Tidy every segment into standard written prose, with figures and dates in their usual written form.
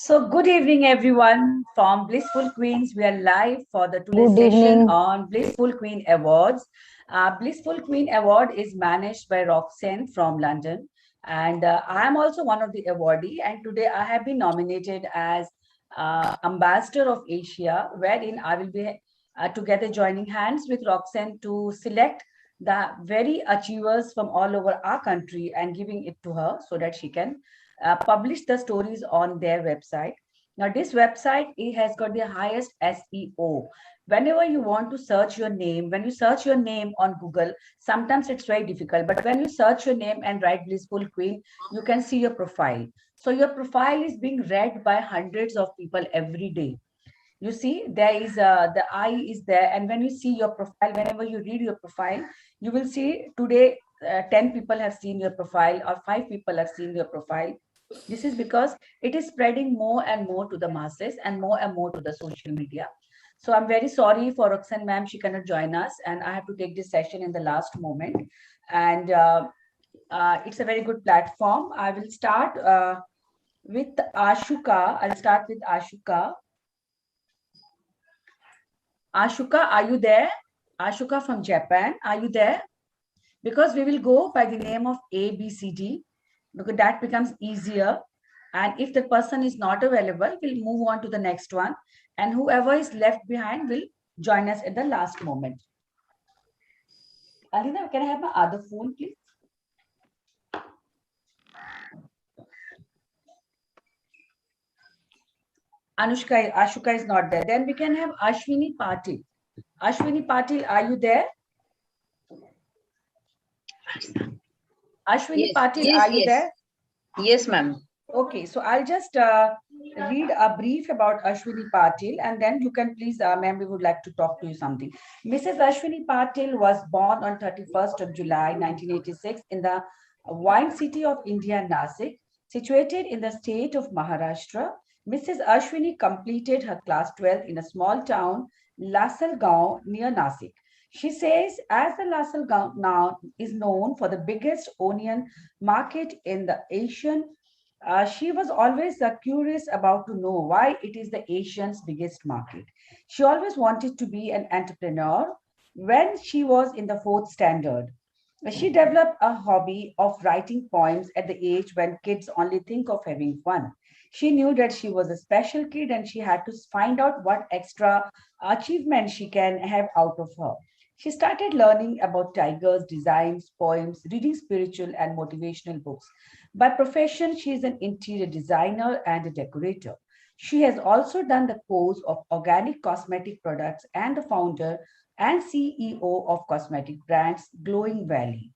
So, good evening, everyone. From Blissful Queens, we are live for the today's Good session evening. on Blissful Queen Awards. Blissful Queen Award is managed by Roxanne from London, and I am also one of the awardee. And today I have been nominated as Ambassador of Asia, wherein I will be together joining hands with Roxanne to select the very achievers from all over our country and giving it to her so that she can publish the stories on their website. Now, this website it has got the highest SEO. Whenever you want to search your name, when you search your name on Google, sometimes it's very difficult. But when you search your name and write Blissful Queen, you can see your profile. So your profile is being read by hundreds of people every day. You see, there is the eye is there, and when you see your profile, whenever you read your profile, you will see today 10 people have seen your profile or 5 people have seen your profile. This is because it is spreading more and more to the masses and more to the social media. So I'm very sorry for Roxanne ma'am, she cannot join us, and I have to take this session in the last moment. And it's a very good platform. I will start with Ashuka. I'll start with Ashuka. Ashuka, are you there? Ashuka from Japan, are you there? Because we will go by the name of A, B, C, D, because that becomes easier. And if the person is not available, we'll move on to the next one. And whoever is left behind will join us at the last moment. Alina, can I have my other phone, please? Ashuka is not there. Then we can have Ashwini Patil. Ashwini Patil, are you there? Ashwini Yes, Patil, yes, are you yes. there? Yes, ma'am. Okay, so I'll just read a brief about Ashwini Patil and then you can please, ma'am, we would like to talk to you something. Mrs. Ashwini Patil was born on 31st of July 1986 in the wine city of India, Nasik, situated in the state of Maharashtra. Mrs. Ashwini completed her class 12 in a small town, Lasalgaon, near Nasik. She says, as the Lasalgaon now is known for the biggest onion market in the Asian, she was always curious about to know why it is the Asian's biggest market. She always wanted to be an entrepreneur. When she was in the fourth standard, she developed a hobby of writing poems at the age when kids only think of having fun. She knew that she was a special kid and she had to find out what extra achievement she can have out of her. She started learning about tigers, designs, poems, reading spiritual and motivational books. By profession, she is an interior designer and a decorator. She has also done the course of organic cosmetic products and the founder and CEO of cosmetic brands Glowing Valley.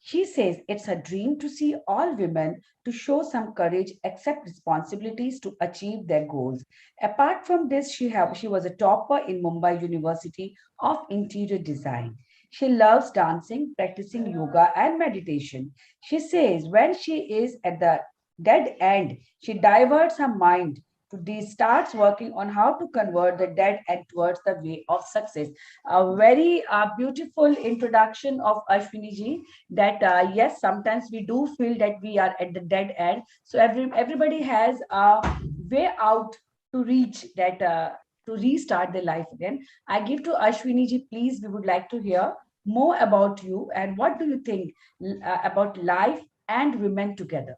She says it's her dream to see all women to show some courage, accept responsibilities to achieve their goals. Apart from this, she was a topper in Mumbai University of Interior Design. She loves dancing, practicing yoga and meditation. She says when she is at the dead end, she diverts her mind to starts working on how to convert the dead end towards the way of success. A very beautiful introduction of Ashwini ji that yes, sometimes we do feel that we are at the dead end. So everybody has a way out to reach that to restart their life again. I give to Ashwini ji, please. We would like to hear more about you and what do you think about life and women together.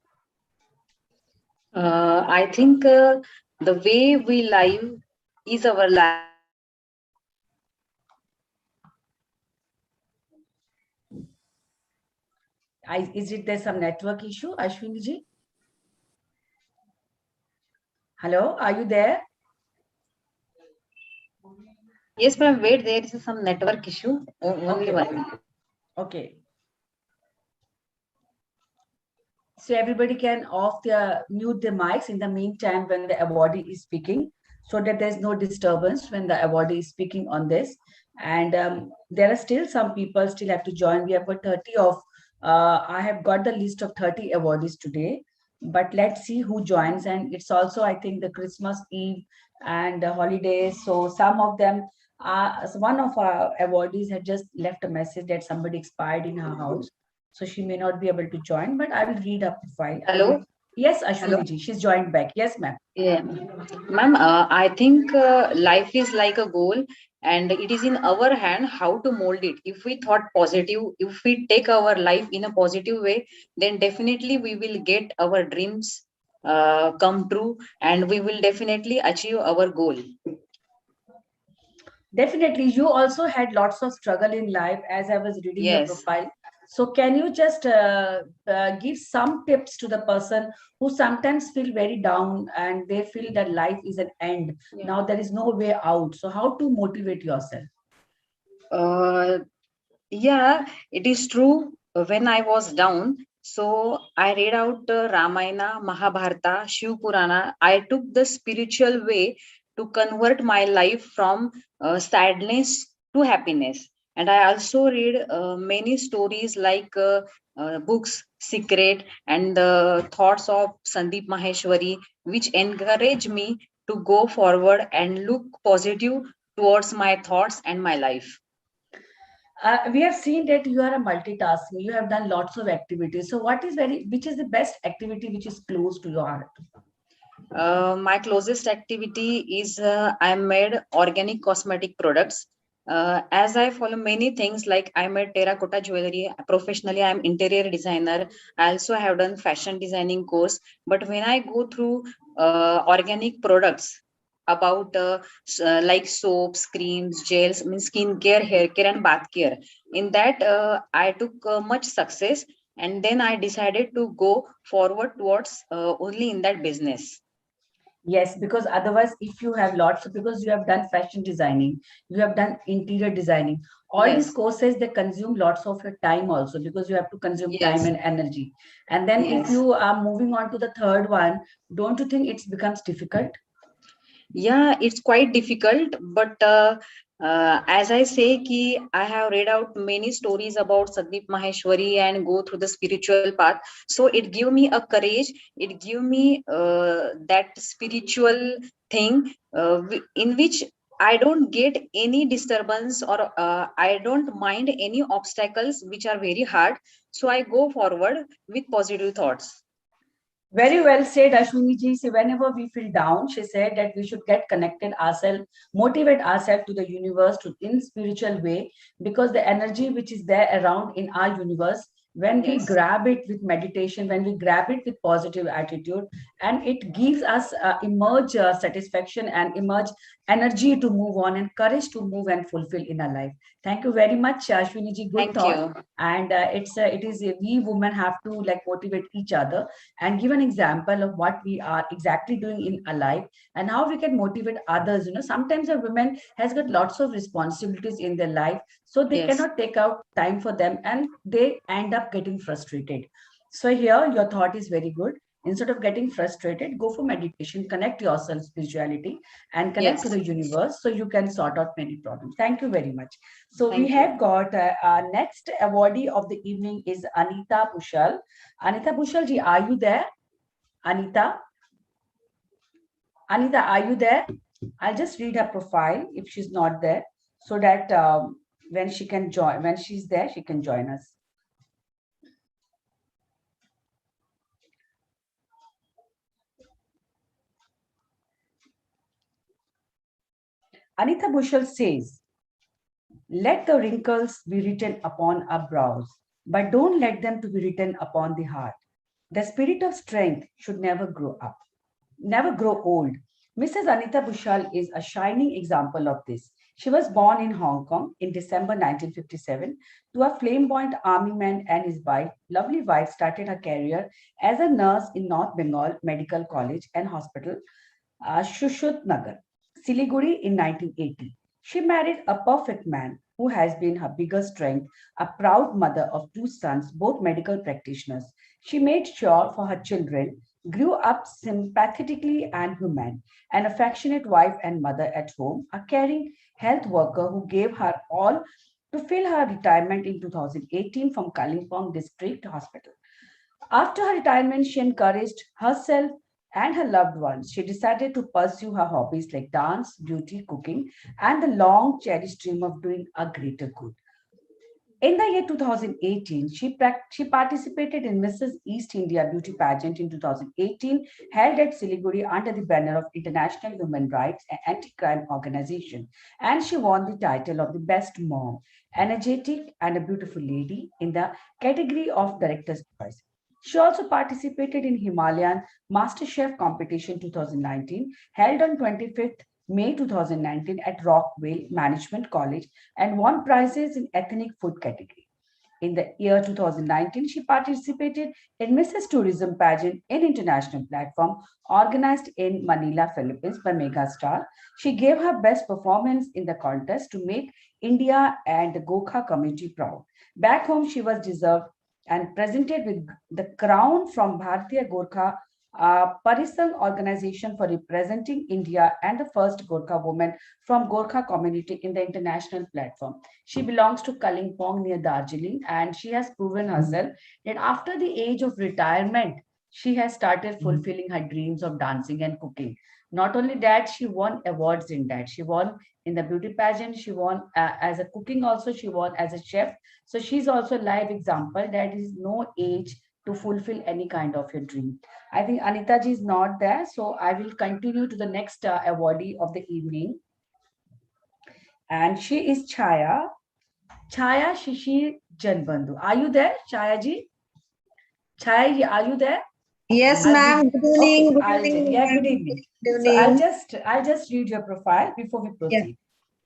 I think the way we live is our life. Is it there some network issue, Ashwini ji? Hello, are you there? Yes, ma'am. Wait, there is some network issue. Only Okay, 1 minute. okay. So everybody can off their mute their mics in the meantime when the awardee is speaking, so that there's no disturbance when the awardee is speaking on this. And there are still some people still have to join. We have got 30 of. I have got the list of 30 awardees today, but let's see who joins. And it's also I think the Christmas Eve and the holidays. So some of them. So one of our awardees had just left a message that somebody expired in her house, so she may not be able to join, but I will read her profile. Hello. Yes, Hello. Ashwini ji, she's joined back. Yes, ma'am. Yeah, ma'am. I think life is like a goal, and it is in our hand how to mold it. If we thought positive, if we take our life in a positive way, then definitely we will get our dreams come true, and we will definitely achieve our goal. Definitely, you also had lots of struggle in life as I was reading your Yes. profile. So, can you just give some tips to the person who sometimes feel very down and they feel that life is an end? Yeah. Now there is no way out. So, how to motivate yourself? Uh, Yeah, it is true. When I was down, so I read out Ramayana, Mahabharata, Shiv Purana. I took the spiritual way to convert my life from sadness to happiness. And I also read many stories like books, Secret, and the thoughts of Sandeep Maheshwari, which encourage me to go forward and look positive towards my thoughts and my life. We have seen that you are a multitasking. You have done lots of activities. So, which is the best activity which is close to your heart? My closest activity is I made organic cosmetic products. As I follow many things like I made terracotta jewelry professionally, I'm interior designer. I also have done fashion designing course. But when I go through organic products about like soaps, creams, gels, means skincare, hair care, and bath care, in that I took much success, and then I decided to go forward towards only in that business. Yes, because otherwise, if you have lots, because you have done fashion designing, you have done interior designing, all these Yes, courses they consume lots of your time also because you have to consume time yes, and energy. And then if yes. you are moving on to the third one, don't you think it becomes difficult? Yeah, it's quite difficult, but as I say, ki I have read out many stories about Sandeep Maheshwari and go through the spiritual path. So it give me a courage. It give me that spiritual thing in which I don't get any disturbance or I don't mind any obstacles which are very hard. So I go forward with positive thoughts. Very well said, Ashwini ji. See, whenever we feel down, she said that we should get connected ourselves, motivate ourselves to the universe to in spiritual way, because the energy which is there around in our universe, when we Yes, grab it with meditation, when we grab it with positive attitude, and it gives us emerge satisfaction and emerge energy to move on and courage to move and fulfill in our life. Thank you very much, Ashwini ji. Good thank thought. you. And it is we women have to like motivate each other and give an example of what we are exactly doing in our life and how we can motivate others. Sometimes a woman has got lots of responsibilities in their life, so they Yes. cannot take out time for them and they end up getting frustrated. So here your thought is very good. Instead of getting frustrated, go for meditation, connect yourself spirituality and connect to Yes, the universe so you can sort out many problems. Thank you very much. So we thank you. have got our next awardee of the evening is Anita Pushal. Anita Bushal ji, are you there? Anita? Anita, are you there? I'll just read her profile if she's not there so that when she can join, when she's there, she can join us. Anita Bushal says, let the wrinkles be written upon our brows, but don't let them to be written upon the heart. The spirit of strength should never grow up. Never grow old. Mrs. Anita Bushal is a shining example of this. She was born in Hong Kong in December 1957 to a flamboyant army man and his wife. Lovely wife started her career as a nurse in North Bengal Medical College and Hospital, Shushut Nagar, Siliguri in 1980. She married a perfect man who has been her biggest strength, a proud mother of two sons, both medical practitioners. She made sure for her children grew up sympathetically and human, an affectionate wife and mother at home, a caring health worker who gave her all to fill her retirement in 2018 from Kalimpong District Hospital. After her retirement, she encouraged herself and her loved ones. She decided to pursue her hobbies like dance, beauty, cooking, and the long cherished dream of doing a greater good. In the year 2018, she participated in Mrs. East India Beauty Pageant in 2018, held at Siliguri under the banner of International Human Rights and Anti-Crime Organization, and she won the title of the Best Mom, Energetic and a Beautiful Lady in the category of Director's Choice. She also participated in Himalayan MasterChef competition 2019, held on 25th May 2019 at Rockville Management College, and won prizes in ethnic food category. In the year 2019, she participated in Mrs. Tourism pageant in international platform organized in Manila, Philippines by Megastar. She gave her best performance in the contest to make India and the Gorkha community proud. Back home, she was deserved and presented with the crown from Bharatiya Gorkha Parisang organization for representing India and the first Gorkha woman from Gorkha community in the international platform. She belongs to Kalimpong near Darjeeling, and she has proven herself that after the age of retirement, she has started fulfilling her dreams of dancing and cooking. Not only that, she won awards in that. She won in the beauty pageant, she won as a cooking also, she won as a chef. So she's also a live example that is no age to fulfill any kind of your dream. I think Anita ji is not there, so I will continue to the next awardee of the evening. And she is Chaya Shishi Janbandhu. Are you there, Chaya ji? Chaya, are you there? Yes, I'll ma'am. give, Good okay, evening. Good I'll evening. tell. Yeah, good Ma'am. evening. Good So evening. I'll just read your profile before we Yeah. proceed.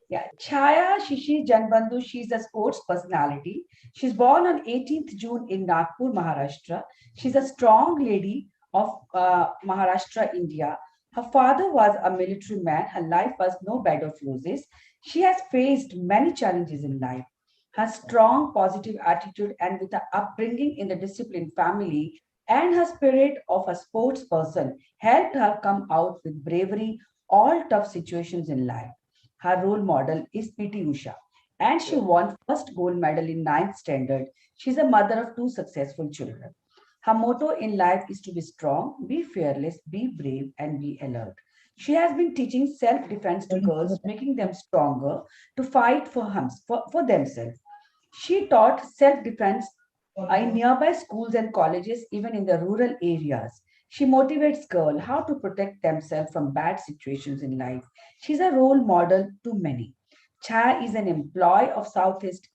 Yeah, Chaya Shishi Janbandhu, she's a sports personality. She's born on 18th June in Nagpur, Maharashtra. She's a strong lady of Maharashtra, India. Her father was a military man. Her life was no bed of roses. She has faced many challenges in life. Her strong, positive attitude and with her upbringing in the disciplined family and her spirit of a sports person helped her come out with bravery all tough situations in life. Her role model is P.T. Usha, and she won first gold medal in ninth standard. She's a mother of two successful children. Her motto in life is to be strong, be fearless, be brave, and be alert. She has been teaching self-defense to girls, making them stronger to fight for themselves. She taught self-defense in nearby schools and colleges, even in the rural areas. She motivates girls how to protect themselves from bad situations in life. She's a role model to many. Chaya is an employee of Southeast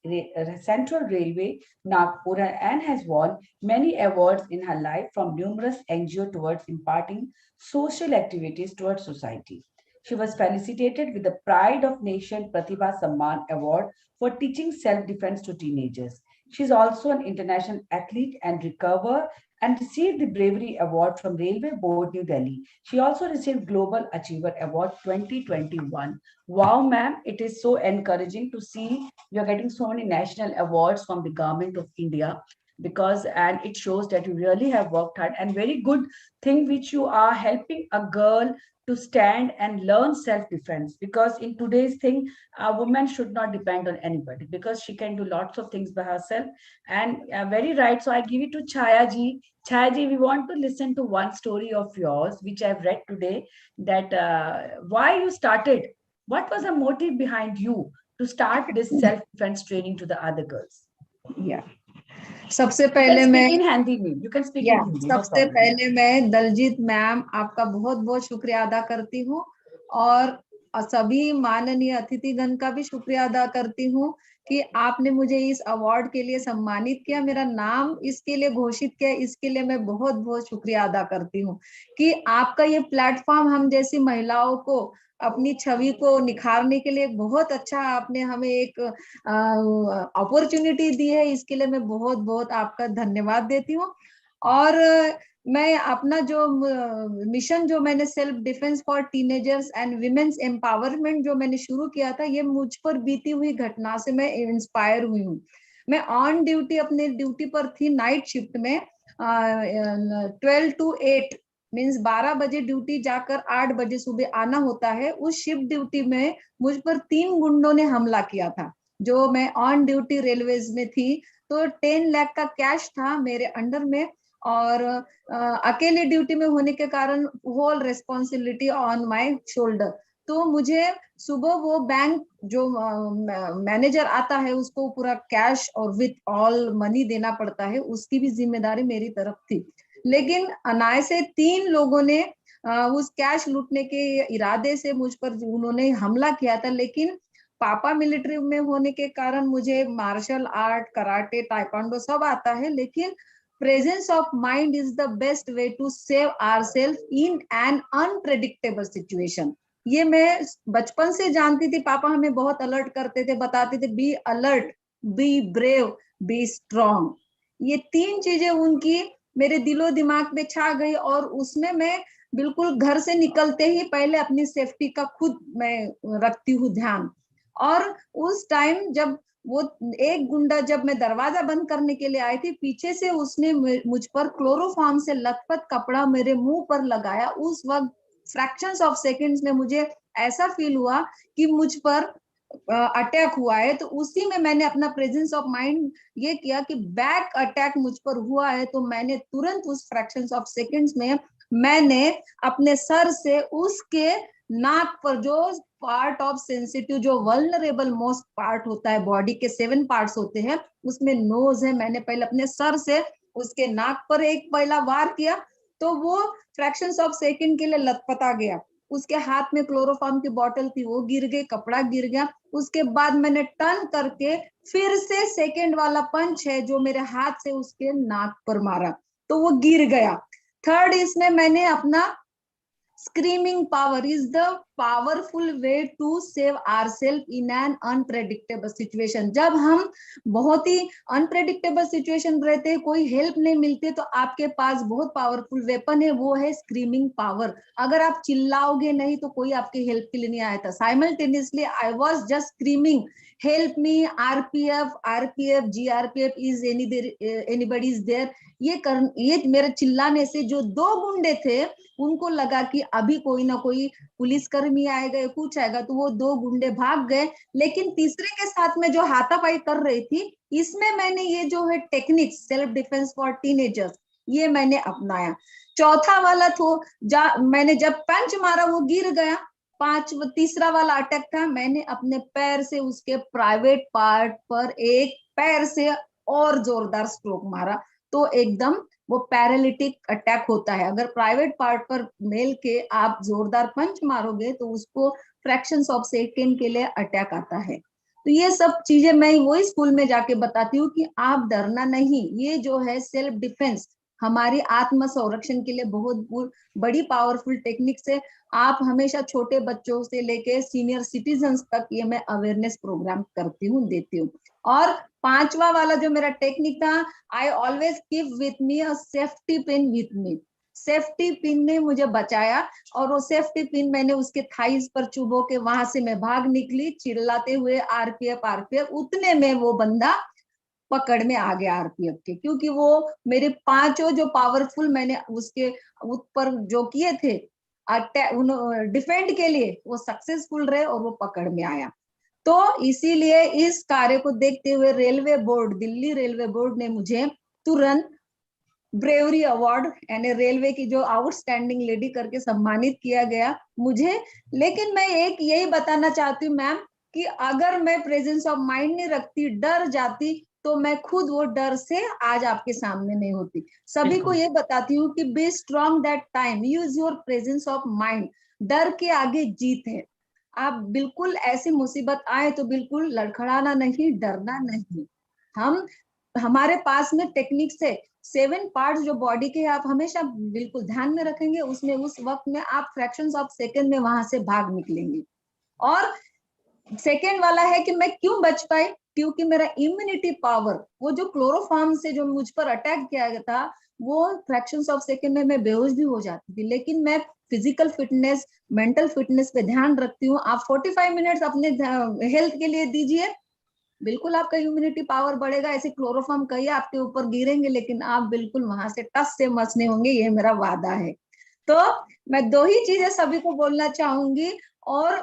Central Railway, Nagpur, and has won many awards in her life from numerous NGOs towards imparting social activities towards society. She was felicitated with the Pride of Nation Pratibha Samman Award for teaching self-defense to teenagers. She is also an international athlete and recover and received the Bravery Award from Railway Board, New Delhi. She also received Global Achiever Award 2021. Wow, ma'am, it is so encouraging to see you're getting so many national awards from the government of India because and it shows that you really have worked hard and very good thing which you are helping a girl to stand and learn self-defense because in today's thing a woman should not depend on anybody because she can do lots of things by herself and very right. So I give it to Chaya ji. Chaya ji, we want to listen to one story of yours which I've read today that why you started. What was the motive behind you to start this self-defense training to the other girls? Yeah. सबसे You पहले can मैं speak in Hindi में. You can speak या in Hindi, no सबसे problem. पहले मैं Daljit ma'am आपका बहुत बहुत शुक्रिया अदा करती हूँ और सभी माननीय अतिथिगण का भी शुक्रिया अदा करती हूँ कि आपने मुझे इस अवार्ड के लिए सम्मानित किया, मेरा नाम इसके लिए घोषित किया, इसके लिए मैं बहुत बहुत शुक्रिया अदा करती हूँ कि आपका ये प्लेटफॉर्म हम जैसी महिलाओं को अपनी छवि को निखारने के लिए बहुत अच्छा आपने हमें एक अपॉर्चुनिटी दी है, इसके लिए मैं बहुत बहुत आपका धन्यवाद देती हूँ। और मैं अपना जो मिशन जो मैंने self defence for teenagers and women's empowerment जो मैंने शुरू किया था, ये मुझ पर बीती हुई घटना से मैं इंस्पायर हुई हूँ। मैं ऑन ड्यूटी अपने ड्यूटी पर थी नाइट शिफ्ट में 12 to 8 मीन्स 12 बजे ड्यूटी जाकर 8 बजे सुबह आना होता है। उस शिफ्ट ड्यूटी में मुझ पर 3 गुंडों ने हमला किया था। जो मैं ऑन ड्यूटी रेलवेज में थी तो 10 लाख का कैश था मेरे अंडर में और अकेले ड्यूटी में होने के कारण whole responsibility on my shoulder. तो मुझे सुबह वो बैंक जो मैनेजर आता है उसको पूरा कैश और विथ ऑल मनी देना पड़ता है, उसकी भी जिम्मेदारी मेरी तरफ थी। लेकिन अनायासे 3 लोगों ने उस कैश लूटने के इरादे से मुझ पर उन्होंने हमला किया था। लेकिन पापा मिलिट्री में होने के कारण मुझे मार्शल आर्ट, कराटे, ताइक्वांडो सब आता है, लेकिन presence of mind is the best way to save ourself in an unpredictable situation. ये मैं बचपन से जानती थी, पापा हमें बहुत अलर्ट करते थे, बताते थे be alert, be brave, be strong. ये 3 चीजें उनकी मेरे दिलो दिमाग में छा गई, और उसमें मैं बिल्कुल घर से निकलते ही पहले अपनी सेफ्टी का खुद मैं रखती हूँ ध्यान। और उस टाइम जब वो एक गुंडा, जब मैं दरवाजा बंद करने के लिए आई थी, पीछे से उसने मुझ पर क्लोरोफॉर्म से लथपथ कपड़ा मेरे मुंह पर लगाया। उस वक्त फ्रैक्शंस ऑफ सेकंड्स में मुझे ऐसा फील हुआ कि मुझ पर अटैक हुआ है। तो उसी में मैंने अपना प्रेजेंस ऑफ माइंड ये किया कि बैक अटैक मुझ पर हुआ है, तो मैंने तुरंत उस फ्रैक्शंस ऑफ सेकंड्स में मैंने अपने सर से उसके नाक पर, जो पार्ट ऑफ सेंसिटिव, जो वल्नरेबल मोस्ट पार्ट होता है, बॉडी के 7 पार्ट्स होते हैं, उसमें नोज है, मैंने पहले अपने सर से उसके नाक पर एक पहला वार किया, तो वो फ्रैक्शंस ऑफ सेकंड के लिए लथपथा गया। उसके हाथ में क्लोरोफॉर्म की बोतल थी, वो गिर गई, कपड़ा गिर गया। उसके बाद मैंने टर्न करके फिर से सेकंड वाला पंच है जो मेरे हाथ से उसके नाक पर मारा, तो वो गिर गया। थर्ड, इसमें मैंने अपना screaming power is the powerful way to save ourselves in an unpredictable situation। जब हम बहुत ही अनप्रेडिक्टेबल सिचुएशन रहते हैं, कोई हेल्प नहीं मिलती, तो आपके पास बहुत पावरफुल वेपन है, वो है स्क्रीमिंग पावर। अगर आप चिल्लाओगे नहीं तो कोई आपकी हेल्प के लिए नहीं आया था। Simultaneously I was just screaming help me, RPF, RPF, GRPF, is anybody is there. ये मेरे चिल्लाने से जो 2 गुंडे थे उनको लगा कि अभी कोई ना कोई पुलिसकर्मी आएगा, कुछ आएगा, तो वो 2 गुंडे भाग गए। लेकिन तीसरे के साथ में जो हाथापाई कर रही थी, इसमें मैंने ये जो है technique self defence for teenagers, ये मैंने अपनाया। चौथा वाला तो मैंने जब पंच मारा वो गिर गया। तीसरा वाला अटैक था, मैंने अपने पैर से उसके प्राइवेट पार्ट पर एक पैर से और जोरदार स्ट्रोक मारा, तो एकदम वो पैरालिटिक अटैक होता है। अगर प्राइवेट पार्ट पर मेल के आप जोरदार पंच मारोगे तो उसको फ्रैक्शंस ऑफ सेकंड के लिए अटैक आता है। तो ये सब चीजें मैं वही स्कूल में जाके बताती हूँ कि आप डरना नहीं। ये जो है सेल्फ डिफेंस हमारी आत्म संरक्षण के लिए बहुत बड़ी पावरफुल टेक्निक्स है। आप हमेशा छोटे बच्चों से लेके सीनियर सिटीजन्स तक ये मैं अवेयरनेस प्रोग्राम करती हूँ, देती हूँ। और 5वां वाला जो मेरा टेक्निक था, I always keep with me a safety pin with me. Safety pin ने मुझे बचाया, और वो सेफ्टी पिन मैंने उसके थाइस पर चुभो के वहां से मैं भाग निकली चिल्लाते हुए आरपीएफ आरपीएफ। उतने में वो बंदा पकड़ में आ गया आरपीएफ के, क्योंकि वो मेरे 5 जो पावरफुल मैंने उसके ऊपर जो किए थे डिफेंड के लिए, वो सक्सेसफुल रहे और वो पकड़ में आया। तो इसीलिए इस कार्य को देखते हुए railway board, Delhi railway board ने मुझे तुरंत ब्रेवरी अवार्ड यानी रेलवे की जो आउटस्टैंडिंग लेडी करके सम्मानित किया गया मुझे। लेकिन मैं एक यही बताना चाहती हूँ मैम, कि अगर मैं प्रेजेंस ऑफ माइंड नहीं रखती, डर जाती, तो मैं खुद वो डर से आज आपके सामने नहीं होती। सभी को ये बताती हूँ कि be strong that time, use your presence of mind. डर के आगे जीत है। आप बिल्कुल ऐसी मुसीबत आए तो बिल्कुल लड़खड़ाना नहीं, डरना नहीं। हमारे पास में टेक्निक्स है, 7 पार्ट्स जो बॉडी के आप हमेशा बिल्कुल ध्यान में रखेंगे, उसमें उस वक्त में आप फ्रैक्शंस ऑफ सेकंड में वहां से भाग निकलेंगे। और सेकेंड वाला है कि मैं क्यों बच पाई, क्योंकि मेरा इम्यूनिटी पावर, वो जो क्लोरोफॉर्म से जो मुझ पर अटैक किया गया था, वो फ्रैक्शंस ऑफ सेकंड में मैं बेहोश भी हो जाती थी। लेकिन मैं फिजिकल फिटनेस, मेंटल फिटनेस पे ध्यान रखती हूँ। आप 45 मिनट्स अपने हेल्थ के लिए दीजिए, बिल्कुल आपका इम्यूनिटी पावर बढ़ेगा। ऐसे क्लोरोफॉर्म कहीं आपके ऊपर गिरेंगे, लेकिन आप बिल्कुल वहां से टस से मस नहीं होंगे, ये मेरा वादा है। तो मैं 2 ही चीजें सभी को बोलना चाहूंगी, और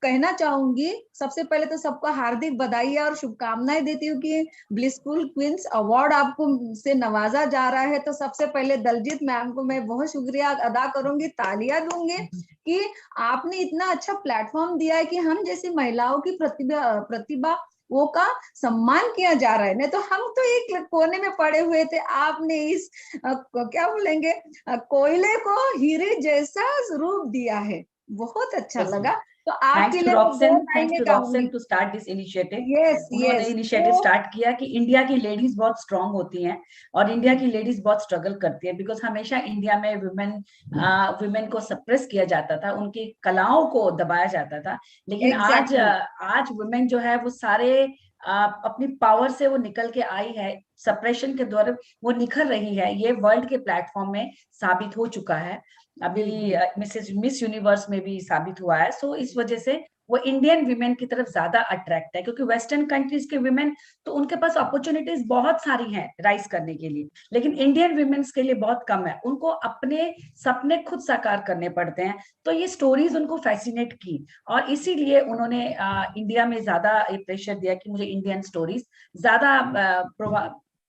कहना चाहूंगी, सबसे पहले तो सबको हार्दिक बधाई और शुभकामनाएं देती हूँ कि ब्लिसफुल क्वींस अवार्ड आपको से नवाजा जा रहा है। तो सबसे पहले दलजीत मैम को मैं बहुत शुक्रिया अदा करूंगी, तालियां दूंगी कि आपने इतना अच्छा प्लेटफॉर्म दिया है कि हम जैसी महिलाओं की प्रतिभा वो का सम्मान किया जा रहा है। नहीं तो हम तो एक कोने में पड़े हुए थे, आपने इस क्या बोलेंगे कोयले को हीरे जैसा रूप दिया है, बहुत अच्छा लगा। तो आपके लिए मैं दो थैंक्स लाइनें टू गाऊंगी। Roxanne to start this initiative. Yes उन्होंने यस। इनिशिएटिव स्टार्ट किया कि इंडिया की लेडीज बहुत स्ट्रांग होती हैं और इंडिया की लेडीज बहुत स्ट्रगल करती है, बिकॉज हमेशा इंडिया में वुमेन को सप्रेस किया जाता था, उनकी कलाओं को दबाया जाता था। लेकिन एग्जैक्टली आज वुमेन जो है वो सारे अपनी पावर से वो निकल के आई है, सप्रेशन के द्वारा वो निखर रही है। ये वर्ल्ड के प्लेटफॉर्म में साबित हो चुका है, अभी मिस यूनिवर्स में भी साबित हुआ है। सो इस वजह से वो इंडियन विमेन की तरफ ज्यादा अट्रैक्ट है, क्योंकि वेस्टर्न कंट्रीज के विमेन तो उनके पास अपॉर्चुनिटीज बहुत सारी हैं राइज करने के लिए, लेकिन इंडियन विमेन्स के लिए बहुत कम है, उनको अपने सपने खुद साकार करने पड़ते हैं। तो ये स्टोरीज उनको फैसिनेट की और इसीलिए उन्होंने इंडिया में ज्यादा ये प्रेशर दिया कि मुझे इंडियन स्टोरीज ज्यादा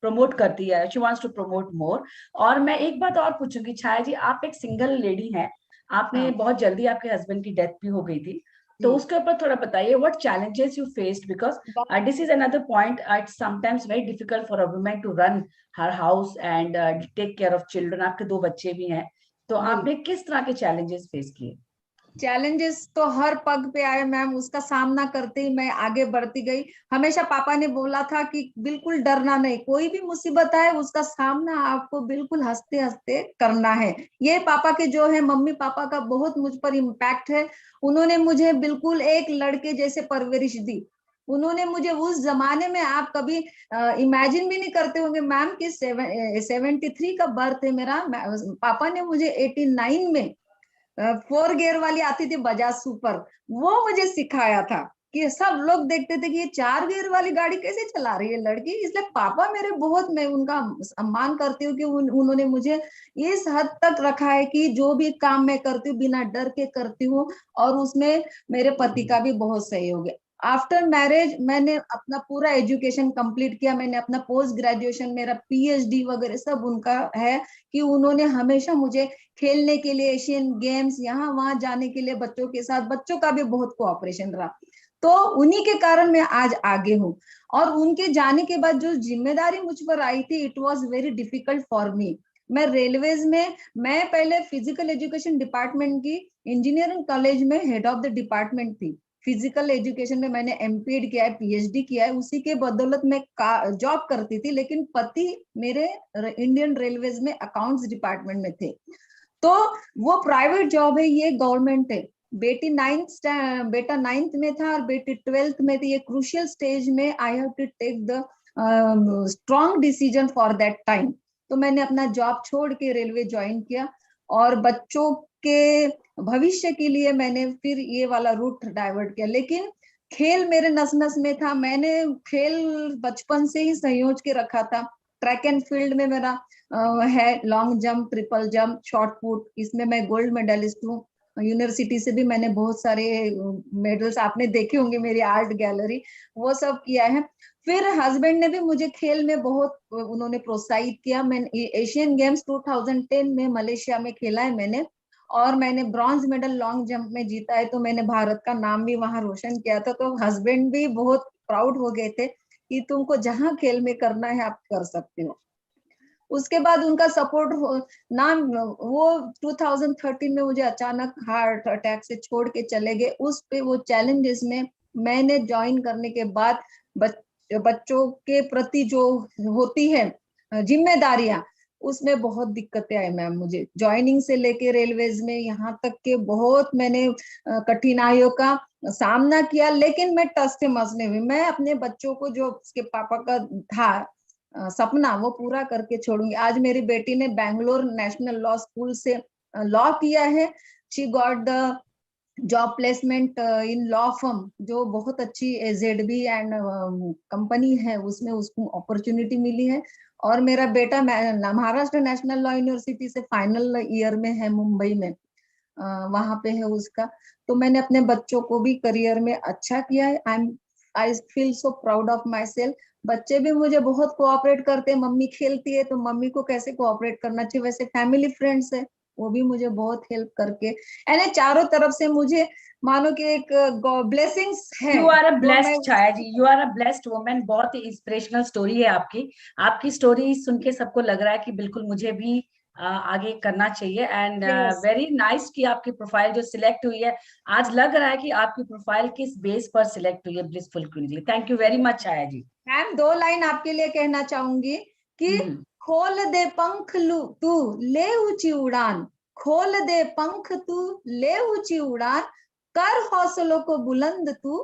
प्रमोट करती है, शी वांट्स टू प्रमोट मोर। और मैं एक बात और पूछूंगी, छाया जी, आप एक सिंगल लेडी हैं, आपने बहुत जल्दी आपके हस्बैंड की डेथ भी हो गई थी, तो उसके ऊपर थोड़ा बताइए, what challenges you faced, because this is another point, it's sometimes very difficult for a woman to run her house and take care of children. आपके 2 बच्चे भी हैं, तो आपने किस तरह के चैलेंजेस फेस किए? चैलेंजेस तो हर पग पे आए मैम, उसका सामना करते ही मैं आगे बढ़ती गई। हमेशा पापा ने बोला था कि बिल्कुल डरना नहीं, कोई भी मुसीबत आए उसका सामना आपको बिल्कुल हंसते हंसते करना है। ये पापा के जो है, मम्मी पापा का बहुत मुझ पर इम्पैक्ट है। उन्होंने मुझे बिल्कुल एक लड़के जैसे परवरिश दी। उन्होंने मुझे उस जमाने में, आप कभी इमेजिन भी नहीं करते होंगे मैम कि 73 का बर्थ है मेरा, पापा ने मुझे 89 में 4 गियर वाली आती थी बजाज सुपर, वो मुझे सिखाया था कि सब लोग देखते थे कि ये 4 गियर वाली गाड़ी कैसे चला रही है लड़की। इसलिए पापा मेरे बहुत, मैं उनका सम्मान करती हूँ कि उन्होंने मुझे इस हद तक रखा है कि जो भी काम मैं करती हूँ बिना डर के करती हूँ, और उसमें मेरे पति का भी बहुत सहयोग है। आफ्टर मैरिज मैंने अपना पूरा एजुकेशन कंप्लीट किया, मैंने अपना पोस्ट ग्रेजुएशन, मेरा पीएचडी वगैरह सब उनका है कि उन्होंने हमेशा मुझे खेलने के लिए, एशियन गेम्स यहाँ वहां जाने के लिए बच्चों के साथ, बच्चों का भी बहुत कोऑपरेशन रहा। तो उन्हीं के कारण मैं आज आगे हूँ। और उनके जाने के बाद जो जिम्मेदारी मुझ पर आई थी, it was very difficult for me. मैं रेलवेज में, मैं पहले फिजिकल एजुकेशन डिपार्टमेंट की इंजीनियरिंग कॉलेज में हेड ऑफ द डिपार्टमेंट थी। फिजिकल एजुकेशन में मैंने एमपीएड किया है, पीएचडी किया है, उसी के बदौलत मैं जॉब करती थी। लेकिन पति मेरे इंडियन रेलवेज में अकाउंट्स डिपार्टमेंट में थे। तो वो प्राइवेट जॉब है, ये गवर्नमेंट है। बेटा 9th में था और बेटी 12th में थी। ये क्रूशियल स्टेज में I have to take the strong decision for that time. तो मैंने अपना जॉब छोड़ के रेलवे ज्वाइन किया और बच्चों के भविष्य के लिए मैंने फिर ये वाला रूट डाइवर्ट किया। लेकिन खेल मेरे नस नस में था, मैंने खेल बचपन से ही संयोज के रखा था। ट्रैक एंड फील्ड में मेरा है long jump, triple jump, short put, इसमें मैं गोल्ड मेडलिस्ट हूँ। यूनिवर्सिटी से भी मैंने बहुत सारे मेडल्स, आपने देखे होंगे मेरी आर्ट गैलरी, वो सब किया है। फिर हस्बैंड ने भी मुझे खेल में बहुत उन्होंने प्रोत्साहित किया। मैंने एशियन गेम्स 2010 में मलेशिया में खेला है मैंने, और मैंने ब्रॉन्ज मेडल लॉन्ग जंप में जीता है। तो मैंने भारत का नाम भी वहां रोशन किया था। तो हस्बैंड भी बहुत प्राउड हो गए थे कि तुमको जहां खेल में करना है आप कर सकते हो। उसके बाद उनका सपोर्ट ना, वो 2013 में मुझे अचानक हार्ट अटैक से छोड़ के चले गए। उस पे वो चैलेंजेस में मैंने ज्वाइन करने के बाद बच्चों के प्रति जो होती है जिम्मेदारियां, उसमें बहुत दिक्कतें आई मैम। मुझे ज्वाइनिंग से लेके रेलवेज में यहाँ तक के बहुत मैंने कठिनाइयों का सामना किया, लेकिन मैं टस से मस नहीं हुई। मैं अपने बच्चों को, जो उसके पापा का था सपना, वो पूरा करके छोड़ूंगी। आज मेरी बेटी ने बैंगलोर नेशनल लॉ स्कूल से लॉ किया है। She got the job placement in law firm, जो बहुत अच्छी एजेडबी एंड कंपनी है, उसमें उसको अपॉर्चुनिटी मिली है। और मेरा बेटा महाराष्ट्र नेशनल लॉ यूनिवर्सिटी से फाइनल ईयर में है मुंबई में। वहां पे है उसका। तो मैंने अपने बच्चों को भी करियर में अच्छा किया है। I feel so proud of my self. बच्चे भी मुझे बहुत कोऑपरेट करते हैं, मम्मी खेलती है तो मम्मी को कैसे कोऑपरेट करना चाहिए, वैसे फैमिली फ्रेंड्स है वो भी मुझे बहुत हेल्प करके, यानी चारों तरफ से मुझे मानो कि एक ब्लेसिंग्स है यू आर अ जो मैं। Blessed Chhaya ji, you are a blessed women. बहुत ही इंस्पिरेशनल स्टोरी है आपकी। आपकी स्टोरी सुन के सबको लग रहा है कि बिल्कुल मुझे भी आगे करना चाहिए। एंड यस वेरी नाइस कि आपकी प्रोफाइल जो सिलेक्ट हुई है, आज लग रहा है कि आपकी प्रोफाइल किस बेस पर सिलेक्ट हुई है ब्लिसफुल क्वीन के लिए। Thank you very much Chhaya ji. Ma'am, दो लाइन आपके लिए कहना चाहूंगी कि हम्म। खोल दे पंख लू तू, ले ऊंची उड़ान। खोल दे पंख तू, ले ऊंची उड़ान। कर हौसलों को बुलंद तू,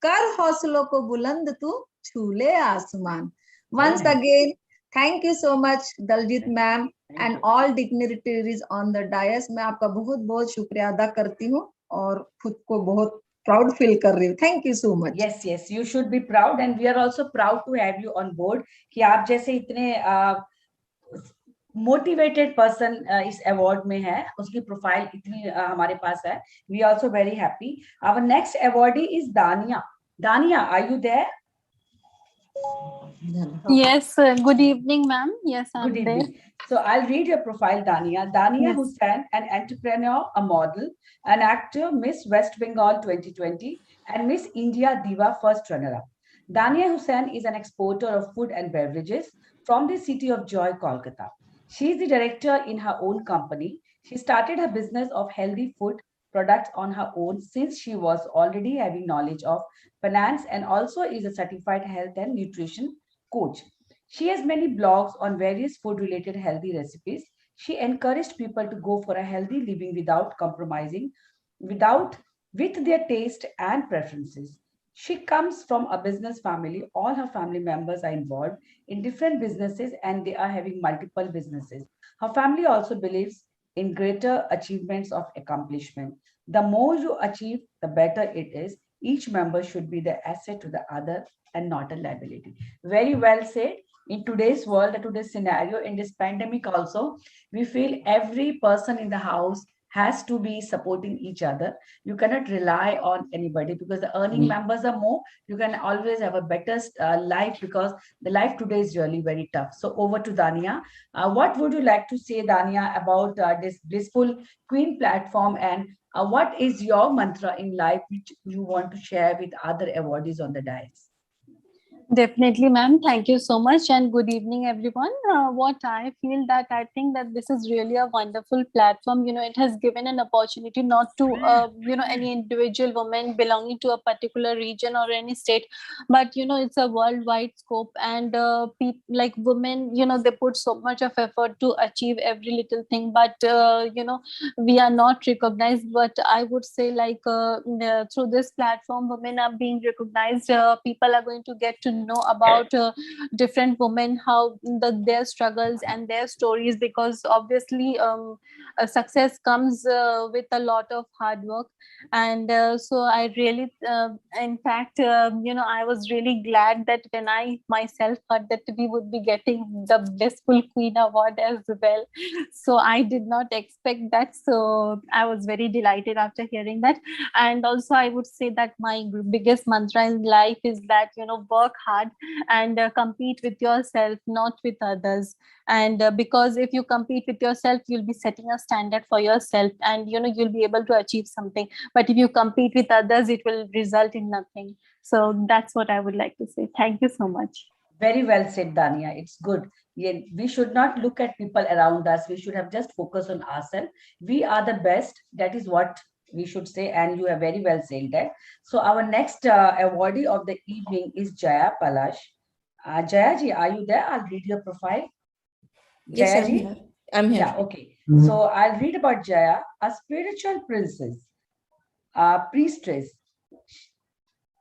कर हौसलों को बुलंद तू, छू ले आसमान। Very once nice. Again thank you so much Daljeet ma'am thank and you. All dignitaries on the dais. मैं आपका बहुत बहुत शुक्रिया अदा करती हूँ और खुद को बहुत प्राउड फील कर रही हूँ। Thank you so much. Yes yes, you should be proud and we are also proud to have you on board कि आप जैसे इतने मोटिवेटेड पर्सन इस अवार्ड में है, उसकी प्रोफाइल इतनी हमारे पास है। We also very happy. Our next awardee is Dania. Dania, are you there? Yes, good evening, ma'am. Yes, Good I'm there. evening. So I'll read your profile, Dania. Dania Yes. Hussain, an entrepreneur, a model, an actor, Miss West Bengal 2020, and Miss India Diva first runner-up. Dania Hussain is an exporter of food and beverages from the city of Joy, Kolkata. She is the director in her own company. She started her business of healthy food products on her own since she was already having knowledge of finance and also is a certified health and nutrition coach. She has many blogs on various food related healthy recipes. She encouraged people to go for a healthy living without compromising without with their taste and preferences. She comes from a business family. All her family members are involved in different businesses and they are having multiple businesses. Her family also believes in greater achievements of accomplishment. The more you achieve, the better it is. Each member should be the asset to the other and not a liability. Very well said. In today's world, today's scenario, in this pandemic also, we feel every person in the house has to be supporting each other. You cannot rely on anybody because the earning members are more. You can always have a better life because the life today is really very tough. So over to Dania. What would you like to say, Dania, about this Blissful Queen platform, and what is your mantra in life which you want to share with other awardees on the dais? Definitely, ma'am. Thank you so much, and good evening, everyone. What I feel that I think that this is really a wonderful platform. It has given an opportunity not to any individual woman belonging to a particular region or any state, but it's a worldwide scope. And people like women, they put so much of effort to achieve every little thing, but we are not recognized. But I would say through this platform, women are being recognized. People are going to get to know about different women, how their struggles and their stories, because obviously success comes with a lot of hard work. And so I really in fact I was really glad that when I myself heard that we would be getting the Blissful Queen award as well. So I did not expect that, so I was very delighted after hearing that. And also I would say that my biggest mantra in life is that work hard and compete with yourself, not with others. And because if you compete with yourself, you'll be setting a standard for yourself, and you'll be able to achieve something. But if you compete with others, it will result in nothing. So that's what I would like to say. Thank you so much. Very well said, Dania. It's good. Yeah, we should not look at people around us. We should have just focus on ourselves. We are the best. That is what we should say. And you have very well said that. So our next awardee of the evening is Jaya Palash. Jaya ji, are you there? I'll read your profile. Yes, Jaya I'm ji? here. I'm here. Yeah, okay. So I'll read about Jaya, a spiritual princess, a priestess,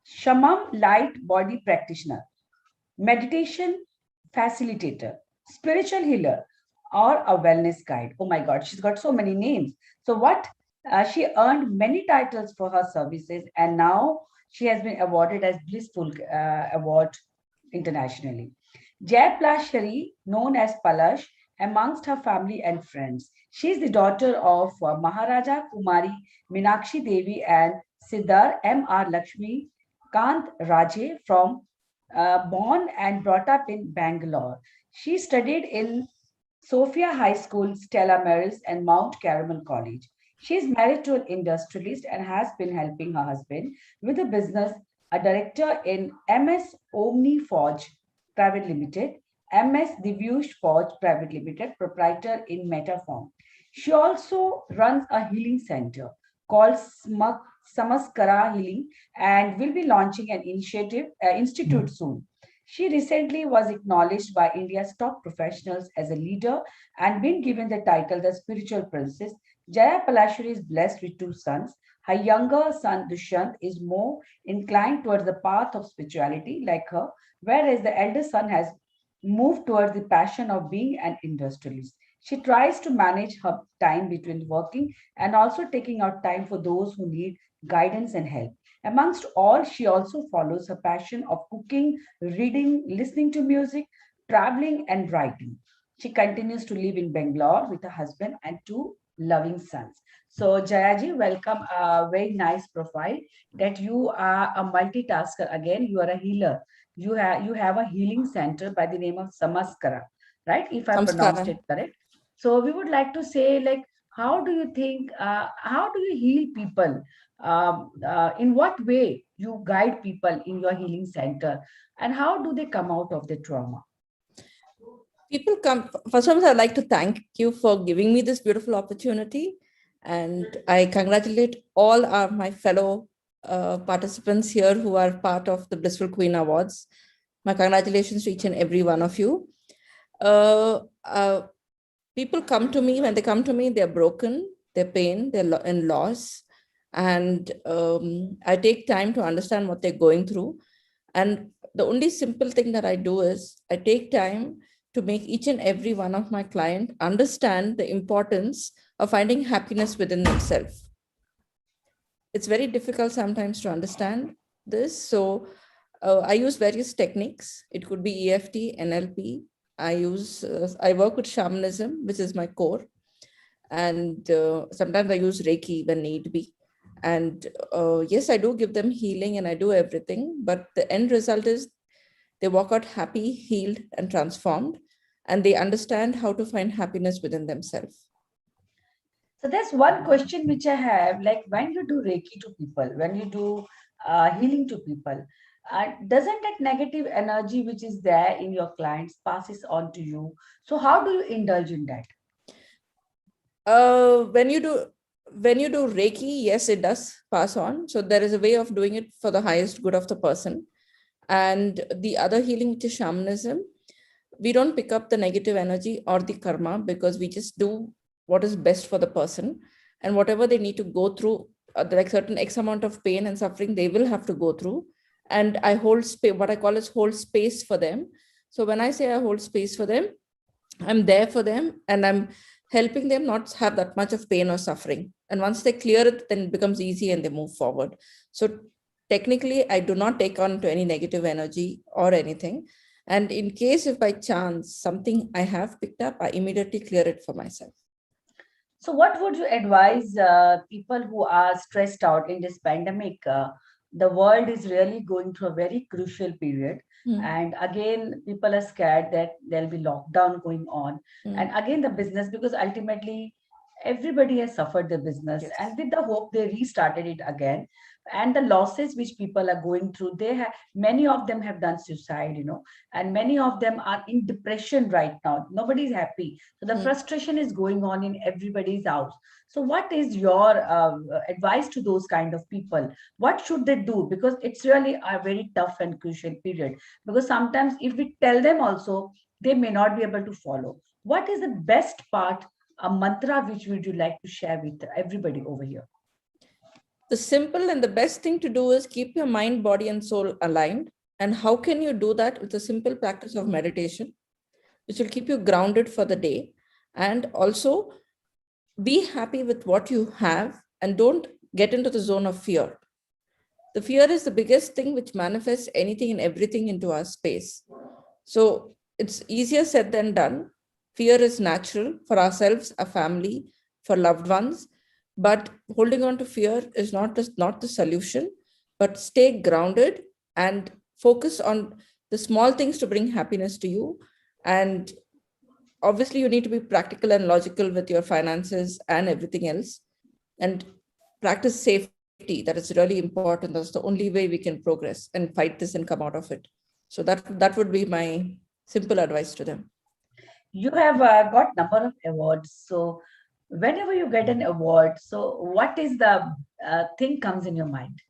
shamam light body practitioner, meditation facilitator, spiritual healer, or a wellness guide. Oh my God, she's got so many names. So what? She earned many titles for her services, and now she has been awarded as Blissful Award internationally. Jay Plashari, known as Palash, amongst her family and friends. She is the daughter of Maharaja Kumari Minakshi Devi and Siddhar M.R. Lakshmi Kant Raje from born and brought up in Bangalore. She studied in Sophia High School, Stella Maris, and Mount Carmel College. She is married to an industrialist and has been helping her husband with a business, a director in MS Omni Forge Private Limited, MS Divyush Forge Private Limited, proprietor in Metaform. She also runs a healing center called Samaskara Healing and will be launching an institute soon. She recently was acknowledged by India's top professionals as a leader and been given the title the spiritual princess. Jaya Palashuri is blessed with two sons. Her younger son Dushyant is more inclined towards the path of spirituality like her, whereas the elder son has moved towards the passion of being an industrialist. She tries to manage her time between working and also taking out time for those who need guidance and help. Amongst all, she also follows her passion of cooking, reading, listening to music, traveling, and writing. She continues to live in Bangalore with her husband and two loving sons. So, Jayaji, welcome. A very nice profile that you are a multitasker. Again, you are a healer. You have a healing center by the name of Samaskara, right? If I pronounced Samskara. it correct. So, we would like to say, like, how do you think? How do you heal people? In what way you guide people in your healing center, and how do they come out of the trauma? People come, first of all, I'd like to thank you for giving me this beautiful opportunity. And I congratulate all my fellow participants here who are part of the Blissful Queen Awards. My congratulations to each and every one of you. People come to me, when they come to me, they're broken, they're pain, they're in loss. And I take time to understand what they're going through. And the only simple thing that I do is I take time to make each and every one of my clients understand the importance of finding happiness within themselves. It's very difficult sometimes to understand this. So I use various techniques. It could be EFT, NLP. I work with shamanism, which is my core. And sometimes I use Reiki when need be. And yes, I do give them healing and I do everything, but the end result is they walk out happy, healed, and transformed, and they understand how to find happiness within themselves. So there's one question which I have, like when you do Reiki to people, when you do healing to people, doesn't that negative energy which is there in your clients passes on to you? So how do you indulge in that? When you do Reiki, yes, it does pass on. So there is a way of doing it for the highest good of the person. And the other healing, which is shamanism, we don't pick up the negative energy or the karma, because we just do what is best for the person. And whatever they need to go through, like certain X amount of pain and suffering, they will have to go through. And I hold space, what I call is hold space for them. So when I say I hold space for them, I'm there for them and I'm helping them not have that much of pain or suffering. And once they clear it, then it becomes easy and they move forward. So technically, I do not take on to any negative energy or anything. And in case if by chance something I have picked up, I immediately clear it for myself. So what would you advise people who are stressed out in this pandemic? The world is really going through a very crucial period. And again, people are scared that there'll be lockdown going on. And again, the business, because ultimately everybody has suffered the business. Yes. And with the hope, they restarted it again. And the losses which people are going through, many of them have done suicide, and many of them are in depression right now. Nobody's happy. So the frustration is going on in everybody's house. So what is your advice to those kind of people? What should they do? Because it's really a very tough and crucial period. Because sometimes if we tell them also, they may not be able to follow. What is the best part, a mantra which would you like to share with everybody over here? The simple and the best thing to do is keep your mind, body, and soul aligned. And how can you do that? With a simple practice of meditation, which will keep you grounded for the day. And also be happy with what you have and don't get into the zone of fear. The fear is the biggest thing which manifests anything and everything into our space. So it's easier said than done. fear is natural for ourselves, our family, for loved ones. But holding on to fear is not the solution, but stay grounded and focus on the small things to bring happiness to you. And obviously, you need to be practical and logical with your finances and everything else. And practice safety. That is really important. That's the only way we can progress and fight this and come out of it. So that would be my simple advice to them. You have got number of awards. So whenever you get an award, so what is the thing comes in your mind?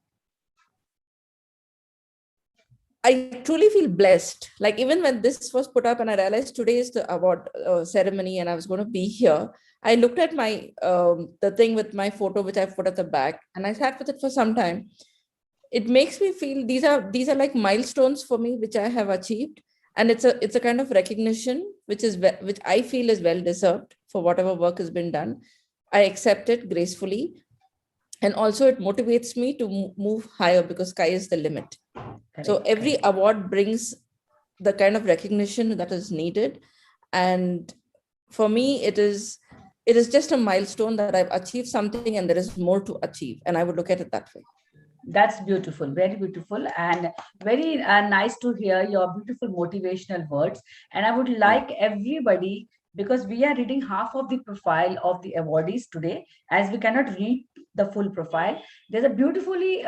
I truly feel blessed. Like even when this was put up and I realized today is the award ceremony and I was going to be here, I looked at my the thing with my photo which I put at the back, and I sat with it for some time. It makes me feel these are like milestones for me which I have achieved, and it's a kind of recognition which I feel is well deserved for whatever work has been done. I accept it gracefully, and also it motivates me to move higher because sky is the limit. So Correct, every correct. award brings the kind of recognition that is needed. And for me, it is just a milestone that I've achieved something and there is more to achieve. And I would look at it that way. That's beautiful, very beautiful, and very nice to hear your beautiful motivational words. And I would like everybody, because we are reading half of the profile of the awardees today, as we cannot read the full profile. There's a beautifully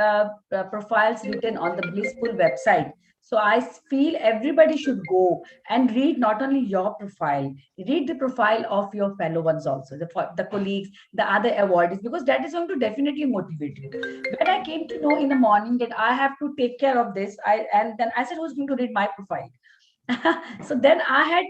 profiles written on the Blissful website. So I feel everybody should go and read not only your profile, read the profile of your fellow ones also, the colleagues, the other awardees, because that is going to definitely motivate you. When I came to know in the morning that I have to take care of this, and then I said, who's going to read my profile? So then I had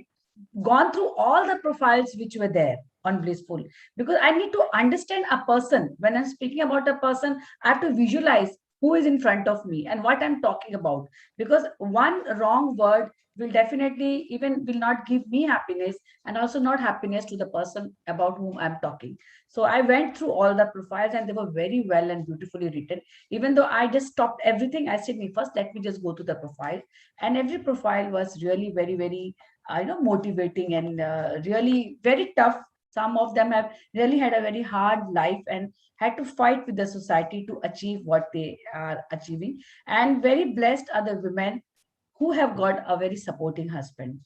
gone through all the profiles which were there on Blissful, because I need to understand a person. When I'm speaking about a person, I have to visualize who is in front of me and what I'm talking about, because one wrong word will definitely even will not give me happiness, and also not happiness to the person about whom I'm talking. So I went through all the profiles and they were very well and beautifully written. Even though I just stopped everything, I said, me first, let me just go to the profile. And every profile was really very, very, motivating and really very tough. Some of them have really had a very hard life and had to fight with the society to achieve what they are achieving. And very blessed are the women who have got a very supporting husband.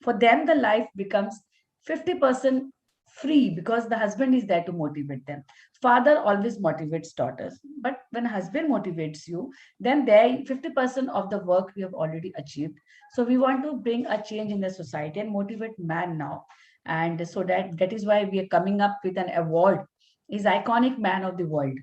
For them, the life becomes 50% free because the husband is there to motivate them. Father always motivates daughters, but when husband motivates you, then there 50% of the work we have already achieved. So we want to bring a change in the society and motivate man now. And so that is why we are coming up with an award, is iconic man of the world,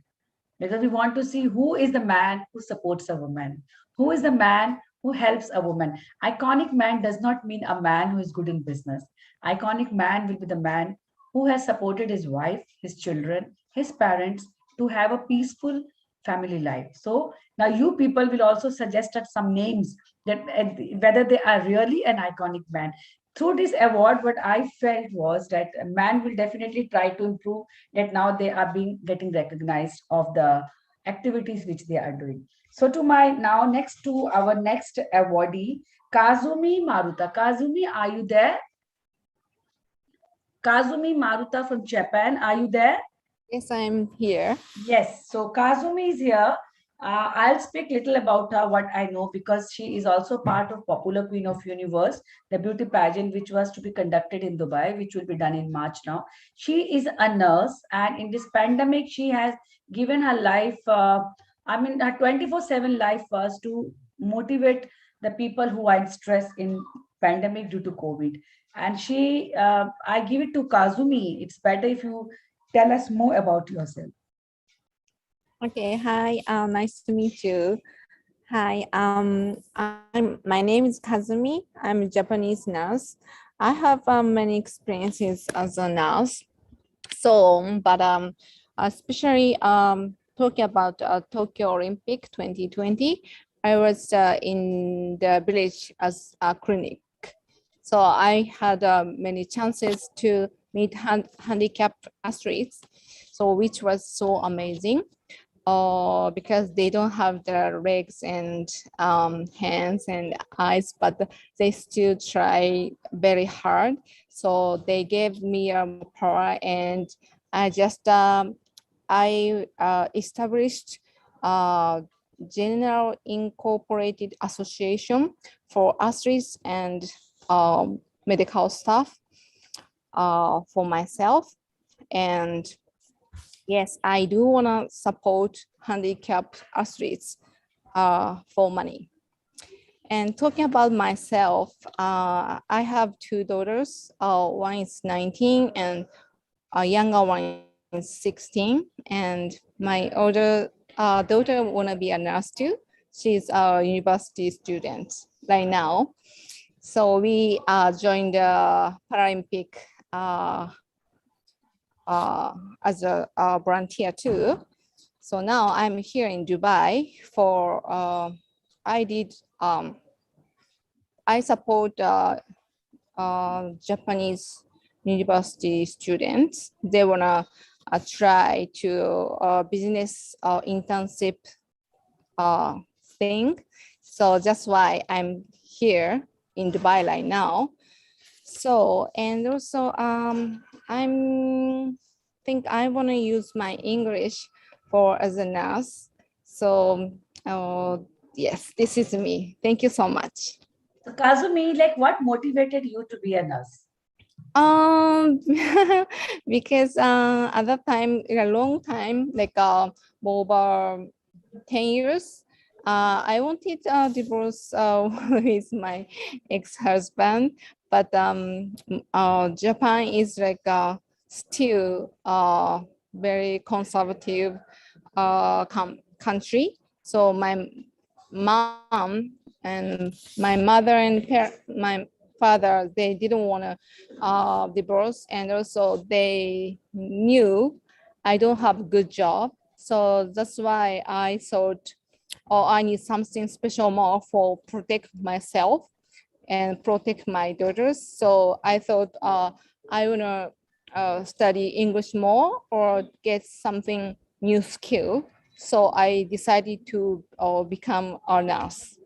because we want to see who is the man who supports a woman, who is the man who helps a woman. Iconic man does not mean a man who is good in business. Iconic man will be the man who has supported his wife, his children, his parents to have a peaceful family life. So now you people will also suggest us some names that whether they are really an iconic man. Through this award, what I felt was that a man will definitely try to improve, that now they are being getting recognized of the activities which they are doing. So to my now next to our next awardee, Kazumi Maruta. Kazumi, are you there? Kazumi Maruta from Japan, are you there? Yes, I'm here. Yes, so Kazumi is here. I'll speak little about her, what I know, because she is also part of Popular Queen of Universe, the beauty pageant, which was to be conducted in Dubai, which will be done in March now. She is a nurse, and in this pandemic, she has given her life, her 24/7 life was to motivate the people who are in stress in pandemic due to COVID. And I give it to Kazumi. It's better if you tell us more about yourself. Okay, hi, nice to meet you. Hi, my name is Kazumi. I'm a Japanese nurse. I have many experiences as a nurse. So, but especially talking about Tokyo Olympic 2020, I was in the village as a clinic. So I had many chances to meet handicapped athletes, so which was so amazing. because they don't have the legs and hands and eyes, but they still try very hard. So they gave me power, and I just I established General Incorporated Association for athletes and medical staff for myself. And yes, I do want to support handicapped athletes for money. And talking about myself, I have two daughters. One is 19 and a younger one is 16. And my older daughter want to be a nurse too. She's a university student right now. So we joined the Paralympic as a volunteer too. So now I'm here in Dubai for, I support Japanese university students. They wanna try to business internship thing. So that's why I'm here in Dubai right now. So, and also I'm think I want to use my English for as a nurse. So yes, this is me. Thank you so much. So Kazumi, like what motivated you to be a nurse? Because at that time, in a long time, like over 10 years, I wanted a divorce with my ex-husband, but Japan is like still very conservative country. So my mom and my mother and my father, they didn't want to divorce, and also they knew I don't have a good job. So that's why I thought, oh, I need something special more for protect myself and protect my daughters. So I thought I wanna study English more or get something new skill. So I decided to become a nurse.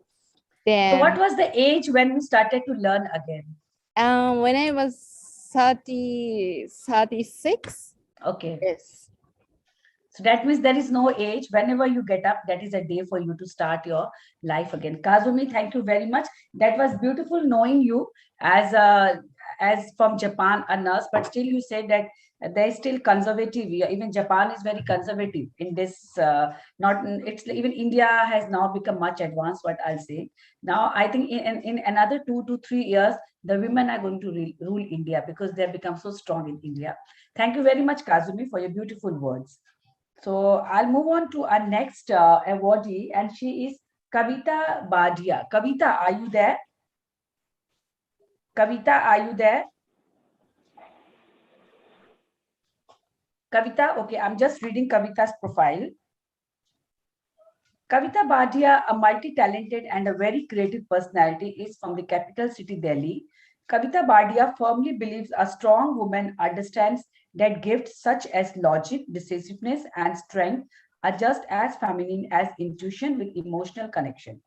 So what Then was the age when you started to learn again? when I was 36, Okay. yes. So that means there is no age. Whenever you get up, that is a day for you to start your life again. Kazumi, thank you very much. That was beautiful knowing you as from Japan, a nurse, but still you said that they're still conservative. Even Japan is very conservative in this. Not it's even India has now become much advanced. What I'll say now, I think in another 2 to 3 years, the women are going to rule India because they have become so strong in India. Thank you very much, Kazumi, for your beautiful words. So I'll move on to our next awardee, and she is Kavita Badia. Kavita, are you there? Kavita, are you there? Kavita, okay, I'm just reading Kavita's profile. Kavita Badia, a multi-talented and a very creative personality, is from the capital city, Delhi. Kavita Badia firmly believes a strong woman understands that gifts such as logic, decisiveness, and strength are just as feminine as intuition with emotional connection.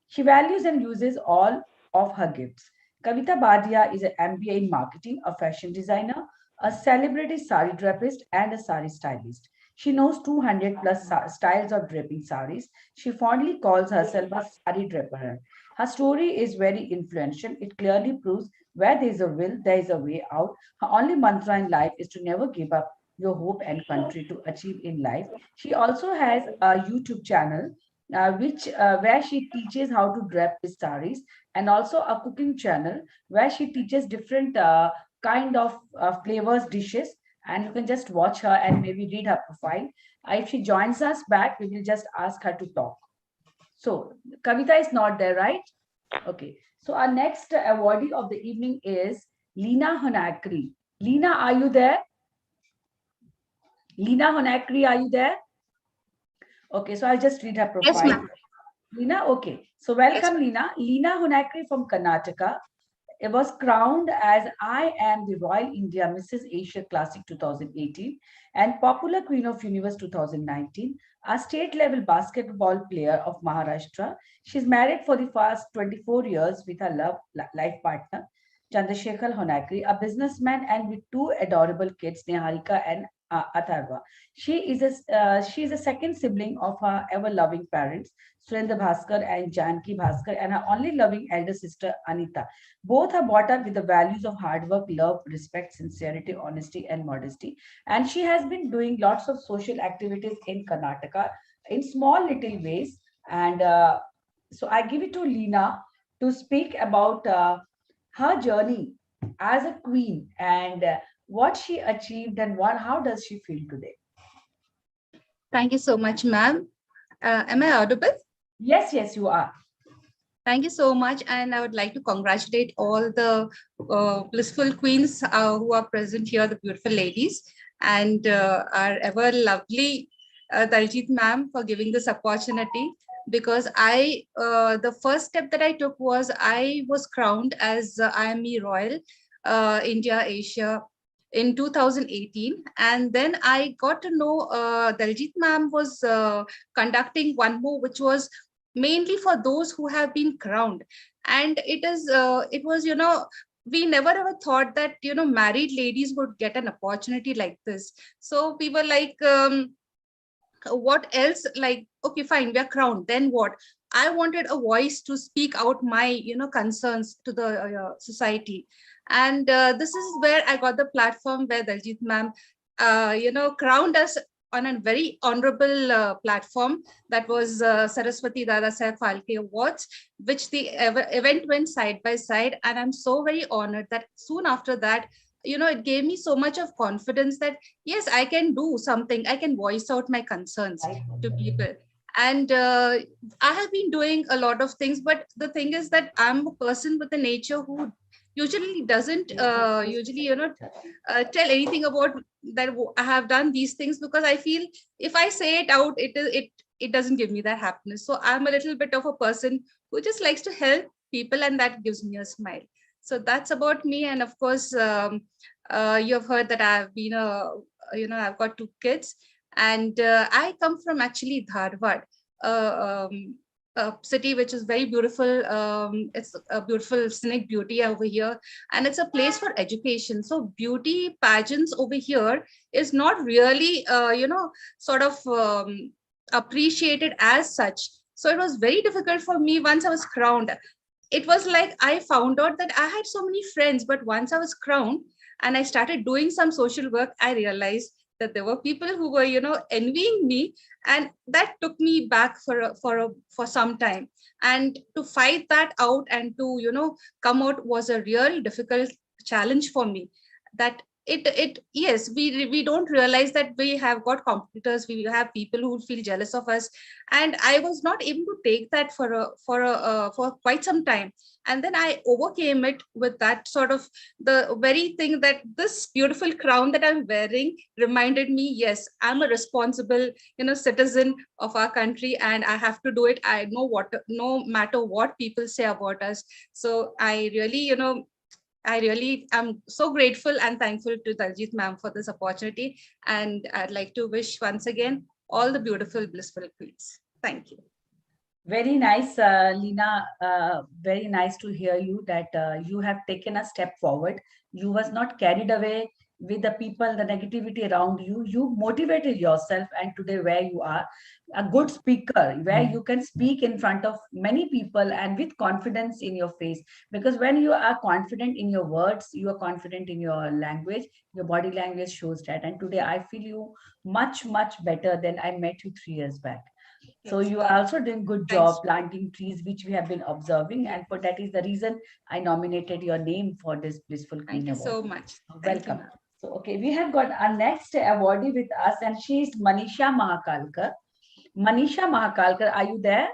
She values and uses all of her gifts. Kavita Badia is an MBA in marketing, a fashion designer, a celebrity sari drapist, and a sari stylist. She knows 200 plus styles of draping saris. She fondly calls herself a sari draper. Her story is very influential. It clearly proves where there is a will, there is a way out. Her only mantra in life is to never give up your hope and country to achieve in life. She also has a YouTube channel which where she teaches how to drape with saris, and also a cooking channel where she teaches different kind of flavors dishes, and you can just watch her and maybe read her profile. If she joins us back, we will just ask her to talk. So Kavita is not there, right? Okay. So our next awardee of the evening is Lina Honakri. Lina, are you there? Lina Honakri, are you there? Okay, so I'll just read her Yes, profile. ma'am. Lina, okay. So Yes, welcome, Lina. Lina Hunakri from Karnataka was crowned as I Am the Royal India Mrs. Asia Classic 2018 and Popular Queen of Universe 2019, a state-level basketball player of Maharashtra. She's married for the past 24 years with her life partner, Chandrasekhar Honakri, a businessman, and with two adorable kids, Neharika and Atharva. She is a second sibling of her ever-loving parents, Surendra Bhaskar and Janki Bhaskar, and her only loving elder sister, Anita. Both are brought up with the values of hard work, love, respect, sincerity, honesty, and modesty. And she has been doing lots of social activities in Karnataka in small little ways. And so I give it to Leena to speak about her journey as a queen and what she achieved and how does she feel today. Thank you so much, ma'am. Am I audible? Yes, yes, you are. Thank you so much. And I would like to congratulate all the blissful queens who are present here, the beautiful ladies, and our ever lovely Daljit ma'am for giving this opportunity. Because the first step that I took was I was crowned as IME Royal India Asia in 2018, and then I got to know Daljit ma'am was conducting one more, which was mainly for those who have been crowned. And it was, we never ever thought that, married ladies would get an opportunity like this. So we were like, what else? Like, okay, fine, we are crowned, then what? I wanted a voice to speak out my, concerns to the society. And this is where I got the platform where Daljit ma'am, crowned us on a very honorable platform, that was Saraswati Dada Saheb Phalke Awards, which the event went side by side. And I'm so very honored that soon after that, it gave me so much of confidence that, yes, I can do something. I can voice out my concerns to people. And I have been doing a lot of things, but the thing is that I'm a person with a nature who usually doesn't tell anything about that I have done these things, because I feel if I say it out, it doesn't give me that happiness. So I'm a little bit of a person who just likes to help people, and that gives me a smile. So that's about me. And of course, you have heard that I've been I've got two kids, and I come from actually Dharwad, a city which is very beautiful. It's a beautiful scenic beauty over here, and it's a place for education. So beauty pageants over here is not really, sort of appreciated as such. So it was very difficult for me once I was crowned. It was like I found out that I had so many friends, but once I was crowned and I started doing some social work, I realized that there were people who were, envying me, and that took me back for some time. And to fight that out and to, come out was a real difficult challenge for me. That yes, we don't realize that we have got competitors, we have people who feel jealous of us, and I was not able to take that for quite some time. And then I overcame it with that sort of the very thing that this beautiful crown that I'm wearing reminded me, yes, I'm a responsible, citizen of our country, and I have to do it. I know no matter what people say about us. So I really am so grateful and thankful to Daljit ma'am for this opportunity. And I'd like to wish once again all the beautiful, blissful queens. Thank you. Very nice, Leena. Very nice to hear you that you have taken a step forward. You was not carried away with the people, the negativity around you. You motivated yourself, and today where you are, a good speaker, where you can speak in front of many people and with confidence in your face. Because when you are confident in your words, you are confident in your language, your body language shows that. And today I feel you much, much better than I met you 3 years back. So you are also doing good job planting trees, which we have been observing, and for that is the reason I nominated your name for this Blissful Queen Thank you Award. so much. Welcome. So okay, we have got our next awardee with us, and she is Manisha Mahakalkar. Manisha Mahakalkar, are you there?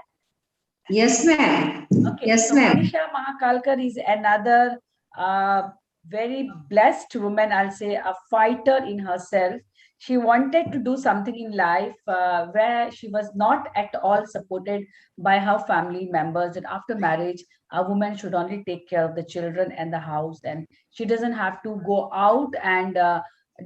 Yes, ma'am. Okay, Yes, so ma'am. Manisha Mahakalkar is another very blessed woman, I'll say, a fighter in herself. She wanted to do something in life where she was not at all supported by her family members, and after marriage a woman should only take care of the children and the house, and she doesn't have to go out and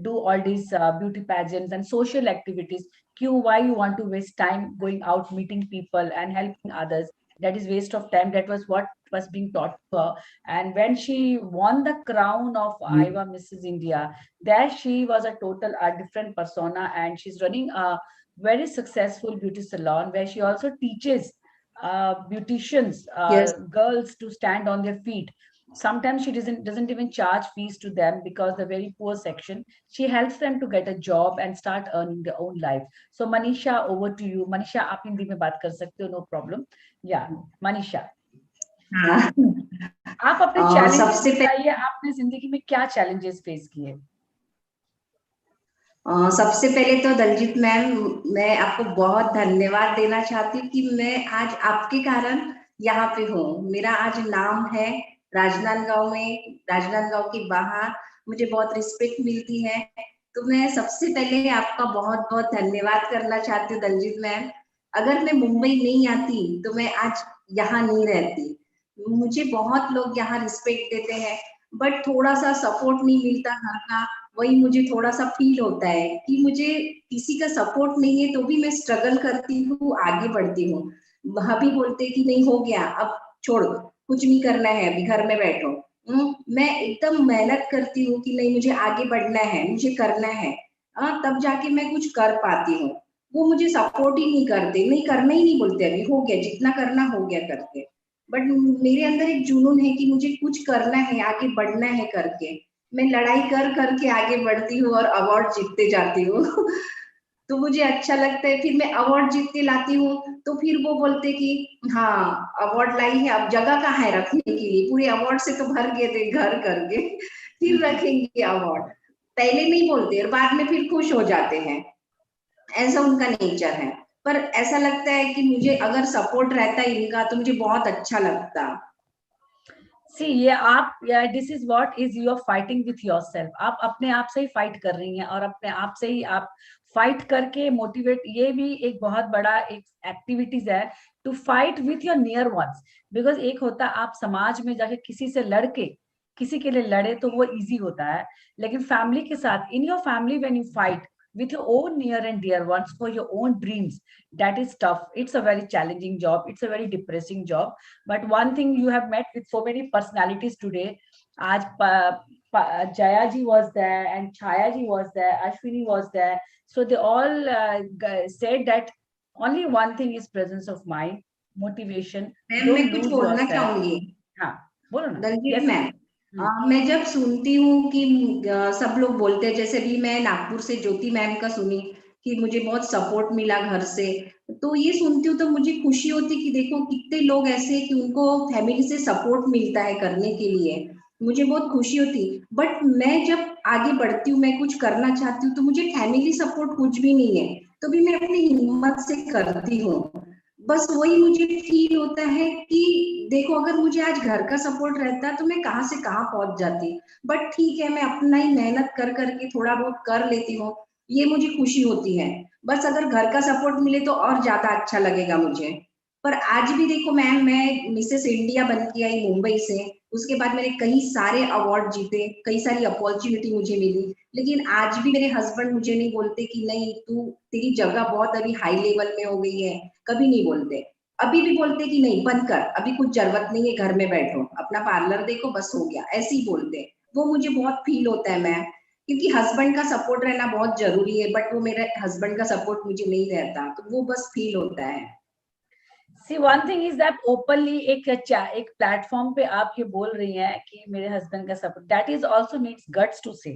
do all these beauty pageants and social activities. Why you want to waste time going out meeting people and helping others? That is waste of time. That was what was being taught to her. And when she won the crown of Iowa Mrs. India, there she was a total a different persona, and she's running a very successful beauty salon where she also teaches beauticians, Yes. girls, to stand on their feet. Sometimes she doesn't even charge fees to them because the very poor section. She helps them to get a job and start earning their own life. So Manisha, over to you. Manisha, आप हिंदी में बात कर सकते हो, no problem. Yeah, Manisha. हाँ, आप अपने challenges सबसे बताइए, आपने जिंदगी में क्या चैलेंजेस फेस किए? सबसे पहले तो दलजीत मैम, मैं आपको बहुत धन्यवाद देना चाहती हूँ कि मैं आज आपके कारण यहाँ पे हूँ। मेरा आज नाम है राजनांदगांव में, राजनांदगांव के बाहर मुझे बहुत रिस्पेक्ट मिलती है। तो मैं सबसे पहले आपका बहुत बहुत धन्यवाद करना चाहती हूँ दलजीत मैम। अगर मैं मुंबई नहीं आती तो मैं आज यहाँ नहीं रहती। मुझे बहुत लोग यहाँ रिस्पेक्ट देते हैं, बट थोड़ा सा सपोर्ट नहीं मिलता घर का। वही मुझे थोड़ा सा फील होता है कि मुझे किसी का सपोर्ट नहीं है, तो भी मैं स्ट्रगल करती हूँ, आगे बढ़ती हूँ। भाभी बोलते कि नहीं हो गया, अब छोड़, कुछ नहीं करना है, अभी घर में बैठो। मैं एकदम मेहनत करती हूँ कि नहीं, मुझे आगे बढ़ना है, मुझे करना है। तब जाके मैं कुछ कर पाती हूँ। वो मुझे सपोर्ट ही नहीं करते, नहीं करना ही नहीं बोलते, अभी हो गया, जितना करना हो गया करके। बट मेरे अंदर एक जुनून है कि मुझे कुछ करना है, आगे बढ़ना है करके मैं लड़ाई कर करके आगे बढ़ती हूँ और अवार्ड जीतते जाती हूँ। तो मुझे अच्छा लगता है। फिर मैं अवार्ड जीत के लाती हूँ तो फिर वो बोलते कि हाँ अवार्ड लाई है, अब जगह कहाँ है रखने के लिए, पूरे अवार्ड से तो भर गए थे घर करके, फिर रखेंगे अवार्ड। पहले नहीं बोलते और बाद में फिर खुश हो जाते हैं, ऐसा उनका नेचर है। पर ऐसा लगता है कि मुझे अगर सपोर्ट रहता इनका तो मुझे बहुत अच्छा लगता। सी ये आप, this is what is you are fighting with yourself. आप अपने आप से ही फाइट कर रही हैं और अपने आप से ही आप फाइट करके मोटिवेट, ये भी एक बहुत बड़ा एक एक्टिविटीज है to fight with your near ones. Because एक होता है आप समाज में जाके किसी से लड़के किसी के लिए लड़े तो वो इजी होता है, लेकिन फैमिली के साथ, in your family when you fight with your own near and dear ones for your own dreams, that is tough. It's a very challenging job, it's a very depressing job. But one thing, you have met with so many personalities today. Aaj Jaya ji was there and Chaya ji was there, Ashwini was there. So they all said that only one thing is presence of mind, motivation. Ma'am मैं कुछ बोलना चाहूंगी। हाँ बोलो ना। Daljit Yes. Ma'am, मैं जब सुनती हूँ कि सब लोग बोलते हैं, जैसे भी मैं नागपुर से ज्योति मैम का सुनी कि मुझे बहुत सपोर्ट मिला घर से, तो ये सुनती हूँ तो मुझे खुशी होती कि देखो कितने लोग ऐसे कि उनको फैमिली से सपोर्ट मिलता है करने के लिए, मुझे बहुत खुशी होती। बट मैं जब आगे बढ़ती हूँ, मैं कुछ करना चाहती हूँ, तो मुझे फैमिली सपोर्ट कुछ भी नहीं है, तो भी मैं अपनी हिम्मत से करती हूँ। बस वही मुझे फील होता है कि देखो अगर मुझे आज घर का सपोर्ट रहता तो मैं कहाँ से कहाँ पहुंच जाती। बट ठीक है, मैं अपना ही मेहनत कर करके थोड़ा बहुत कर लेती हूँ, ये मुझे खुशी होती है। बस अगर घर का सपोर्ट मिले तो और ज्यादा अच्छा लगेगा मुझे। पर आज भी देखो मैम, मैं मिसेस इंडिया बन के आई मुंबई से, उसके बाद मैंने कई सारे अवार्ड जीते, कई सारी अपॉर्चुनिटी मुझे मिली, लेकिन आज भी मेरे हस्बैंड मुझे नहीं बोलते कि नहीं तू, तेरी जगह बहुत अभी हाई लेवल में हो गई है, कभी नहीं बोलते। अभी भी बोलते कि नहीं बंद कर, अभी कुछ जरूरत नहीं है, घर में बैठो, अपना पार्लर देखो, बस हो गया, ऐसे ही बोलते। वो मुझे बहुत फील होता है मैम, क्योंकि हस्बैंड का सपोर्ट रहना बहुत जरूरी है, बट वो मेरे हस्बैंड का सपोर्ट मुझे नहीं रहता, तो वो बस फील होता है। See, one thing is that openly एक प्लेटफॉर्म पे आप ये बोल रही हैं कि मेरे हस्बैंड का support, that is also needs guts to say.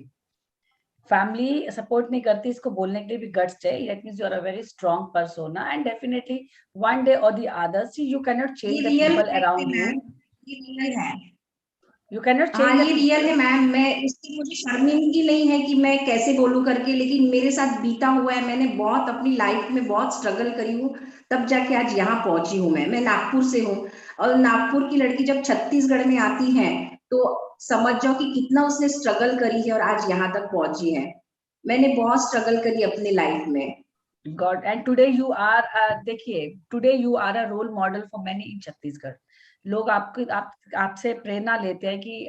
Family support नहीं करती, इसको बोलने के लिए भी गट्स चाहिए। That means you are a very strong persona and definitely one day और the other, see you can not change the people around you, you can not change. ये रियल है मैम, मैं इसकी मुझे शर्मिंदगी नहीं है कि मैं कैसे बोलूं करके, लेकिन मेरे साथ बीता हुआ है, मैंने बहुत अपनी लाइफ में बहुत स्ट्रगल करी हूँ, तब जाके आज यहाँ पहुंची हूँ। मैं नागपुर से हूँ, और नागपुर की लड़की जब छत्तीसगढ़ में आती है तो समझ जाओ कि कितना उसने स्ट्रगल करी है और आज यहाँ तक पहुंची है। मैंने बहुत स्ट्रगल करी अपनी लाइफ में। God, and today you are, देखिए, today you are a role model for many in Chhattisgarh. लोग आपसे प्रेरणा लेते हैं कि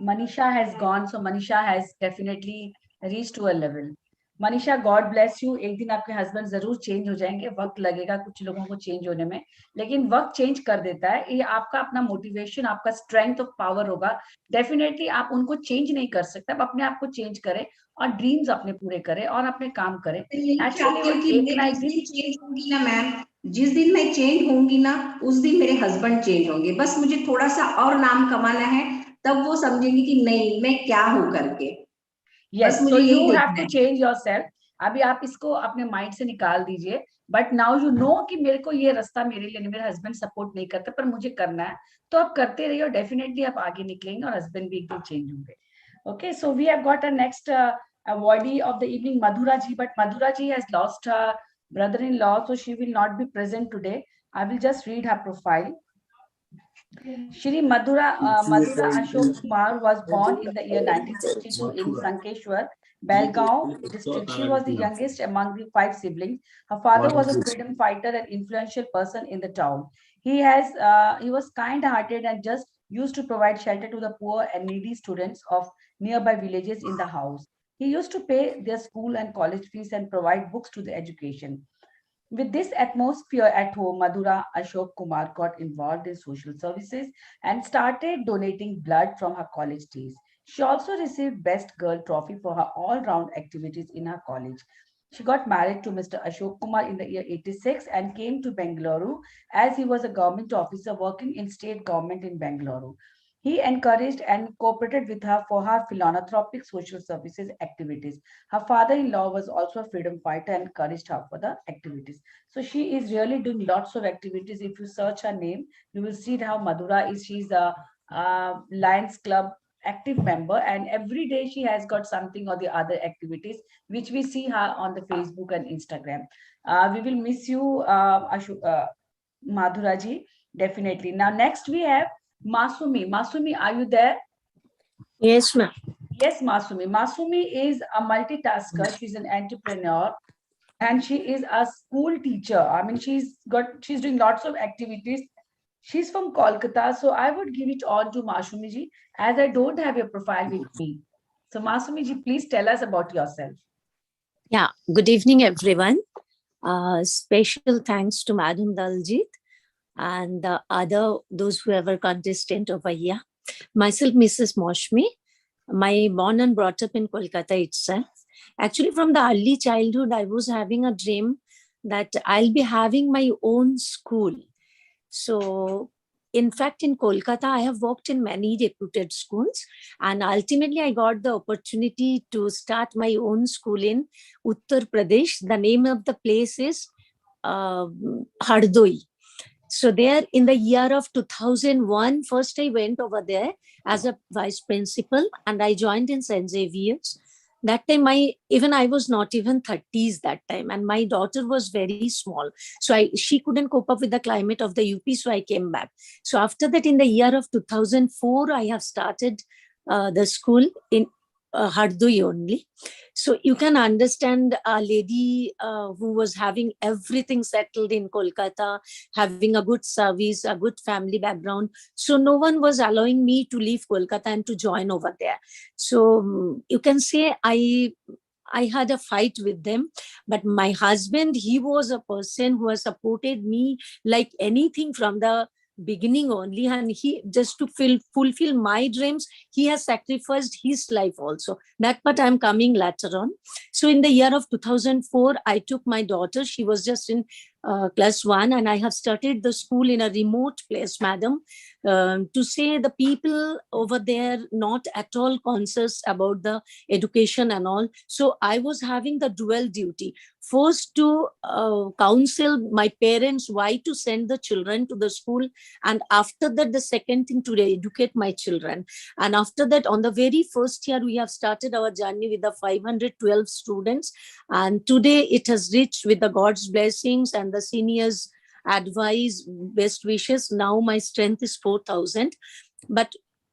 Manisha has gone, so Manisha has definitely reached to a level. Manisha, God bless you. एक दिन आपके हस्बैंड जरूर चेंज हो जाएंगे, वक्त लगेगा कुछ लोगों को चेंज होने में, लेकिन वक्त चेंज कर देता है. ये आपका अपना मोटिवेशन, आपका स्ट्रेंथ ऑफ पावर होगा. डेफिनेटली आप उनको चेंज नहीं कर सकते, आप अपने आप को चेंज करें और ड्रीम्स अपने पूरे करें और अपने काम करें. चेंज होंगी ना मैम, जिस दिन मैं चेंज होंगी ना, उस दिन मेरे हस्बैंड चेंज होंगे. बस मुझे थोड़ा सा और नाम कमाना है, तब वो समझेंगे कि नहीं मैं क्या हूं करके. Yes, so you have to change yourself. अभी आप इसको अपने माइंड से निकाल दीजिए. बट नाउ यू नो कि मेरे को ये रास्ता मेरे लिए, मेरे हस्बैंड सपोर्ट नहीं करते, पर मुझे करना है, तो आप करते रहिए और डेफिनेटली आप आगे निकलेंगे और हस्बैंड भी एकदम चेंज होंगे. Okay, so we have got a next awardee of the evening, Madhura ji, but Madhura ji has lost her brother-in-law, so she will not be present today. I will just read her profile. Shri Madhura Ashok Kumar was born in the year 1962 in Sankeshwar, Belgaum district. She was the youngest among the 5 siblings. Her father was a freedom fighter and influential person in the town. He was kind-hearted and just used to provide shelter to the poor and needy students of nearby villages in the house. He used to pay their school and college fees and provide books to the education. With this atmosphere at home, Madhura Ashok Kumar got involved in social services and started donating blood from her college days. She also received Best Girl trophy for her all-round activities in her college. She got married to Mr. Ashok Kumar in the year 86 and came to Bengaluru as he was a government officer working in state government in Bengaluru. He encouraged and cooperated with her for her philanthropic social services activities. Her father-in-law was also a freedom fighter and encouraged her for the activities. So she is really doing lots of activities. If you search her name, you will see how Madhura is. She's a Lions Club active member, and every day she has got something or the other activities, which we see her on the Facebook and Instagram. We will miss you, Madhura ji, definitely. Now, next we have Masumi. Masumi, are you there? Yes, ma'am. Yes, Masumi. Masumi is a multitasker. She's an entrepreneur and she is a school teacher. I mean, she's doing lots of activities. She's from Kolkata. So I would give it on to Masumi ji, as I don't have your profile with me. So Masumi ji, please tell us about yourself. Yeah, good evening, everyone. Special thanks to Madam Daljit and those who ever contestant over here. Myself, Mrs. Moshmi. My born and brought up in Kolkata itself. Actually, from the early childhood, I was having a dream that I'll be having my own school. So, in fact, in Kolkata, I have worked in many reputed schools, and ultimately I got the opportunity to start my own school in Uttar Pradesh. The name of the place is Hardoi. So there in the year of 2001, first I went over there as a vice principal and I joined in St. Xavier's. That time I was not even 30s that time, and my daughter was very small. So she couldn't cope up with the climate of the UP, so I came back. So after that, in the year of 2004, I have started the school in Hardoi only. So you can understand a lady who was having everything settled in Kolkata, having a good service, a good family background. So no one was allowing me to leave Kolkata and to join over there. So you can say I had a fight with them, but my husband, he was a person who has supported me like anything from the beginning only, and he just to fulfill my dreams, he has sacrificed his life also. That part I'm coming later on. So in the year of 2004, I took my daughter. She was just in class 1, and I have started the school in a remote place, madam, to say the people over there not at all conscious about the education and all. So I was having the dual duty. First to counsel my parents why to send the children to the school, and after that the second thing to educate my children. And after that, on the very first year, we have started our journey with the 512 students, and today it has reached, with the God's blessings and the seniors advice, best wishes, now my strength is 4,000. But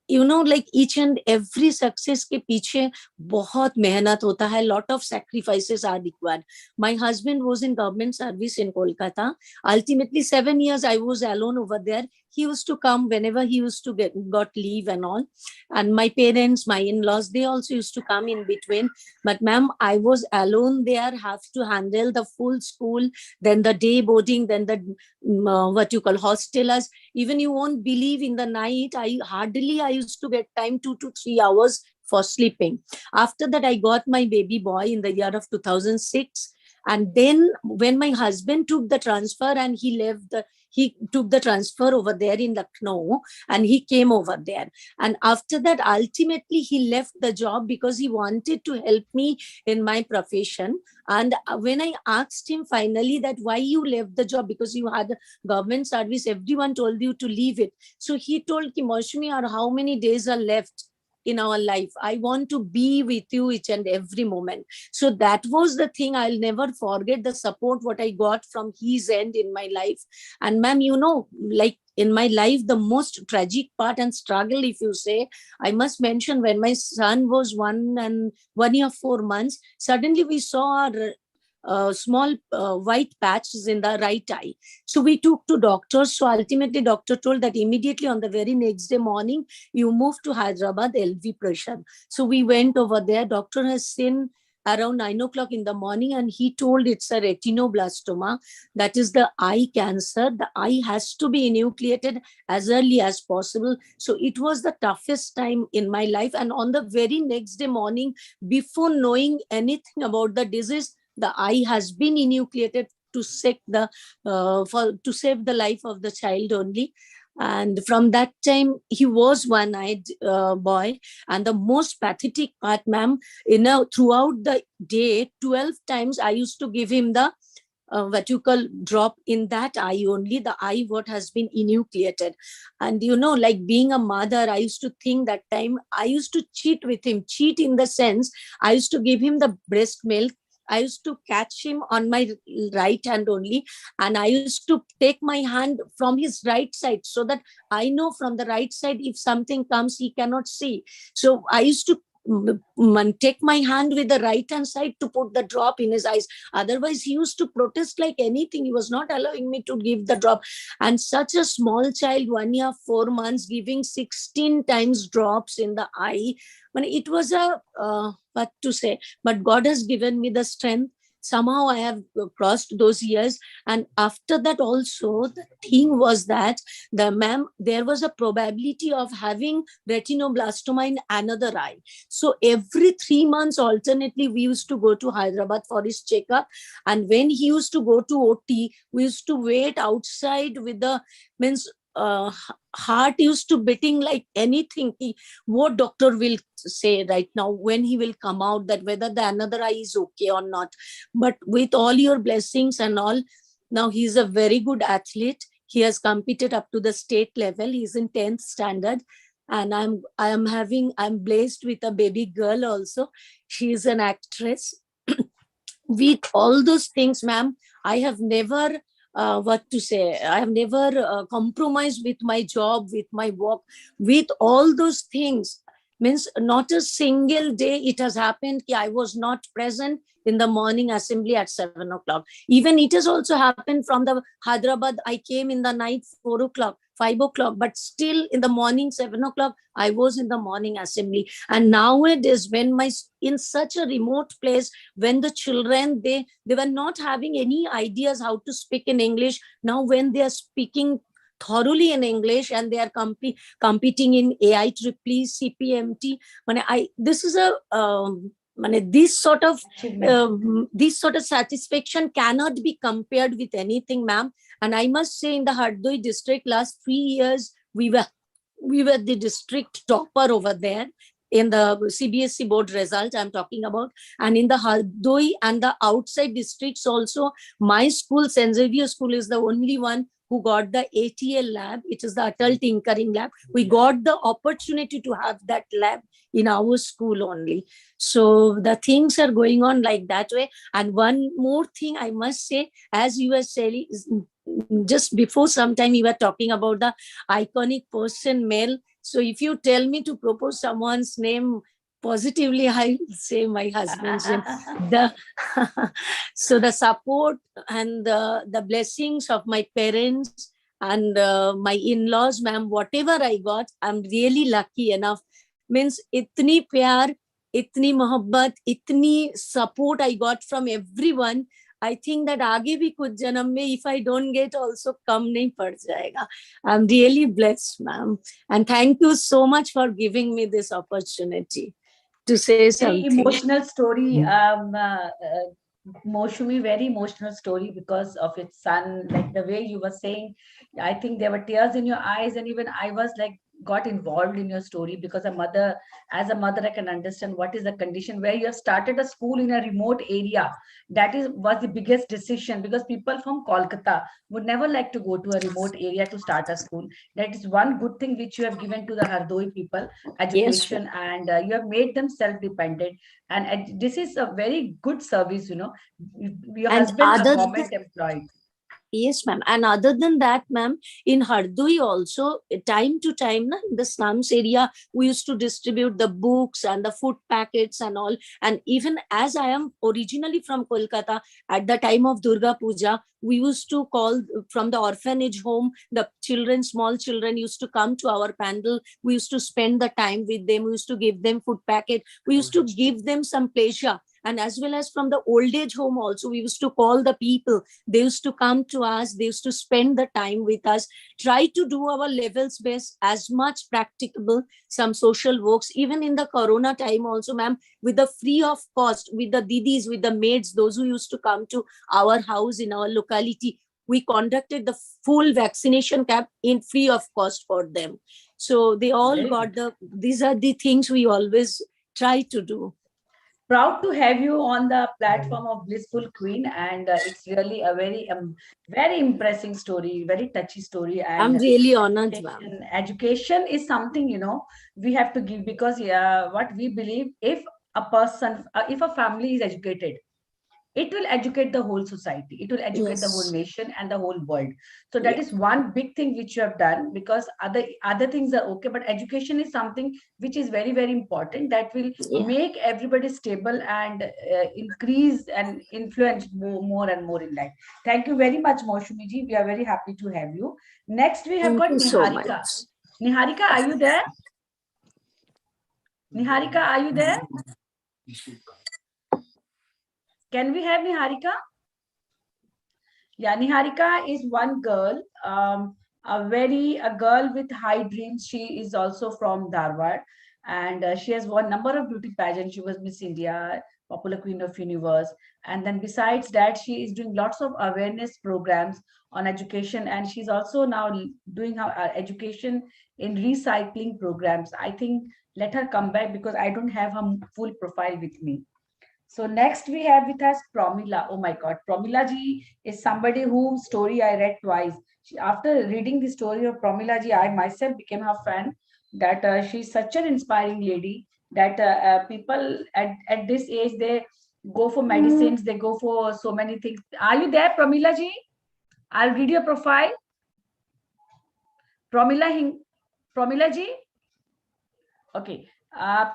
you know, like each and every success के पीछे बहुत मेहनत होता है, lot of sacrifices are required. My husband was in government service in Kolkata. Ultimately 7 years I was alone over there. He used to come whenever he used to got leave and all, and my parents, my in-laws, they also used to come in between. But ma'am, I was alone there, have to handle the full school, then the day boarding, then the what you call hostelers. Even you won't believe, in the night I used to get time 2 to 3 hours for sleeping. After that, I got my baby boy in the year of 2006. And then when my husband took the transfer and he took the transfer over there in Lucknow, and he came over there. And after that, ultimately, he left the job because he wanted to help me in my profession. And when I asked him finally that why you left the job, because you had a government service, everyone told you to leave it. So he told, Ki, Maushami, how many days are left in our life? I want to be with you each and every moment. So that was the thing. I'll never forget the support what I got from his end in my life. And ma'am, you know, like in my life, the most tragic part and struggle, if you say, I must mention, when my son was 1 year 4 months, suddenly we saw small white patches in the right eye. So we took to doctors. So ultimately doctor told that immediately on the very next day morning, you move to Hyderabad, LV pressure. So we went over there. Doctor has seen around 9 o'clock in the morning, and he told it's a retinoblastoma. That is the eye cancer. The eye has to be enucleated as early as possible. So it was the toughest time in my life. And on the very next day morning, before knowing anything about the disease, the eye has been enucleated to save the life of the child only. And from that time, he was one-eyed boy. And the most pathetic part, ma'am, throughout the day, 12 times I used to give him the what you call drop in that eye only, the eye what has been enucleated. And you know, like being a mother, I used to think that time I used to cheat with him. Cheat in the sense, I used to give him the breast milk. I used to catch him on my right hand only, and I used to take my hand from his right side, so that I know from the right side if something comes, he cannot see. So I used to take my hand with the right hand side to put the drop in his eyes. Otherwise, he used to protest like anything. He was not allowing me to give the drop. And such a small child, 1 year 4 months, giving 16 times drops in the eye. When it was a what to say, but God has given me the strength. Somehow I have crossed those years. And after that also, the thing was that there was a probability of having retinoblastoma in another eye. So every 3 months alternately, we used to go to Hyderabad for his checkup. And when he used to go to OT, we used to wait outside with the heart used to beating like anything. What doctor will say right now when he will come out, that whether the another eye is okay or not. But with all your blessings and all, now he's a very good athlete. He has competed up to the state level. He's in 10th standard. And I'm blessed with a baby girl also. She is an actress. With all those things, ma'am, I have never I have never compromised with my job, with my work, with all those things. Means not a single day it has happened I was not present in the morning assembly at 7 o'clock. Even it has also happened from the Hyderabad. I came in the night 4 o'clock, 5 o'clock, but still in the morning 7 o'clock, I was in the morning assembly. And nowadays, when in such a remote place, when the children, they were not having any ideas how to speak in English. Now when they are speaking thoroughly in English and they are competing in AIEEE, CPMT, this is this sort of satisfaction cannot be compared with anything, ma'am. And I must say, in the Hardoi district, last 3 years, we were the district topper over there in the CBSE board result I'm talking about. And in the Hardoi and the outside districts also, my school, St. Xavier School, is the only one who got the ATL lab. It is the Atal Tinkering Lab. We got the opportunity to have that lab in our school only. So the things are going on like that way. And one more thing I must say, as you were saying, just before some time, you were talking about the iconic person, male. So if you tell me to propose someone's name positively, I will say my husband's name. So the support and the blessings of my parents and my in-laws, ma'am, whatever I got, I'm really lucky enough. Means itni pyar, itni mohabbat, itni support I got from everyone. I think that आगे भी कुछ जन्म में if I don't get also कम नहीं पड़ जाएगा. I'm really blessed, ma'am, and thank you so much for giving me this opportunity to say Very something. emotional story, Moshumi, very emotional story because of its son. Like the way you were saying, I think there were tears in your eyes, and even I was like got involved in your story because as a mother, I can understand what is the condition where you have started a school in a remote area. That was the biggest decision because people from Kolkata would never like to go to a remote area to start a school. That is one good thing which you have given to the Hardoi people, education, and you have made them self-dependent. And this is a very good service, you know. Your And husband a other government than- employee. Yes, ma'am. And other than that, ma'am, in Hardoi also, time to time, na, in the slums area, we used to distribute the books and the food packets and all. And even as I am originally from Kolkata, at the time of Durga Puja, we used to call from the orphanage home, the children, small children used to come to our pandal. We used to spend the time with them. We used to give them food packet. We used to give them some pleasure. And as well as from the old age home also, we used to call the people. They used to come to us. They used to spend the time with us, try to do our levels best, as much practicable, some social works. Even in the Corona time also, ma'am, with the free of cost, with the didis, with the maids, those who used to come to our house in our locality, we conducted the full vaccination camp in free of cost for them. So they all Very got good. these are the things we always try to do. Proud to have you on the platform of Blissful Queen, and it's really a very impressive story, very touchy story. I'm And really honored, ma'am. education is something, you know, we have to give because what we believe, if a person, if a family is educated, it will educate the whole society, it will educate the whole Yes. nation and the whole world. So that Yeah. is one big thing which you have done, because other things are okay, but education is something which is very important, that will Yeah. make everybody stable and increase and influence more and more in life. Thank you very much, Moshumi ji, we are very happy to have you. Next we have Thank got you so much. Niharika, are you there? Niharika, are you there? Can we have Niharika? Yeah, Niharika is one girl, a girl with high dreams. She is also from Dharwad, and she has won number of beauty pageants. She was Miss India, Popular Queen of Universe, and then besides that, she is doing lots of awareness programs on education, and she's also now doing her education in recycling programs. I think let her come back because I don't have her full profile with me. So next we have with us Promila. Oh my God, Promila ji is somebody whose story I read twice. After reading the story of Promila ji, I myself became her fan. That she's such an inspiring lady. That people at this age, they go for medicines, they go for so many things. Are you there, Promila ji? I'll read your profile. Promila ji. Okay.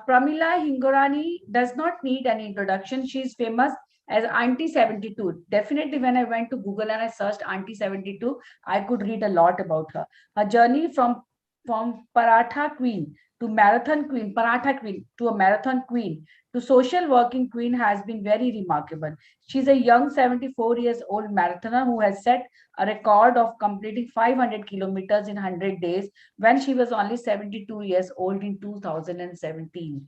Pramila Hingorani does not need an introduction. She is famous as Auntie 72. Definitely, when I went to Google and I searched Auntie 72, I could read a lot about her. Her journey from Paratha Queen to Marathon Queen, Paratha Queen to a Marathon Queen to social working queen has been very remarkable. She's a young 74 years old marathoner who has set a record of completing 500 kilometers in 100 days when she was only 72 years old in 2017.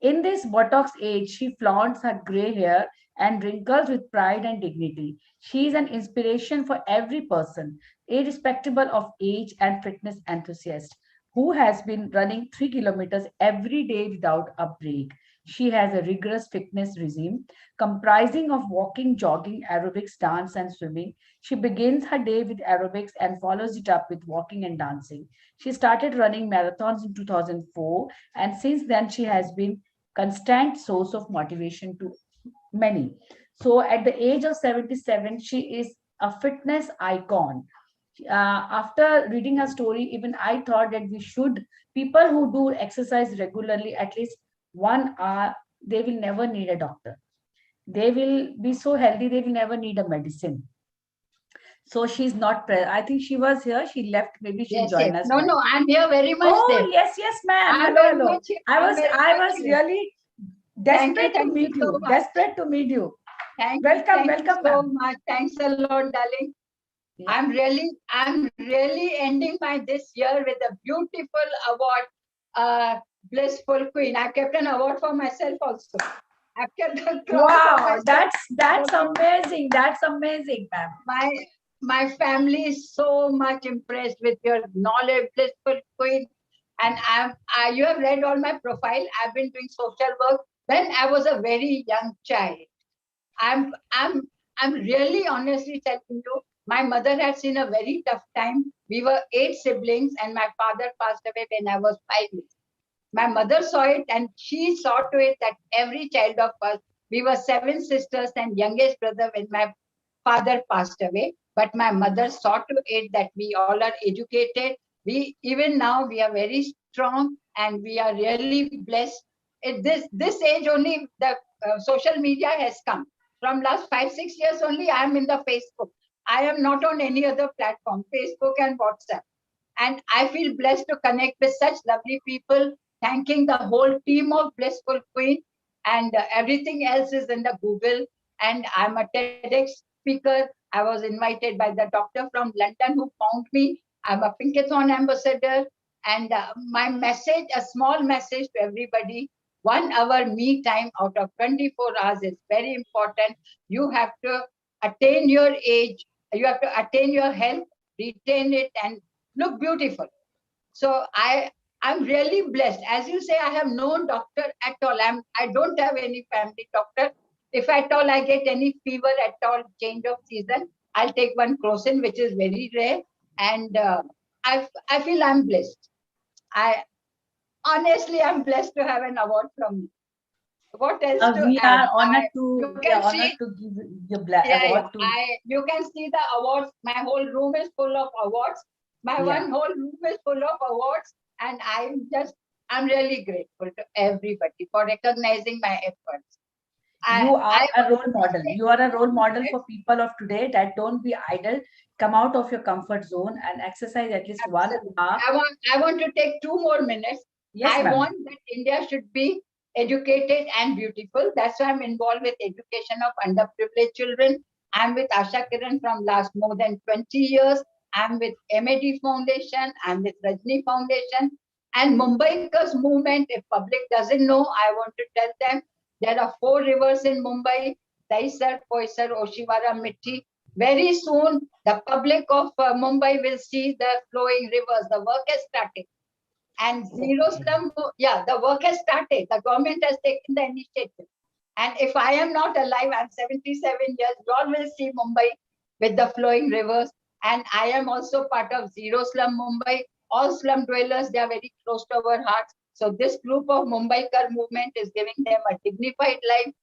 In this buttocks age, she flaunts her gray hair and wrinkles with pride and dignity. She is an inspiration for every person, irrespective of age and fitness enthusiast, who has been running 3 kilometers every day without a break. She has a rigorous fitness regime comprising of walking, jogging, aerobics, dance, and swimming. She begins her day with aerobics and follows it up with walking and dancing. She started running marathons in 2004, and since then she has been constant source of motivation to many. So at the age of 77, she is a fitness icon. After reading her story, even I thought that we should, people who do exercise regularly, at least 1 hour, they will never need a doctor. They will be so healthy, they will never need a medicine. So she's not present. I think she was here. She left. Maybe she'll Yes, join yes. us No, back. no, I'm here very much there. Oh, yes, yes, ma'am. I'm Hello, very hello. much, I I'm was, very I much was here. really desperate to Thank you meet so you. much. Desperate to meet you. Thank you Welcome, so ma'am. much. Thanks a lot, darling. Yeah. I'm really ending my this year with a beautiful award, Blissful Queen. I kept an award for myself also. I've kept a crown for Wow, myself. that's amazing. That's amazing, ma'am. My family is so much impressed with your knowledge, Blissful Queen. And you have read all my profile. I've been doing social work when I was a very young child. I'm really honestly telling you, my mother had seen a very tough time. We were 8 siblings, and my father passed away when I was 5 years. My mother saw it, and she saw to it that every child of us, we were 7 sisters and youngest brother when my father passed away. But my mother saw to it that we all are educated. We even now we are very strong, and we are really blessed. At this age only, the social media has come. From last 5-6 years only, I am in the Facebook. I am not on any other platform, Facebook and WhatsApp. And I feel blessed to connect with such lovely people, thanking the whole team of Blissful Queen, and everything else is in the Google. And I'm a TEDx speaker. I was invited by the doctor from London who found me. I'm a Pinkathon ambassador. And my message, a small message to everybody, 1 hour me time out of 24 hours is very important. You have to attain your age, you have to attain your health, retain it, and look beautiful. So I'm really blessed. As you say, I have no doctor at all. I don't have any family doctor. If at all I get any fever at all, change of season, I'll take one crocin, which is very rare. And I feel I'm blessed. I honestly, I'm blessed to have an award from you. What else to We add? are honored You to can see, give the yeah, award to. you can see the awards. My whole room is full of awards. My Yeah. one whole room is full of awards, and I'm really grateful to everybody for recognizing my efforts. You are I a want role to model. say You are a role 2 model minutes. for people of today, that don't be idle. Come out of your comfort zone and exercise at least 1 Absolutely. hour. I want to take 2 more minutes. Yes, I ma'am. want that India should be educated and beautiful. That's why I'm involved with education of underprivileged children. I'm with Asha Kiran from last more than 20 years. I'm with MAD Foundation. I'm with Rajni Foundation. And Mumbaikars movement, if public doesn't know, I want to tell them there are 4 rivers in Mumbai: Dahisar, Poisar, Oshiwara, Mithi. Very soon, the public of Mumbai will see the flowing rivers. The work has started. And zero slum, yeah, the work has started. The government has taken the initiative. And if I am not alive, I'm 77 years, you all will see Mumbai with the flowing rivers. And I am also part of Zero Slum Mumbai. All slum dwellers, they are very close to our hearts. So this group of Mumbaikar movement is giving them a dignified life.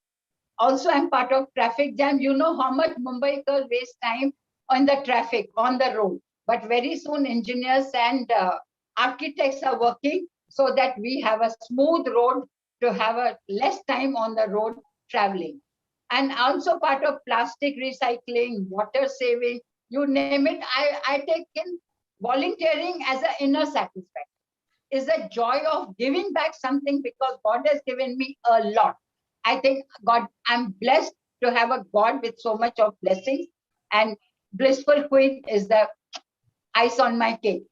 Also, I'm part of traffic jam. You know how much Mumbaikars waste time on the traffic, on the road. But very soon, engineers and architects are working so that we have a smooth road to have a less time on the road traveling. And also part of plastic recycling, water saving, you name it. I take in volunteering as an inner satisfaction. Is the joy of giving back something, because God has given me a lot. I think God, I'm blessed to have a God with so much of blessings. And Blissful Queen is the ice on my cake,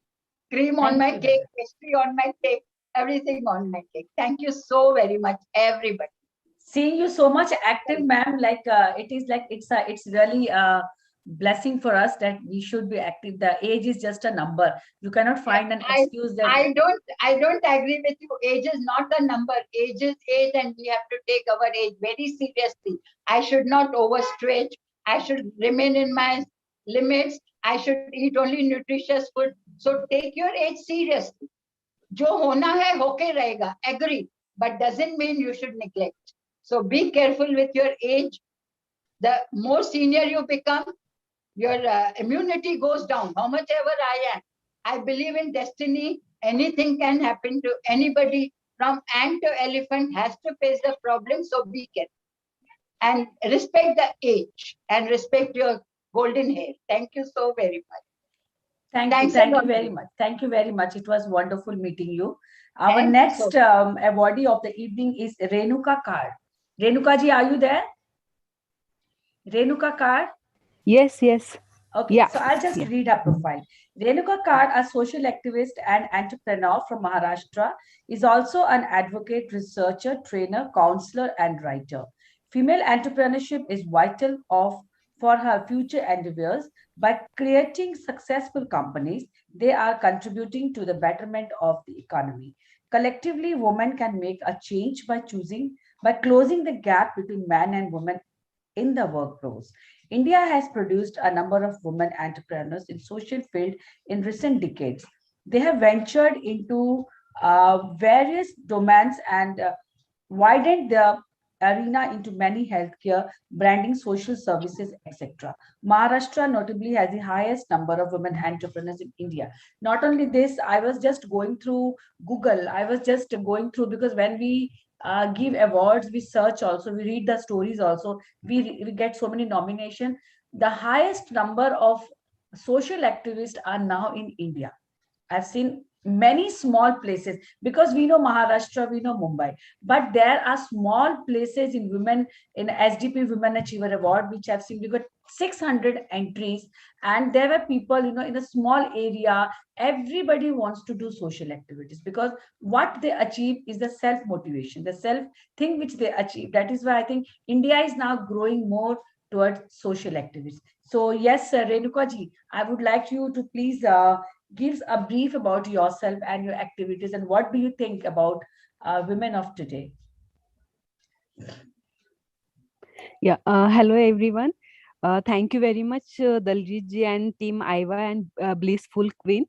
cream on my cake, pastry on my cake, everything on my cake. Thank you so very much, everybody. Seeing you so much active, ma'am, like it is like it's really a blessing for us that we should be active. The age is just a number. You cannot find an excuse that. I don't agree with you. Age is not a number. Age is age, and we have to take our age very seriously. I should not overstretch. I should remain in my limits. I should eat only nutritious food. So take your age seriously. जो होना है होके रहेगा. Agree, but doesn't mean you should neglect. So be careful with your age. The more senior you become, your immunity goes down. How much ever I am, I believe in destiny. Anything can happen to anybody. From ant to elephant has to face the problem, so be careful. And respect the age and respect your golden hair. Thank you so very much. Thank you. Thanks a Thank you lot. very much. Thank you very much. It was wonderful meeting you. Our Thank you so next awardee of the evening is Renuka Kar. Renuka ji, are you there? Renuka Kar? Yes, yes. Okay, Yeah. so I'll just Yeah. read her profile. Renuka Kar, a social activist and entrepreneur from Maharashtra, is also an advocate, researcher, trainer, counselor, and writer. Female entrepreneurship is vital for her future endeavors. By creating successful companies, they are contributing to the betterment of the economy. Collectively, women can make a change by closing the gap between men and women in the workforce. India has produced a number of women entrepreneurs in social field in recent decades. They have ventured into various domains and widened the arena into many healthcare, branding, social services, etc. Maharashtra notably has the highest number of women entrepreneurs in India. Not only this, I was just going through Google. I was just going through because when we give awards, we search also, we read the stories also, we get so many nominations. The highest number of social activists are now in India. I've seen many small places because we know Maharashtra, we know Mumbai, but there are small places in women in SDP Women Achiever Award, which I've seen. We got 600 entries, and there were people, in a small area. Everybody wants to do social activities because what they achieve is the self motivation, the self thing which they achieve. That is why I think India is now growing more towards social activities. So yes, Renuka ji, I would like you to please gives a brief about yourself and your activities and what do you think about women of today. Yeah. Hello, everyone. Thank you very much, Daljit ji and Team Aiva and Blissful Queen.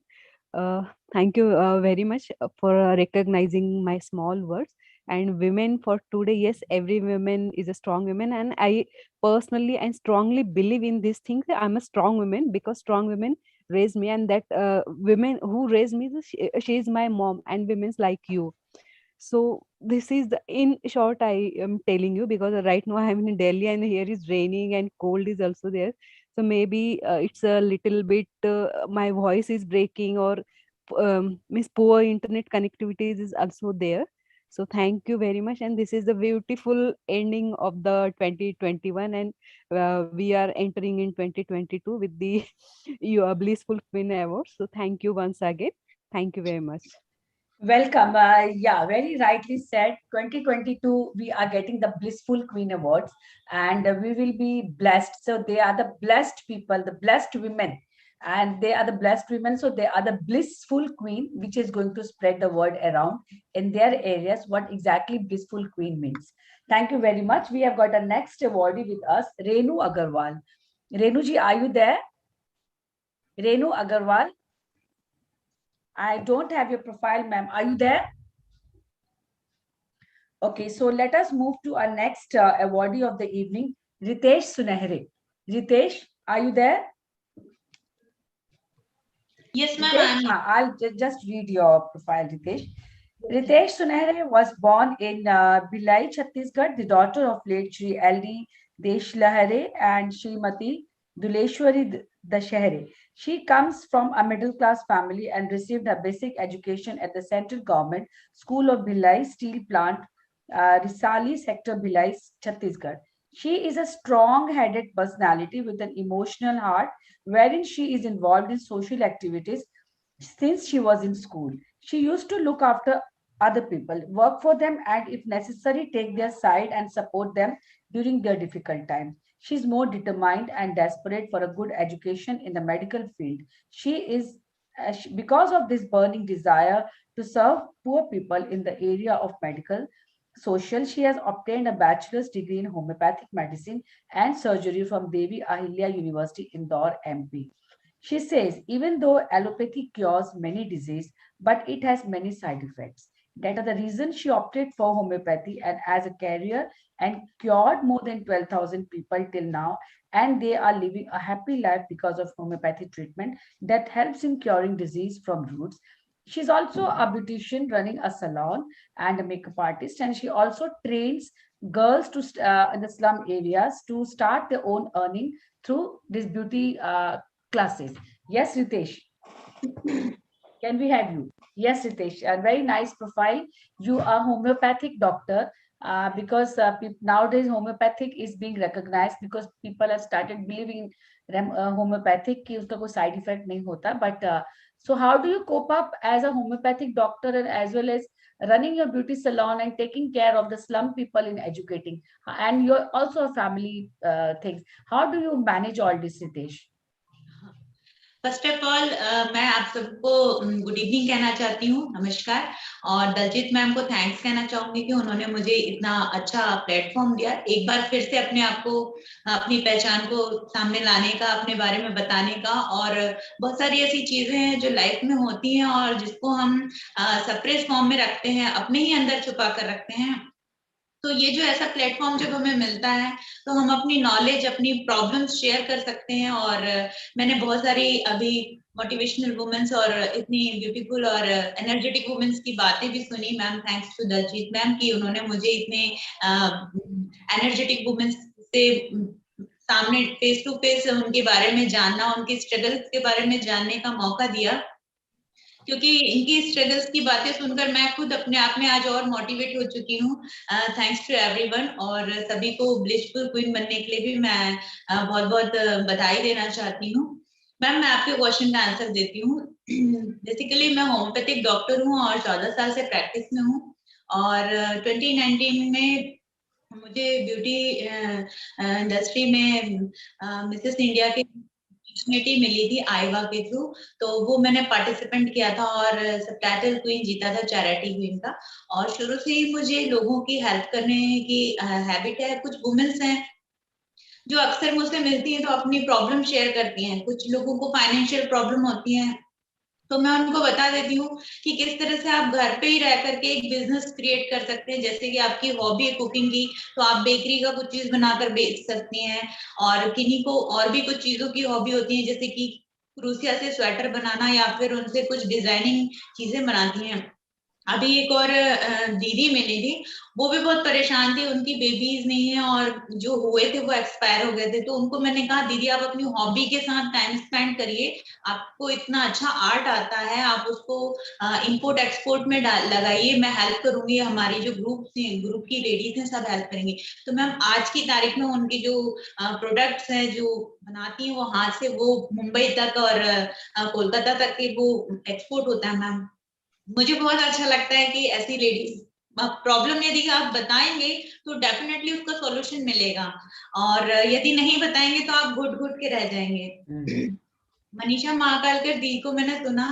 Thank you very much for recognizing my small words. And women for today, yes, every woman is a strong woman. And I personally and strongly believe in these things. I'm a strong woman because strong women raised me, and that women who raised me, she is my mom, and women's like you. So this is in short I am telling you, because right now I'm in Delhi and here is raining and cold is also there. So maybe it's a little bit my voice is breaking, or miss poor internet connectivity is also there. So thank you very much, and this is the beautiful ending of the 2021, and we are entering in 2022 with the your Blissful Queen Award. So thank you once again. Thank you very much. Welcome. Yeah, very rightly said. 2022, we are getting the Blissful Queen Awards and we will be blessed. So they are the blessed people, the blessed women, and they are the blessed women. So they are the Blissful Queen, which is going to spread the word around in their areas what exactly Blissful Queen means. Thank you very much. We have got a next awardee with us, Renu Agarwal. Renu ji, are you there? Renu Agarwal? I don't have your profile, ma'am. Are you there? Okay, so let us move to our next awardee of the evening, Ritesh Sunehre. Ritesh, are you there? Yes, ma'am. I'll just read your profile, Ritesh. Ritesh Sunehre was born in Bhilai, Chhattisgarh, the daughter of late Shri L.D. Deshlahare and Srimati Duleshwari Dashehre. She comes from a middle-class family and received her basic education at the central government school of Bhilai Steel Plant, Risali sector, Bhilai, Chhattisgarh. She is a strong-headed personality with an emotional heart, wherein she is involved in social activities since she was in school. She used to look after other people, work for them, and if necessary, take their side and support them during their difficult times. She is more determined and desperate for a good education in the medical field. Because of this burning desire to serve poor people in the area of medical social, she has obtained a bachelor's degree in homeopathic medicine and surgery from Devi Ahilya University, Indore, MP. She says, even though allopathy cures many diseases, but it has many side effects. That are the reason she opted for homeopathy and as a career and cured more than 12,000 people till now. And they are living a happy life because of homeopathy treatment that helps in curing disease from roots. She's also a beautician running a salon and a makeup artist, and she also trains girls to in the slum areas to start their own earning through these beauty classes. Yes, Ritesh. Can we have you? Yes, Ritesh. A very nice profile. You are homeopathic doctor because nowadays homeopathic is being recognized because people have started believing in homeopathic कि उसका कोई side effect नहीं होता. But so how do you cope up as a homeopathic doctor and as well as running your beauty salon and taking care of the slum people in educating? And you're also a family things. How do you manage all this, Ritesh? First of all मैं आप सबको good evening कहना चाहती हूँ, नमस्कार। और Daljit ma'am को thanks कहना चाहूंगी कि उन्होंने मुझे इतना अच्छा प्लेटफॉर्म दिया, एक बार फिर से अपने आप को, अपनी पहचान को सामने लाने का, अपने बारे में बताने का। और बहुत सारी ऐसी चीजें हैं जो लाइफ में होती हैं और जिसको हम सप्रेस फॉर्म में रखते हैं, अपने ही अंदर छुपा कर रखते हैं। तो ये जो ऐसा प्लेटफॉर्म जब हमें मिलता है तो हम अपनी नॉलेज, अपनी प्रॉब्लम्स शेयर कर सकते हैं। और मैंने बहुत सारी अभी मोटिवेशनल वुमेन्स और इतनी ब्यूटीफुल और एनर्जेटिक वुमेन्स की बातें भी सुनी ma'am, thanks to Daljeet ma'am कि उन्होंने मुझे इतने एनर्जेटिक वुमेन्स से सामने फेस टू फेस उनके बारे में जानना, उनके स्ट्रगल्स के बारे में जानने का मौका दिया। क्योंकि इनकी स्ट्रगल्स की बातें सुनकर मैं खुद अपने आप में आज और मोटिवेट हो चुकी हूँ। Thanks to everyone. और सभी को ब्लिसफुल क्वीन बनने के लिए भी मैं बहुत बहुत बधाई देना चाहती हूँ। मैम, मैं आपके क्वेश्चन का आंसर देती हूँ। बेसिकली मैं होम्योपैथिक डॉक्टर हूँ और 14 साल से प्रैक्टिस में हूँ। और 2019 में मुझे ब्यूटी इंडस्ट्री में मिसेस इंडिया के अपॉर्चुनिटी मिली थी आईवा के थ्रू, तो वो मैंने पार्टिसिपेंट किया था और सबटाइटल क्वीन जीता था, चैरिटी क्वीन का। और शुरू से ही मुझे लोगों की हेल्प करने की हैबिट है। कुछ वुमेन्स हैं जो अक्सर मुझसे मिलती हैं तो अपनी प्रॉब्लम शेयर करती हैं। कुछ लोगों को फाइनेंशियल प्रॉब्लम होती है तो मैं उनको बता देती हूँ कि किस तरह से आप घर पे ही रह करके एक बिजनेस क्रिएट कर सकते हैं। जैसे कि आपकी हॉबी है कुकिंग की, तो आप बेकरी का कुछ चीज बनाकर बेच सकती हैं। और किन्हीं को और भी कुछ चीजों की हॉबी होती है, जैसे कि क्रूसिया से स्वेटर बनाना या फिर उनसे कुछ डिजाइनिंग चीजें बनाती हैं। अभी एक और दीदी मिली थी, वो भी बहुत परेशान थी, उनकी बेबीज नहीं है और जो हुए थे वो एक्सपायर हो गए थे। तो उनको मैंने कहा, दीदी आप अपनी हॉबी के साथ टाइम स्पेंड करिए, आपको इतना अच्छा आर्ट आता है, आप उसको इंपोर्ट एक्सपोर्ट में लगाइए, मैं हेल्प करूंगी। हमारी जो ग्रुप की लेडीज हैं सब हेल्प करेंगी। तो मैम आज की तारीख में उनकी जो प्रोडक्ट्स हैं जो बनाती हैं वो हाथ से, वो मुंबई तक और कोलकाता तक के वो एक्सपोर्ट होता है। मैम मुझे बहुत अच्छा लगता है कि ऐसी लेडीज, प्रॉब्लम यदि आप बताएंगे तो डेफिनेटली उसका सॉल्यूशन मिलेगा, और यदि नहीं बताएंगे तो आप घुट घुट के रह जाएंगे। मनीषा महाकालकर दी को मैंने सुना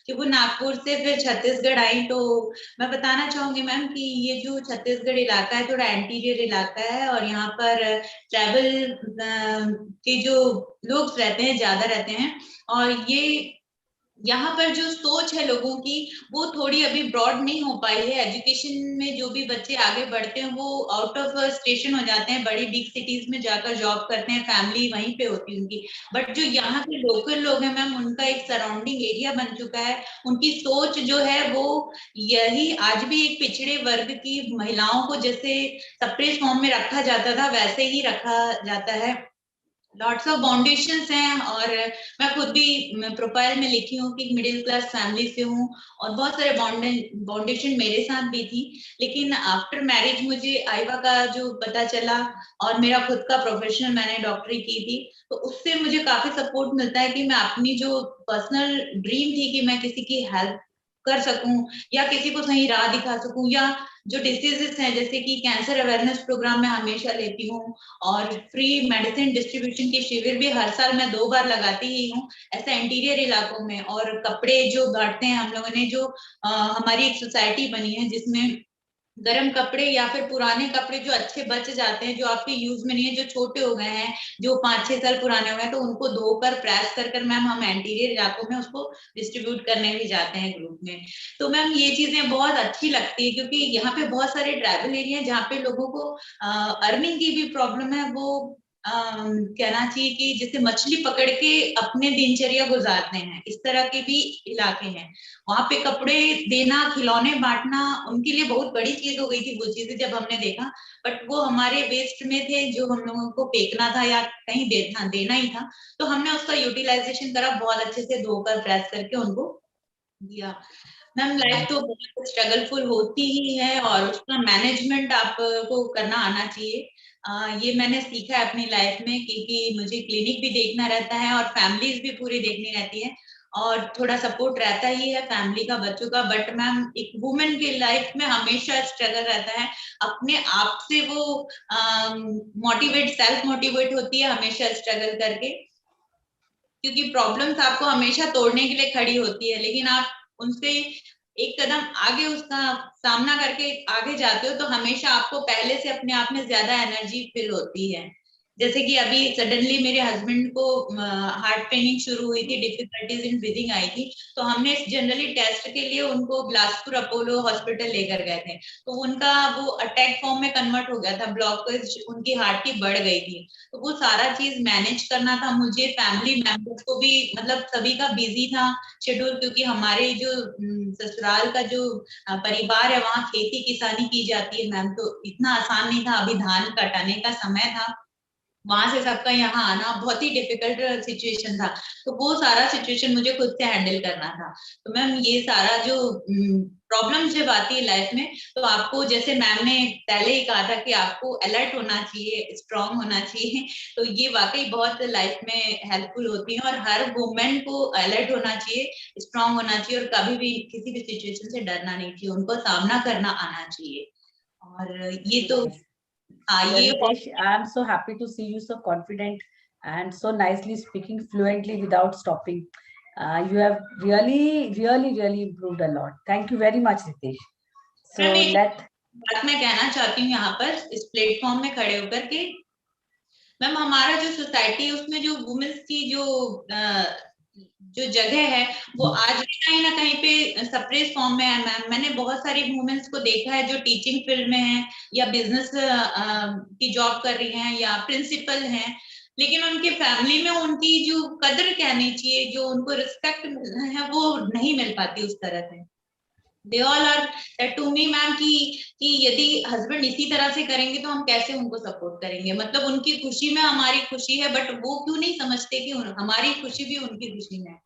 कि वो नागपुर से फिर छत्तीसगढ़ आई, तो मैं बताना चाहूंगी मैम कि ये जो छत्तीसगढ़ इलाका है थोड़ा एंटीरियर इलाका है और यहाँ पर ट्राइबल के जो लोग रहते हैं ज्यादा रहते हैं। और ये यहाँ पर जो सोच है लोगों की वो थोड़ी अभी ब्रॉड नहीं हो पाई है। एजुकेशन में जो भी बच्चे आगे बढ़ते हैं वो आउट ऑफ स्टेशन हो जाते हैं, बड़ी बिग सिटीज में जाकर जॉब करते हैं, फैमिली वहीं पे होती है उनकी। बट जो यहाँ के लोकल लोग हैं मैम, उनका एक सराउंडिंग एरिया बन चुका है, उनकी सोच जो है वो यही आज भी एक पिछड़े वर्ग की महिलाओं को जैसे सप्रेस फॉर्म में रखा जाता था वैसे ही रखा जाता है। लॉट्स ऑफ बाउंडेशंस हैं और मैं खुद भी प्रोफाइल में लिखी हूँ कि मिडिल क्लास फैमिली से हूँ और बहुत सारे बाउंडेशन मेरे साथ भी थी। लेकिन आफ्टर मैरिज मुझे आईवा का जो पता चला और मेरा खुद का प्रोफेशनल, मैंने डॉक्टरी की थी, तो उससे मुझे काफी सपोर्ट मिलता है कि मैं अपनी जो पर्सनल ड्रीम थी कि मैं किसी की हेल्प कर सकूं या किसी को सही राह दिखा सकूं, या जो डिसीजेस हैं जैसे कि कैंसर अवेयरनेस प्रोग्राम मैं हमेशा लेती हूँ और फ्री मेडिसिन डिस्ट्रीब्यूशन के शिविर भी हर साल मैं 2 बार लगाती ही हूँ ऐसा इंटीरियर इलाकों में। और कपड़े जो बांटते हैं हम लोगों ने, जो हमारी एक सोसाइटी बनी है जिसमें गर्म कपड़े या फिर पुराने कपड़े जो अच्छे बच जाते हैं, जो आपके यूज में नहीं है, जो छोटे हो गए हैं, जो 5-6 साल पुराने हो गए हैं, तो उनको धोकर प्रेस कर मैम हम इंटीरियर इलाकों में उसको डिस्ट्रीब्यूट करने भी जाते हैं ग्रुप में। तो मैम ये चीजें बहुत अच्छी लगती है, क्योंकि यहाँ पे बहुत सारे ट्राइबल एरिया है जहाँ पे लोगों को अर्निंग की भी प्रॉब्लम है। वो कहना चाहिए कि जैसे मछली पकड़ के अपने दिनचर्या गुजारते हैं, इस तरह के भी इलाके हैं। वहां पे कपड़े देना, खिलौने बांटना उनके लिए बहुत बड़ी चीज हो गई थी वो चीजें जब हमने देखा। बट वो हमारे वेस्ट में थे जो हम लोगों को फेंकना था या कहीं देना ही था, तो हमने उसका यूटिलाइजेशन करा, बहुत अच्छे से धोकर प्रेस करके उनको दिया। मैम लाइफ तो बहुत स्ट्रगलफुल होती ही है और उसका मैनेजमेंट आपको करना आना चाहिए। ये मैंने सीखा है अपनी लाइफ में, क्योंकि मुझे क्लिनिक भी देखना रहता है और फैमिलीज भी पूरी देखनी रहती है, और थोड़ा सपोर्ट रहता ही है फैमिली का, बच्चों का। बट मैम एक वुमेन की लाइफ में हमेशा स्ट्रगल रहता है, अपने आप से वो सेल्फ मोटिवेट होती है हमेशा स्ट्रगल करके, क्योंकि प्रॉब्लम्स आपको हमेशा तोड़ने के लिए खड़ी होती है, लेकिन आप उनसे एक कदम आगे उसका सामना करके आगे जाते हो तो हमेशा आपको पहले से अपने आप में ज्यादा एनर्जी फील होती है। जैसे कि अभी सडनली मेरे हस्बैंड को हार्ट पेनिंग शुरू हुई थी, डिफिकल्टीज इन ब्रीदिंग आई थी, तो हमने जनरली टेस्ट के लिए उनको बिलासपुर अपोलो हॉस्पिटल लेकर गए थे। तो उनका वो अटैक फॉर्म में कन्वर्ट हो गया था, ब्लॉकेज उनकी हार्ट की बढ़ गई थी। तो वो सारा चीज मैनेज करना था मुझे, फैमिली मेंबर्स को भी, मतलब सभी का बिजी था शेड्यूल, क्योंकि हमारे जो ससुराल का जो परिवार है वहाँ खेती किसानी की जाती है मैम, तो इतना आसान नहीं था। अभी धान कटाने का समय था, वहां से सबका यहाँ आना बहुत ही डिफिकल्ट सिचुएशन था, तो वो सारा सिचुएशन मुझे खुद से हैंडल करना था। तो मैम ये सारा जो प्रॉब्लम जब आती है लाइफ में, तो आपको, जैसे मैम ने पहले ही कहा था कि आपको अलर्ट होना चाहिए, स्ट्रांग होना चाहिए, तो ये वाकई बहुत लाइफ में हेल्पफुल होती है। और हर वुमेन को अलर्ट होना चाहिए, स्ट्रांग होना चाहिए, और कभी भी किसी भी सिचुएशन से डरना नहीं चाहिए, उनको सामना करना आना चाहिए। और ये तो ये Ritesh, I'm so happy to see you so confident and so nicely speaking fluently without stopping. You have really improved a lot. Thank you very much, Ritesh. So ma'am एक let बात मैं कहना चाहती हूँ यहाँ पर इस प्लेटफॉर्म में खड़े होकर के, मैम हमारा जो सोसाइटी है उसमें जो वुमेन्स की जो जगह है वो आज भी कहीं ना कहीं पे सप्रेस फॉर्म में है मैम। मैंने बहुत सारी वुमेन्स को देखा है जो टीचिंग फील्ड में है या बिजनेस की जॉब कर रही हैं या प्रिंसिपल हैं, लेकिन उनके फैमिली में उनकी जो कदर कहनी चाहिए, जो उनको रिस्पेक्ट है, वो नहीं मिल पाती उस तरह से। They all are to me ma'am कि यदि हस्बैंड इसी तरह से करेंगे तो हम कैसे उनको सपोर्ट करेंगे, मतलब उनकी खुशी में हमारी खुशी है, बट वो क्यों नहीं समझते कि हमारी खुशी भी उनकी खुशी में है।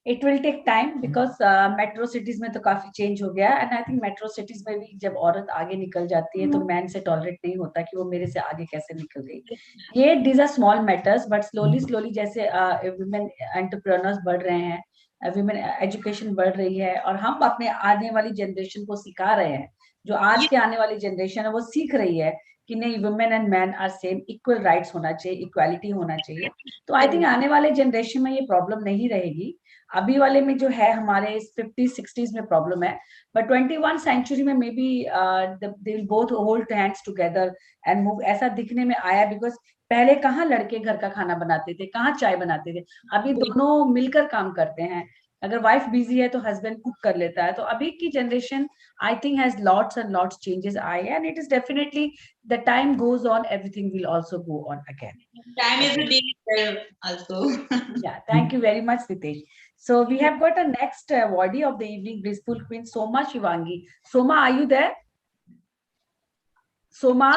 it will take time because metro cities में तो काफी चेंज हो गया and I think metro cities में भी जब औरत आगे निकल जाती है तो मैन से टॉलरेट नहीं होता कि वो मेरे से आगे कैसे निकल गई। ये these are small matters but slowly जैसे वुमेन एंटरप्रेन्योर्स बढ़ रहे हैं, वुमेन एजुकेशन बढ़ रही है और हम अपने आने वाली जनरेशन को सिखा रहे हैं, जो आज के आने वाली जनरेशन है वो सीख रही है कि नहीं women and man are same, equal rights होना चाहिए, इक्वालिटी होना चाहिए। तो आई थिंक आने वाले जनरेशन में ये प्रॉब्लम नहीं रहेगी। अभी वाले में जो है हमारे 50-60s में प्रॉब्लम है, बट 21 सेंचुरी में may be they will both hold hands together and move. ऐसा दिखने में आया बिकॉज पहले कहाँ लड़के घर का खाना बनाते थे, कहाँ चाय बनाते थे, अभी दोनों मिलकर काम करते हैं। अगर वाइफ बिजी है तो हस्बैंड कुक कर लेता है। तो अभी की generation I think has lots and lots changes आए and it is definitely the time goes on everything will also go on again. Time is a big also. Yeah, thank you very much, Ritesh. So we have got a next awardee of the evening, Blissful Queen, Soma Shivangi. Soma, are you there? Soma?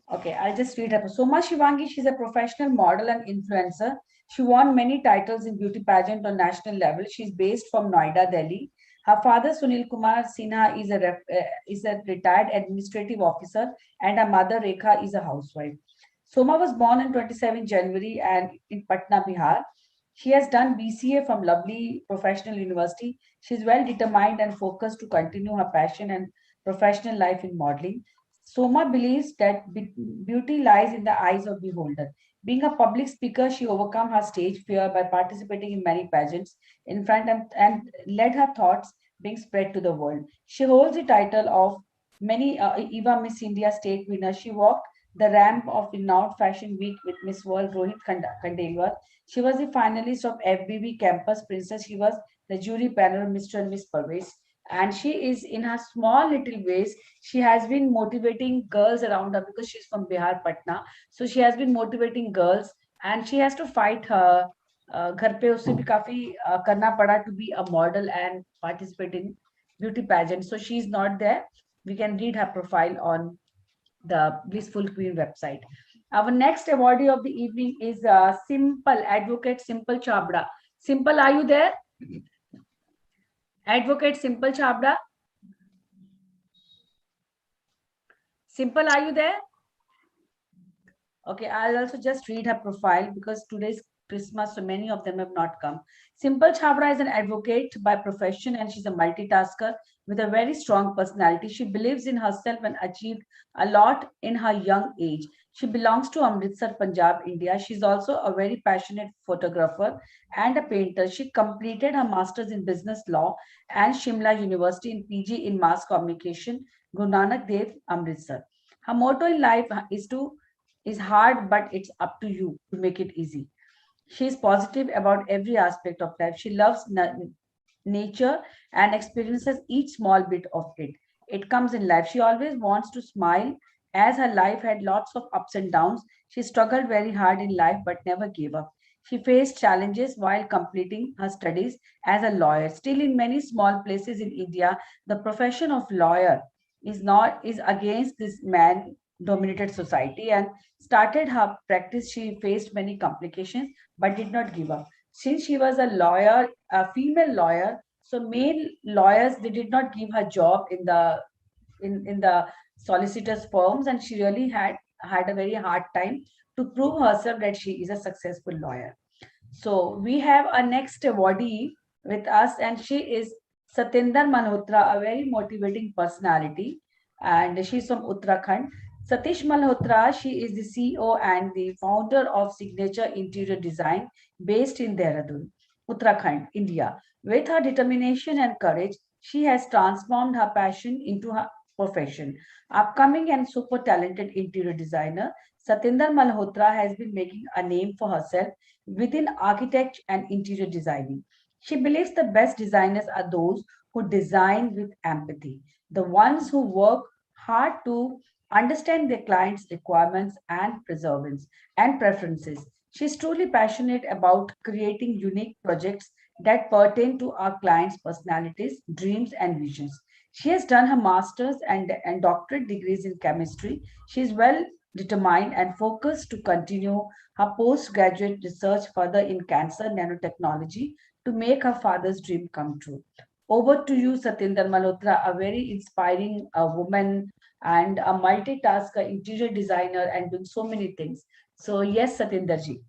Okay, I'll just read her. Soma Shivangi, she's a professional model and influencer. She won many titles in beauty pageant on national level. She's based from Noida, Delhi. Her father, Sunil Kumar Sinha, is a retired administrative officer, and her mother, Rekha, is a housewife. Soma was born on 27 January and in Patna, Bihar. She has done BCA from Lovely Professional University. She is well determined and focused to continue her passion and professional life in modeling. Soma believes that beauty lies in the eyes of the beholder. Being a public speaker, she overcame her stage fear by participating in many pageants in front and led her thoughts being spread to the world. She holds the title of many EVA Miss India state winner. She walked the ramp of renowned fashion week with Miss World Rohit Khandelwal. She was the finalist of FBB Campus Princess. She was the jury panel of Mr. and Miss Parvez. And she is, in her small little ways, she has been motivating girls around her because she's from Bihar, Patna. So she has been motivating girls, and she has to fight her. घर पे उससे भी काफी करना पड़ा to be a model and participate in beauty pageant. So she's not there. We can read her profile on the Blissful Queen website. Our next awardee of the evening is Simple Advocate Simple Chabra. Simple, are you there? Advocate Simple Chabra. Simple, are you there? Okay, I'll also just read her profile because today's Christmas, so many of them have not come. Simple Chabra is an advocate by profession, and she's a multitasker with a very strong personality. She believes in herself and achieved a lot in her young age. She belongs to Amritsar, Punjab, India. She's also a very passionate photographer and a painter. She completed her master's in business law and Shimla University in PG in mass communication, Guru Nanak Dev, Amritsar. Her motto in life is hard, but it's up to you to make it easy. She is positive about every aspect of life. She loves nature and experiences each small bit of it. It comes in life. She always wants to smile. As her life had lots of ups and downs, she struggled very hard in life but never gave up. She faced challenges while completing her studies as a lawyer. Still, in many small places in India, the profession of lawyer is against this man dominated society, and started her practice. She faced many complications but did not give up. Since she was a lawyer, a female lawyer, so male lawyers, they did not give her job in the solicitors firms, and she really had a very hard time to prove herself that she is a successful lawyer. So we have a next awardee with us, and she is Satinder Malhotra, a very motivating personality, and she's from Uttarakhand. Satish Malhotra, she is the CEO and the founder of Signature Interior Design based in Dehradun, Uttarakhand, India. With her determination and courage, she has transformed her passion into her profession. Upcoming and super talented interior designer, Satinder Malhotra has been making a name for herself within architecture and interior designing. She believes the best designers are those who design with empathy, the ones who work hard to understand their clients' requirements and preferences. She is truly passionate about creating unique projects that pertain to our clients' personalities, dreams, and visions. She has done her master's and doctorate degrees in chemistry. She is well determined and focused to continue her postgraduate research further in cancer nanotechnology to make her father's dream come true. Over to you, Satinder Malhotra, a very inspiring woman and a multitasker, interior designer, and doing so many things. So yes, Satinderji,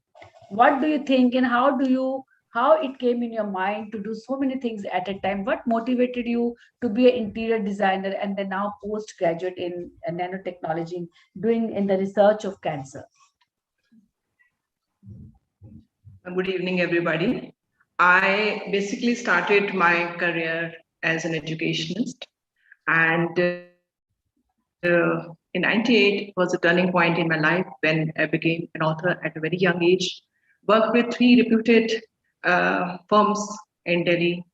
what do you think, and how it came in your mind to do so many things at a time? What motivated you to be an interior designer and then now postgraduate in nanotechnology, doing in the research of cancer? Good evening, everybody. I basically started my career as an educationist, and in '98 was a turning point in my life when I became an author at a very young age. Worked with 3 reputed firms in Delhi,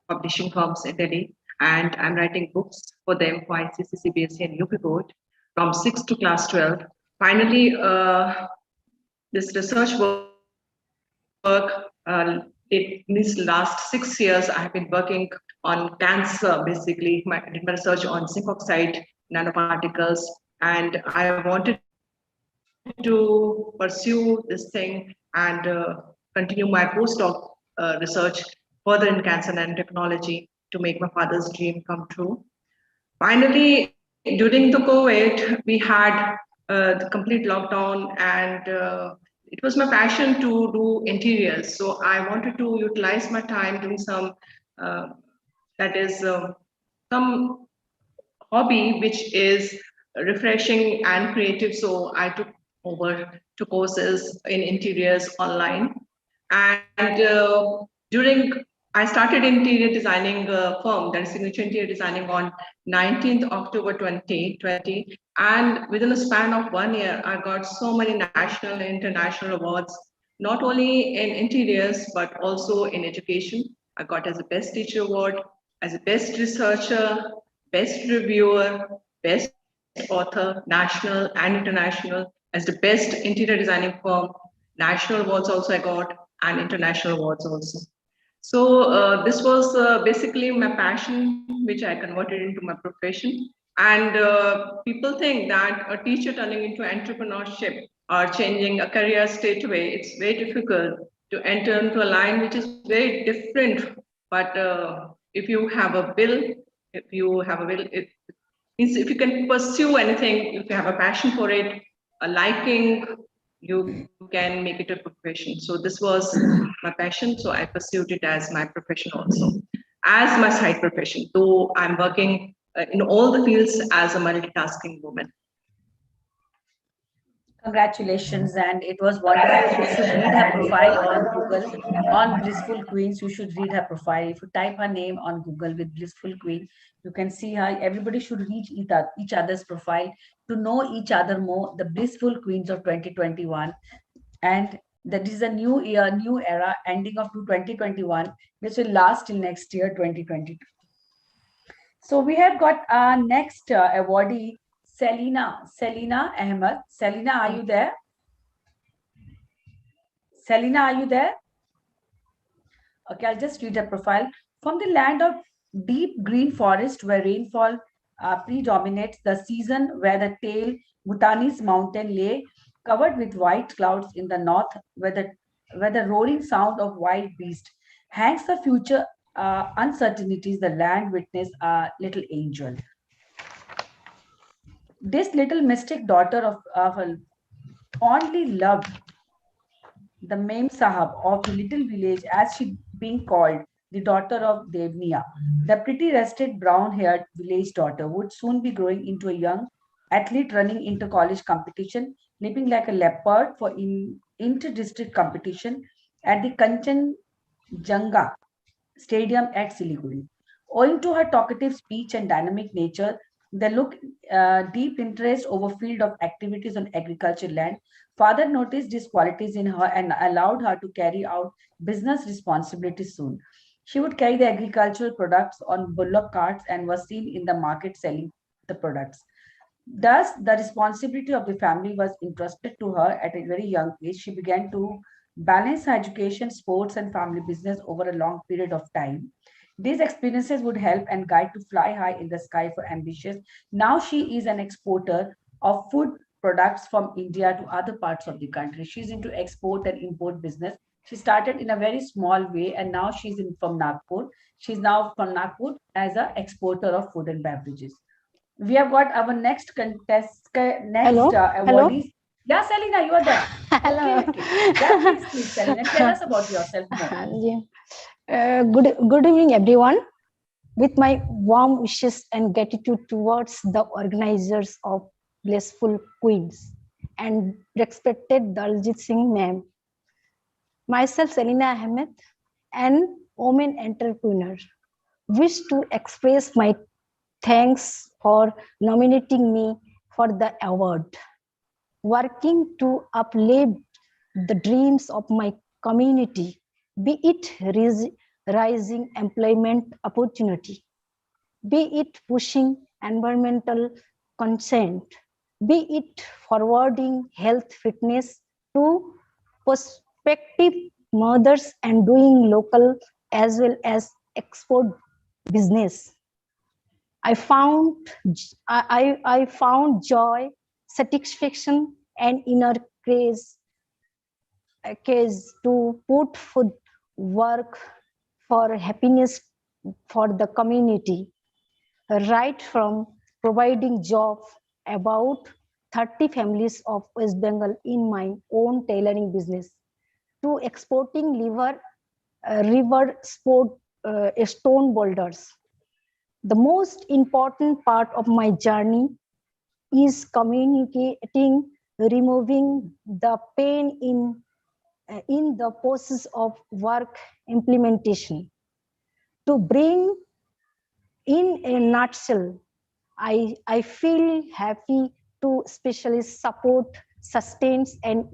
publishing firms in Delhi, and I'm writing books for them for ICC, CBSE, and UP board from 6th to class 12. Finally, this research work, in these last 6 years, I have been working on cancer, basically. I did my research on zinc oxide nanoparticles, and I wanted to pursue this thing and continue my postdoc research further in cancer nanotechnology to make my father's dream come true. Finally, during the COVID, we had the complete lockdown, and it was my passion to do interiors. So I wanted to utilize my time doing some, some hobby which is refreshing and creative. So I took over 2 courses in interiors online. And during I started interior designing firm, that is Signature Interior Designing, on 19th October 2020. And within a span of 1 year, I got so many national and international awards, not only in interiors, but also in education. I got as a best teacher award, as a best researcher, best reviewer, best author, national and international, as the best interior designing firm. National awards also I got, and international awards also. So this was basically my passion, which I converted into my profession. And people think that a teacher turning into entrepreneurship or changing a career straight away, it's very difficult to enter into a line which is very different. But if you have a will, it means if you can pursue anything, if you have a passion for it, a liking, you can make it a profession. So this was my passion. So I pursued it as my profession also, as my side profession, though I'm working in all the fields as a multitasking woman. Congratulations, and it was wonderful. You should read her profile on Google on Blissful Queens. You should read her profile. If you type her name on Google with Blissful Queen, you can see her. Everybody should reach each other's profile to know each other more. The Blissful Queens of 2021, and that is a new year, new era, ending of 2021, which will last till next year, 2022. So we have got our next awardee, Selina Ahmed. Selina, are you there? Selina, are you there? Okay, I'll just read her profile. From the land of deep green forest where rainfall predominates, the season where the tail Bhutanese mountain lay covered with white clouds in the north, where the roaring sound of wild beast hangs the future uncertainties, the land witnessed a little angel. This little mystic daughter of a fondly loved the Mem Sahab of the little village, as she being called, the daughter of Devniya. The pretty rested brown-haired village daughter would soon be growing into a young athlete running into college competition, leaping like a leopard for inter-district competition at the Kanchenjunga Stadium at Siliguri. Owing to her talkative speech and dynamic nature, the look deep interest over field of activities on agriculture land, father noticed these qualities in her and allowed her to carry out business responsibilities soon. She would carry the agricultural products on bullock carts and was seen in the market selling the products. Thus, the responsibility of the family was entrusted to her at a very young age. She began to balance her education, sports, and family business over a long period of time. These experiences would help and guide to fly high in the sky for ambitious. Now she is an exporter of food products from India to other parts of the country. She's into export and import business. She started in a very small way and now she's from Nagpur. She's now from Nagpur as an exporter of food and beverages. We have got our next awardee. Yeah, Selina, you are there. Hello. Okay. Yeah, please, Selina, tell us about yourself more. Good evening, everyone. With my warm wishes and gratitude towards the organizers of Blissful Queens and respected Daljit Singh ma'am. Myself, Selina Ahmed, an woman entrepreneur, wish to express my thanks for nominating me for the award. Working to uplift the dreams of my community, be it rising employment opportunity, be it pushing environmental consent, be it forwarding health fitness to prospective mothers and doing local as well as export business. I found joy, satisfaction, and inner grace to put food work for happiness for the community, right from providing job about 30 families of West Bengal in my own tailoring business to exporting river sport stone boulders. The most important part of my journey is communicating, removing the pain in the process of work implementation. To bring in a nutshell, I feel happy to especially support, sustains, and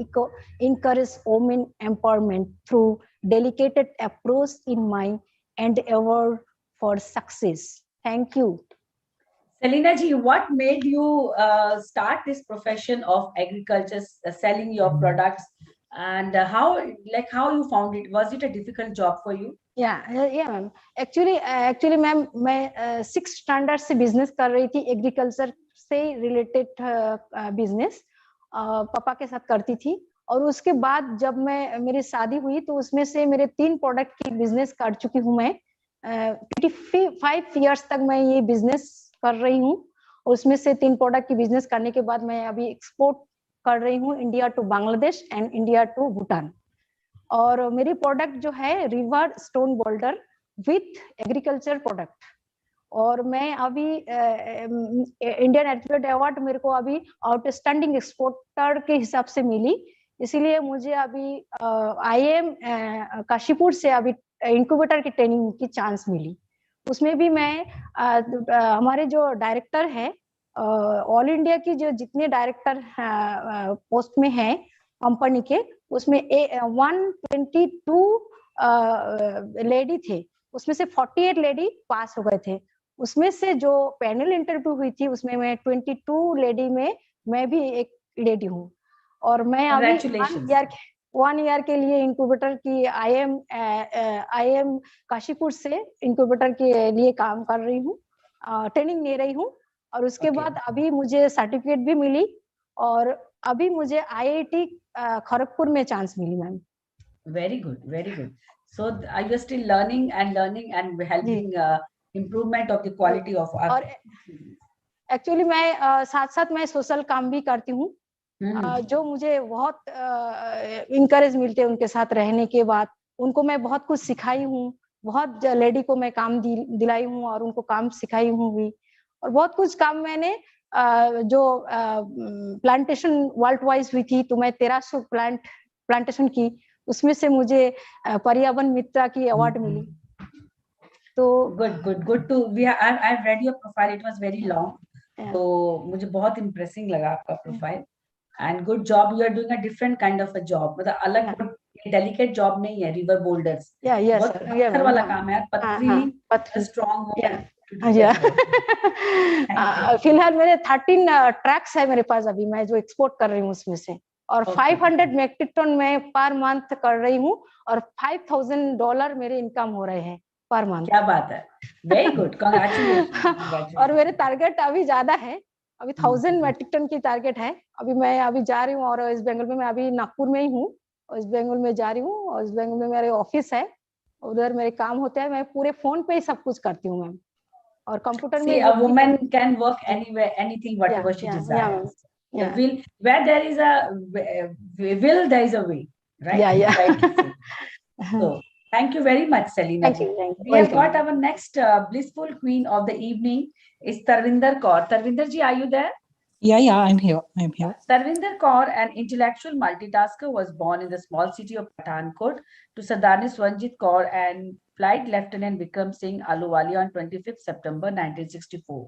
encourage women empowerment through dedicated approach in my endeavor for success. Thank you. Selina ji, what made you start this profession of agriculture, selling your products, and how you found it? Was it a difficult job for you? Yeah, ma'am actually ma'am मैं 6th standard से business कर रही थी, agriculture से related business पापा के साथ करती थी। और उसके बाद जब मेरी शादी हुई तो उसमें से मेरे 3 प्रोडक्ट की बिजनेस कर चुकी हूँ मैं। 25 इयर्स तक मैं ये बिजनेस कर रही हूँ। उसमें से 3 प्रोडक्ट की बिजनेस करने के बाद मैं अभी एक्सपोर्ट कर रही हूँ India to Bangladesh and India to Bhutan. और मेरी प्रोडक्ट जो है river stone boulder with agriculture product. और मैं अभी इंडियन एथलीट अवार्ड मेरे को अभी आउटस्टैंडिंग एक्सपोर्टर के हिसाब से मिली, इसीलिए मुझे अभी IIM काशीपुर से अभी इंक्यूबेटर की ट्रेनिंग की चांस मिली। उसमें भी मैं हमारे जो डायरेक्टर है ऑल इंडिया की जो जितने डायरेक्टर पोस्ट में है कंपनी के, उसमें 122 लेडी थे, उसमें से 48 लेडी पास हो गए थे। उसमें से जो पैनल इंटरव्यू हुई थी उसमें मैं 22 लेडी में मैं भी एक लेडी हूँ। और मैं अभी 1 ईयर के लिए इंक्यूबेटर की IIM काशीपुर से इंक्यूबेटर के लिए काम कर रही हूँ, ट्रेनिंग ले रही हूँ। और उसके बाद अभी मुझे सर्टिफिकेट भी मिली और अभी मुझे IIT खड़गपुर में chance milli ma'am. Very good, very good. So are you still learning and helping improvement of the quality of our... और एक्चुअली मैं साथ साथ मैं सोशल काम भी करती हूँ, जो मुझे बहुत इनकरेज मिलते हैं उनके साथ रहने के बाद। उनको मैं बहुत कुछ सिखाई हूँ, बहुत लेडी को मैं काम दिलाई हूँ और उनको काम सिखाई हूँ भी। और बहुत कुछ काम मैंने जो प्लांटेशन वर्ल्ड वाइज हुई थी तो मैं 1300 प्लांटेशन की, उसमें से मुझे पर्यावरण मित्र की अवार्ड मिली। तो good to I've read your profile, it was very long, तो मुझे बहुत इम्प्रेसिंग लगा आपका profile. And good job, you are doing a different kind of a job, मतलब अलग डेलिकेट जॉब नहीं है। रिवर बोल्डर्स बहुत पत्थर वाला काम है, पथरीली स्ट्रांग वुमन। फिलहाल मेरे 13 ट्रैक्स है मेरे पास अभी, मैं जो एक्सपोर्ट कर रही हूँ उसमें से। और 500 मेट्रिक टन में पर मंथ कर रही हूँ और $5,000 मेरे इनकम हो रहे हैं पर मंथ। क्या बात है, वेरी गुड, कांग्रेचुलेशन। और मेरे टारगेट अभी ज्यादा है, अभी 1000 मेट्रिक टन की टारगेट है। मैं अभी जा रही हूँ और वेस्ट बंगाल में, मैं अभी नागपुर में ही हूँ, वेस्ट बंगाल में जा रही हूँ। वेस्ट बंगाल में मेरे ऑफिस है, उधर मेरे काम होते हैं, मैं पूरे फोन पे ही सब कुछ करती हूँ मैम। और कंप्यूटर में a woman can work anywhere, anything, whatever she desires. Where there is a will, there is a way, right? So thank you very much, Selina. We have got our next blissful queen of the evening is Tarvinder Kaur. Tarvinder ji, are you there? Yeah, I'm here. Tarvinder Kaur, an intellectual multitasker, was born in the small city of Pathankot to Sardar Swanjit Kaur and Flight Lieutenant Vikram Singh Ahluwalia on 25th September 1964.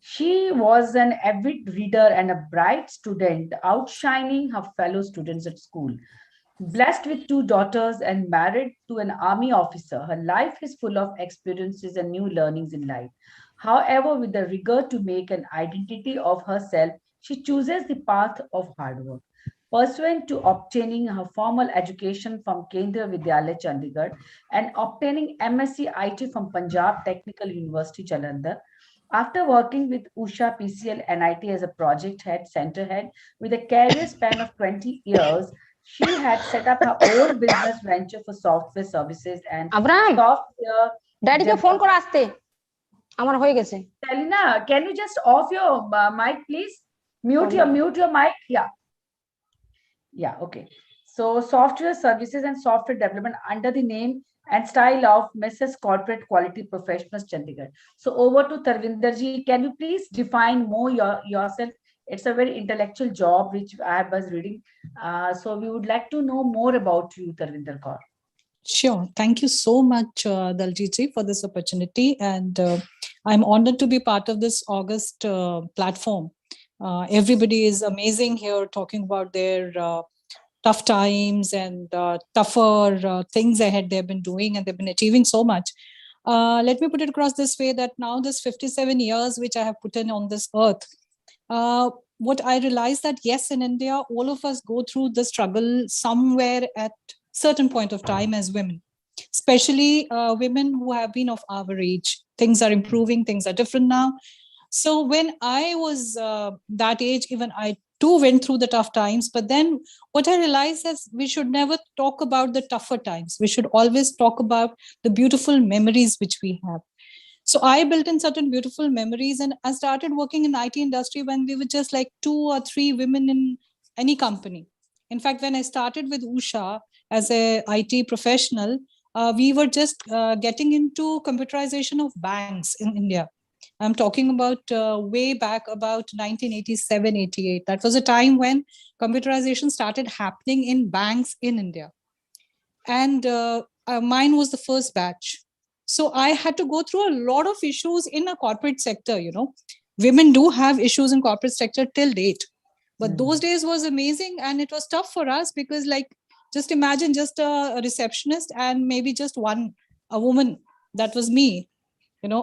She was an avid reader and a bright student, outshining her fellow students at school. Blessed with 2 daughters and married to an army officer, her life is full of experiences and new learnings in life. However, with the rigor to make an identity of herself, she chooses the path of hard work. Pursuant to obtaining her formal education from Kendriya Vidyalaya, Chandigarh, and obtaining MSc IT from Punjab Technical University, Jalandhar. After working with Usha PCL NIT as a project head, center head, with a career span of 20 years, she had set up her own business venture for software services and software. Daddy ke phone kora aste. Amar hoye geche. Selina, can you just off your mic, please? Mute your mic. Yeah, okay. So software services and software development under the name and style of Mrs. Corporate Quality Professionals, Chandigarh. So over to Tarvinder ji. Can you please define more yourself? It's a very intellectual job which I was reading. So we would like to know more about you, Tarvinder Kaur. Sure. Thank you so much, Daljit ji, for this opportunity. And I'm honored to be part of this August platform. Everybody is amazing here talking about their tough times and tougher things ahead they've been doing, and they've been achieving so much. Let me put it across this way, that now this 57 years which I have put in on this earth, what I realized that yes, in India, all of us go through the struggle somewhere at certain point of time as women, especially women who have been of our age. Things are improving, things are different now. So when I was that age, even I too went through the tough times. But then what I realized is we should never talk about the tougher times. We should always talk about the beautiful memories which we have. So I built in certain beautiful memories, and I started working in IT industry when we were just like 2 or 3 women in any company. In fact, when I started with Usha as a IT professional, we were just getting into computerization of banks in India. I'm talking about way back about 1987, 88. That was a time when computerization started happening in banks in India. And mine was the first batch. So I had to go through a lot of issues in a corporate sector. Women do have issues in corporate sector till date, but those days was amazing, and it was tough for us because, like, just imagine just a receptionist and maybe just a woman. That was me.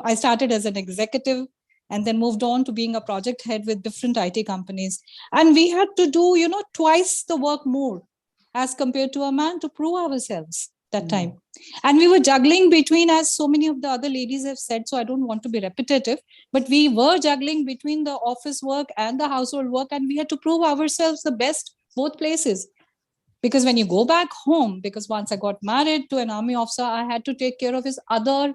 I started as an executive and then moved on to being a project head with different IT companies, and we had to do twice the work more as compared to a man to prove ourselves that time. And we were juggling between, as so many of the other ladies have said, so I don't want to be repetitive, but we were juggling between the office work and the household work, and we had to prove ourselves the best both places. Because when you go back home, because once I got married to an army officer, I had to take care of his other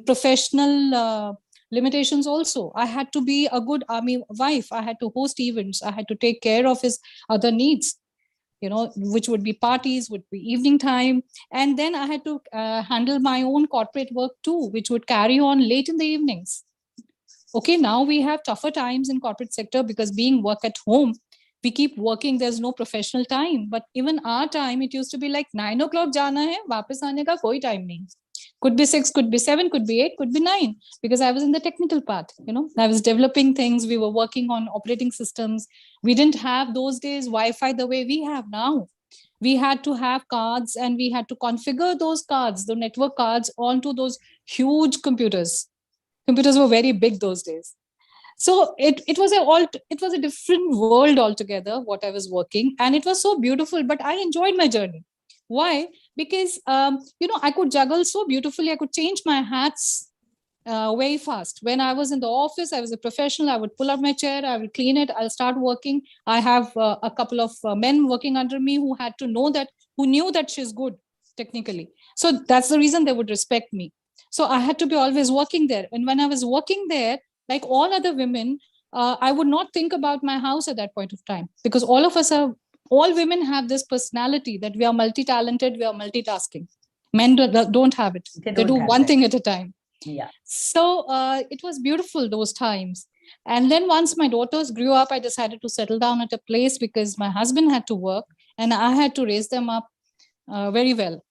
professional limitations also. I had to be a good army wife. I had to host events. I had to take care of his other needs, which would be parties, would be evening time. And then I had to handle my own corporate work too, which would carry on late in the evenings. Okay, now we have tougher times in corporate sector because being work at home, we keep working, there's no professional time. But even our time, it used to be like 9 o'clock jana hai, वापस आने का कोई time nahi. Could be 6, could be 7, could be 8, could be 9, because I was in the technical part. I was developing things. We were working on operating systems. We didn't have those days Wi-Fi the way we have now. We had to have cards, and we had to configure those cards, the network cards, onto those huge computers. Computers were very big those days. So it was a different world altogether, what I was working, and it was so beautiful. But I enjoyed my journey. Why? Because I could juggle so beautifully. I could change my hats very fast. When I was in the office, I was a professional. I would pull out my chair, I would clean it, I'll start working. I have a couple of men working under me who knew that she's good technically. So that's the reason they would respect me. So I had to be always working there. And when I was working there, like all other women, I would not think about my house at that point of time, because all women have this personality that we are multi-talented, we are multitasking. Men don't have it. They do one thing at a time. Yeah. So it was beautiful, those times. And then once my daughters grew up, I decided to settle down at a place because my husband had to work and I had to raise them up very well.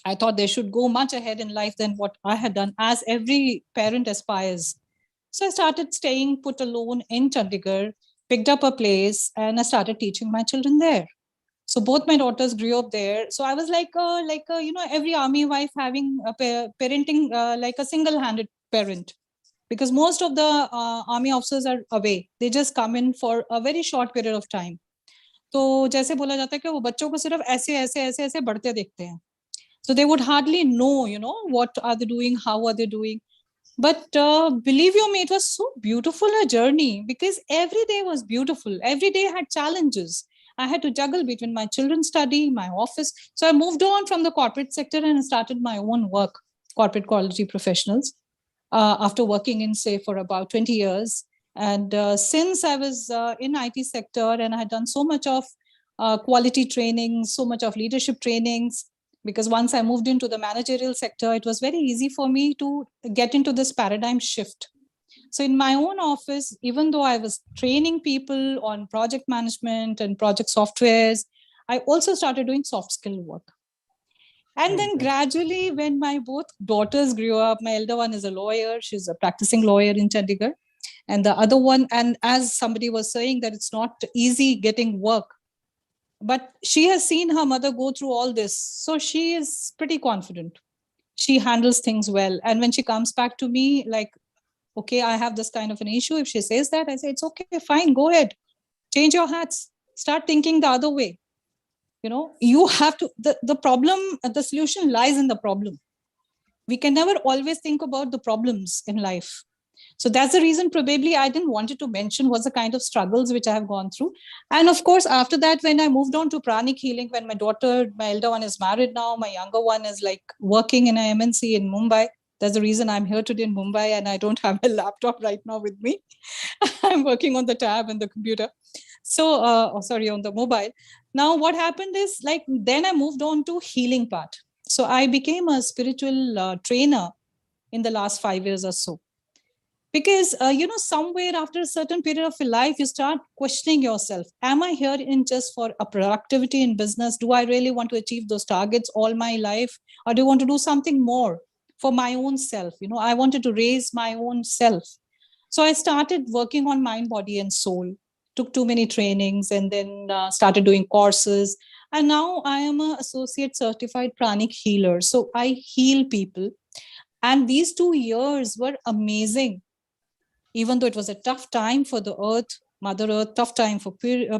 I thought they should go much ahead in life than what I had done, as every parent aspires. So I started staying put alone in Chandigarh, picked up a place, and I started teaching my children there. So both my daughters grew up there. So I was like every army wife having a parenting like a single-handed parent, because most of the army officers are away. They just come in for a very short period of time. तो जैसे बोला जाता है कि वो बच्चों को सिर्फ ऐसे ऐसे ऐसे ऐसे बढ़ते देखते हैं. So they would hardly know, what are they doing, how are they doing. But believe you me, it was so beautiful a journey, because every day was beautiful. Every day had challenges. I had to juggle between my children's study, my office. So I moved on from the corporate sector and started my own work, corporate quality professionals, after working in, say, for about 20 years. And since I was in IT sector, and I had done so much of quality training, so much of leadership trainings, because once I moved into the managerial sector, it was very easy for me to get into this paradigm shift. So in my own office, even though I was training people on project management and project softwares, I also started doing soft skill work. And then gradually, when my both daughters grew up, my elder one is a lawyer. She's a practicing lawyer in Chandigarh. And the other one, and as somebody was saying, that it's not easy getting work. But she has seen her mother go through all this. So she is pretty confident. She handles things well. And when she comes back to me, like, okay, I have this kind of an issue. If she says that, I say, it's okay, fine, go ahead. Change your hats. Start thinking the other way. You know, you have to, the problem, the solution lies in the problem. We can never always think about the problems in life. So that's the reason probably I didn't wanted to mention was the kind of struggles which I have gone through. And of course, after that, when I moved on to pranic healing, when my daughter, my elder one is married now, my younger one is like working in a MNC in Mumbai. That's the reason I'm here today in Mumbai, and I don't have a laptop right now with me. I'm working on the tab and the computer. So, on the mobile. Now, what happened is, like, then I moved on to healing part. So I became a spiritual trainer in the last 5 years or so. Because, somewhere after a certain period of your life, you start questioning yourself. Am I here in just for a productivity in business? Do I really want to achieve those targets all my life? Or do I want to do something more for my own self? I wanted to raise my own self. So I started working on mind, body, and soul. Took too many trainings and then started doing courses. And now I am an associate certified pranic healer. So I heal people. And these 2 years were amazing. Even though it was a tough time for the earth, Mother Earth, tough time for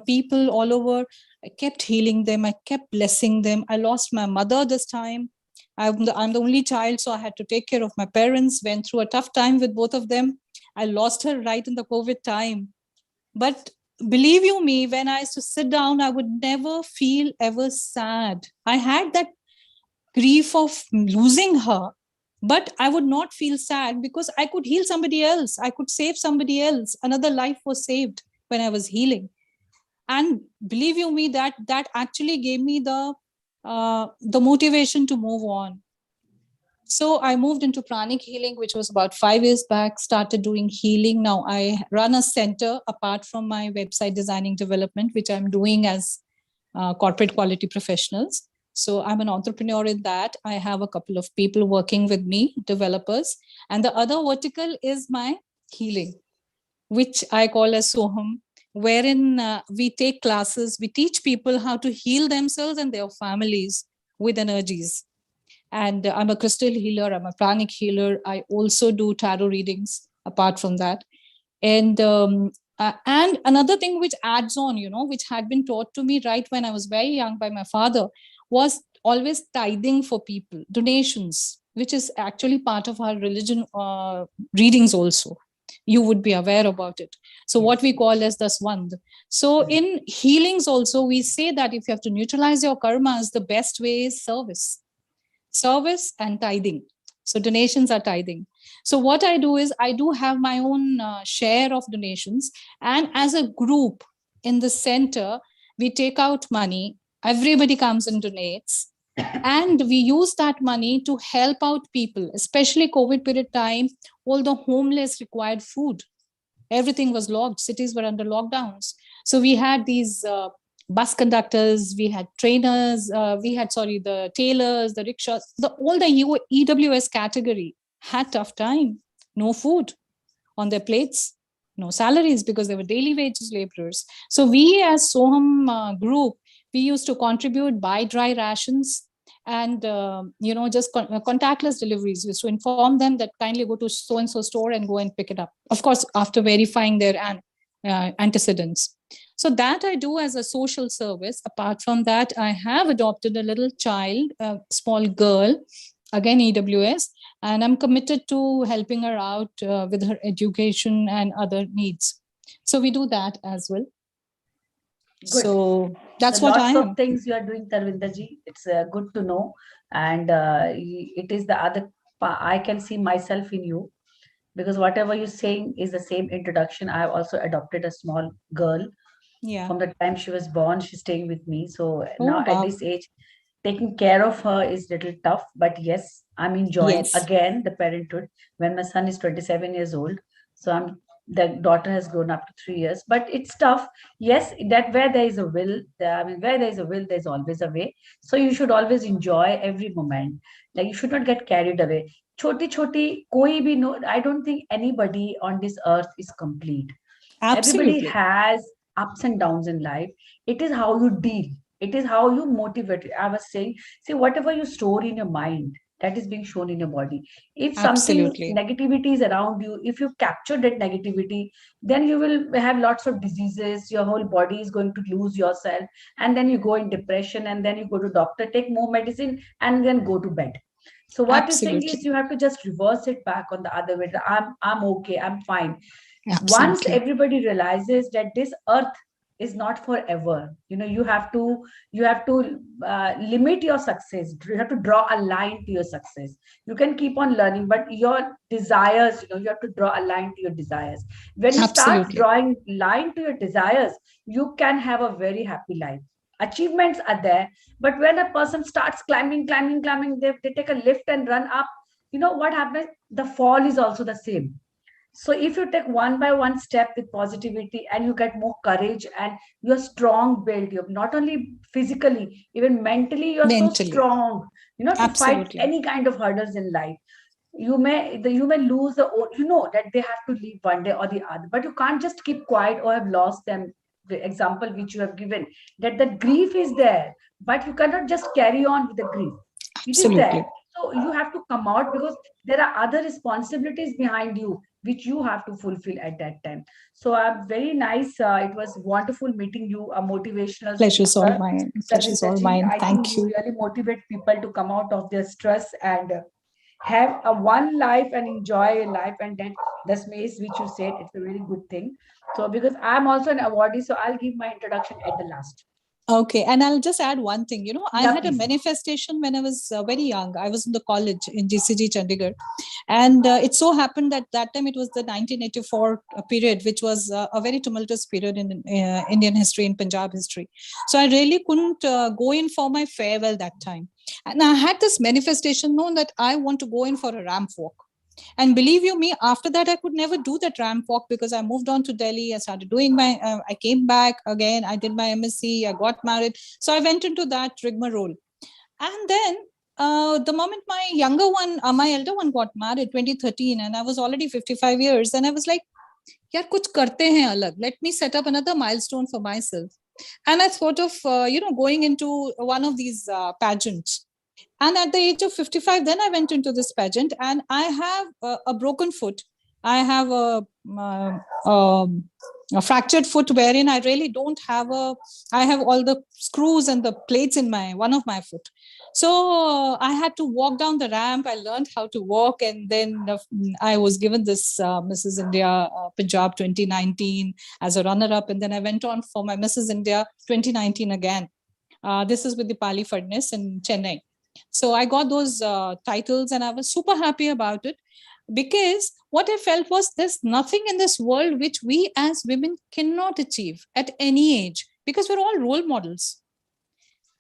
people all over, I kept healing them. I kept blessing them. I lost my mother this time. I'm the only child, so I had to take care of my parents, went through a tough time with both of them. I lost her right in the COVID time. But believe you me, when I used to sit down, I would never feel ever sad. I had that grief of losing her, but I would not feel sad because I could heal somebody else. I could save somebody else. Another life was saved when I was healing. And believe you me, that actually gave me the motivation to move on. So I moved into pranic healing, which was about 5 years back, started doing healing. Now I run a center apart from my website designing development, which I'm doing as corporate quality professionals. So I'm an entrepreneur in that. I have a couple of people working with me, developers. And the other vertical is my healing, which I call as Soham, wherein we take classes, we teach people how to heal themselves and their families with energies. And I'm a crystal healer, I'm a pranic healer. I also do tarot readings apart from that. And another thing which adds on, which had been taught to me right when I was very young by my father, was always tithing for people, donations, which is actually part of our religion readings also. You would be aware about it. So what we call as the swand. So in healings also, we say that if you have to neutralize your karmas, the best way is service and tithing. So donations are tithing. So what I do is I do have my own share of donations. And as a group in the center, we take out money. Everybody comes and donates. And we use that money to help out people, especially COVID period time. All the homeless required food. Everything was locked. Cities were under lockdowns. So we had these bus conductors, we had trainers, the tailors, the rickshaws, all the EWS category had tough time. No food on their plates, no salaries because they were daily wages laborers. So we as Soham group, we used to contribute, buy dry rations and, just contactless deliveries. We used to inform them that kindly go to so-and-so store and go and pick it up. Of course, after verifying their antecedents. So that I do as a social service. Apart from that, I have adopted a little child, a small girl, again EWS, and I'm committed to helping her out with her education and other needs. So we do that as well. Good. So that's what I am. Lots of things you are doing, Tarvinder ji. It's good to know. And it is the other, I can see myself in you. Because whatever you're saying is the same introduction. I have also adopted a small girl. Yeah. From the time she was born, she's staying with me. So now wow. at this age, taking care of her is a little tough. But yes, I'm enjoying again the parenthood when my son is 27 years old. So I'm the daughter has grown up to 3 years, but it's tough. Yes, that where there is a will, I mean, where there is a will, there's always a way. So you should always enjoy every moment. Like you should not get carried away. Choti choti, koi bhi no, I don't think anybody on this earth is complete. Everybody Absolutely. has ups and downs in life. It is how you deal. It is how you motivate. I was saying, see, whatever you store in your mind, that is being shown in your body. If something Absolutely. negativity is around you, if you capture that negativity, then you will have lots of diseases. Your whole body is going to lose yourself, and then you go in depression, and then you go to doctor, take more medicine, and then go to bed. So what you're saying Absolutely. is you have to just reverse it back on the other way. I'm okay, I'm fine. Once Absolutely. everybody realizes that this earth is not forever, you have to limit your success. You have to draw a line to your success. You can keep on learning, but your desires, you have to draw a line to your desires. When you start Absolutely. drawing line to your desires, you can have a very happy life. Achievements are there, but when a person starts climbing, they take a lift and run up. You know what happens? The fall is also the same. So if you take one by one step with positivity, and you get more courage, and you're strong built, you're not only physically, even mentally, you're so Mentally. strong, to fight Absolutely. any kind of hurdles in life. You may lose that they have to leave one day or the other, but you can't just keep quiet or have lost them. The example which you have given, that the grief is there, but you cannot just carry on with the grief. It is Absolutely. there. So you have to come out, because there are other responsibilities behind you which you have to fulfill at that time. So I'm very nice. It was wonderful meeting you, a motivational Pleasure's all speaker. mine. Pleasure's Savita all ji, mine. I think Thank you you. really motivate people to come out of their stress and have a one life and enjoy life. And that the space which you said, it's a very good thing. So because I'm also an awardee, so I'll give my introduction at the last. Okay, and I'll just add one thing. I Yeah, had a please. manifestation when I was very young. I was in the college in GCG Chandigarh, and it so happened that that time it was the 1984 period, which was a very tumultuous period in Indian history, in Punjab history. So I really couldn't go in for my farewell that time, and I had this manifestation known that I want to go in for a ramp walk. And believe you me, after that, I could never do that ramp walk because I moved on to Delhi. I started doing I came back again. I did my MSc. I got married. So I went into that rigmarole. And then the moment my elder one got married, 2013, and I was already 55 years, and I was like, yaar, kuch karte hain alag. Let me set up another milestone for myself. And I thought of, going into one of these pageants. And at the age of 55, then I went into this pageant, and I have a broken foot. I have a fractured foot wherein I really don't have I have all the screws and the plates in one of my foot. So I had to walk down the ramp. I learned how to walk, and then I was given this Mrs. India Punjab 2019 as a runner-up, and then I went on for my Mrs. India 2019 again. This is with the Pali Furnace in Chennai. So I got those titles, and I was super happy about it, because what I felt was there's nothing in this world which we as women cannot achieve at any age, because we're all role models.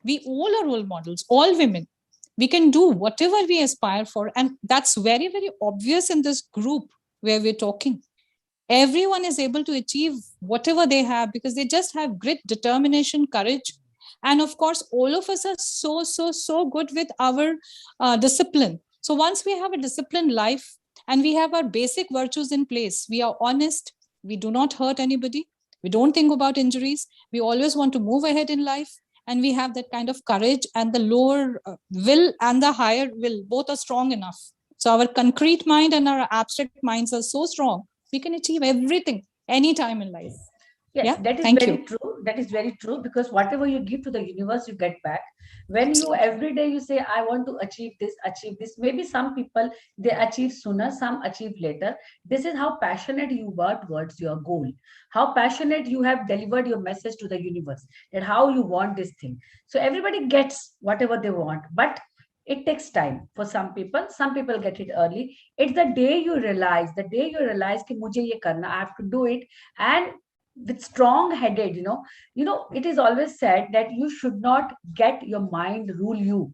We all are role models, all women. We can do whatever we aspire for. And that's very, very obvious in this group where we're talking. Everyone is able to achieve whatever they have because they just have grit, determination, courage. And of course, all of us are so good with our discipline. So once we have a disciplined life and we have our basic virtues in place, we are honest, we do not hurt anybody, we don't think about injuries, we always want to move ahead in life, and we have that kind of courage, and the lower will and the higher will, both are strong enough. So our concrete mind and our abstract minds are so strong, we can achieve everything anytime in life. Yes, Yeah, that is thank very you. true. That is very true, because whatever you give to the universe, you get back. When you every day you say, I want to achieve this, maybe some people they achieve sooner, some achieve later. This is how passionate you were towards your goal, how passionate you have delivered your message to the universe, that how you want this thing. So everybody gets whatever they want, but it takes time for some people. Some people get it early. It's the day you realize कि मुझे ये करना, I have to do it. And with strong headed, it is always said that you should not get your mind rule you.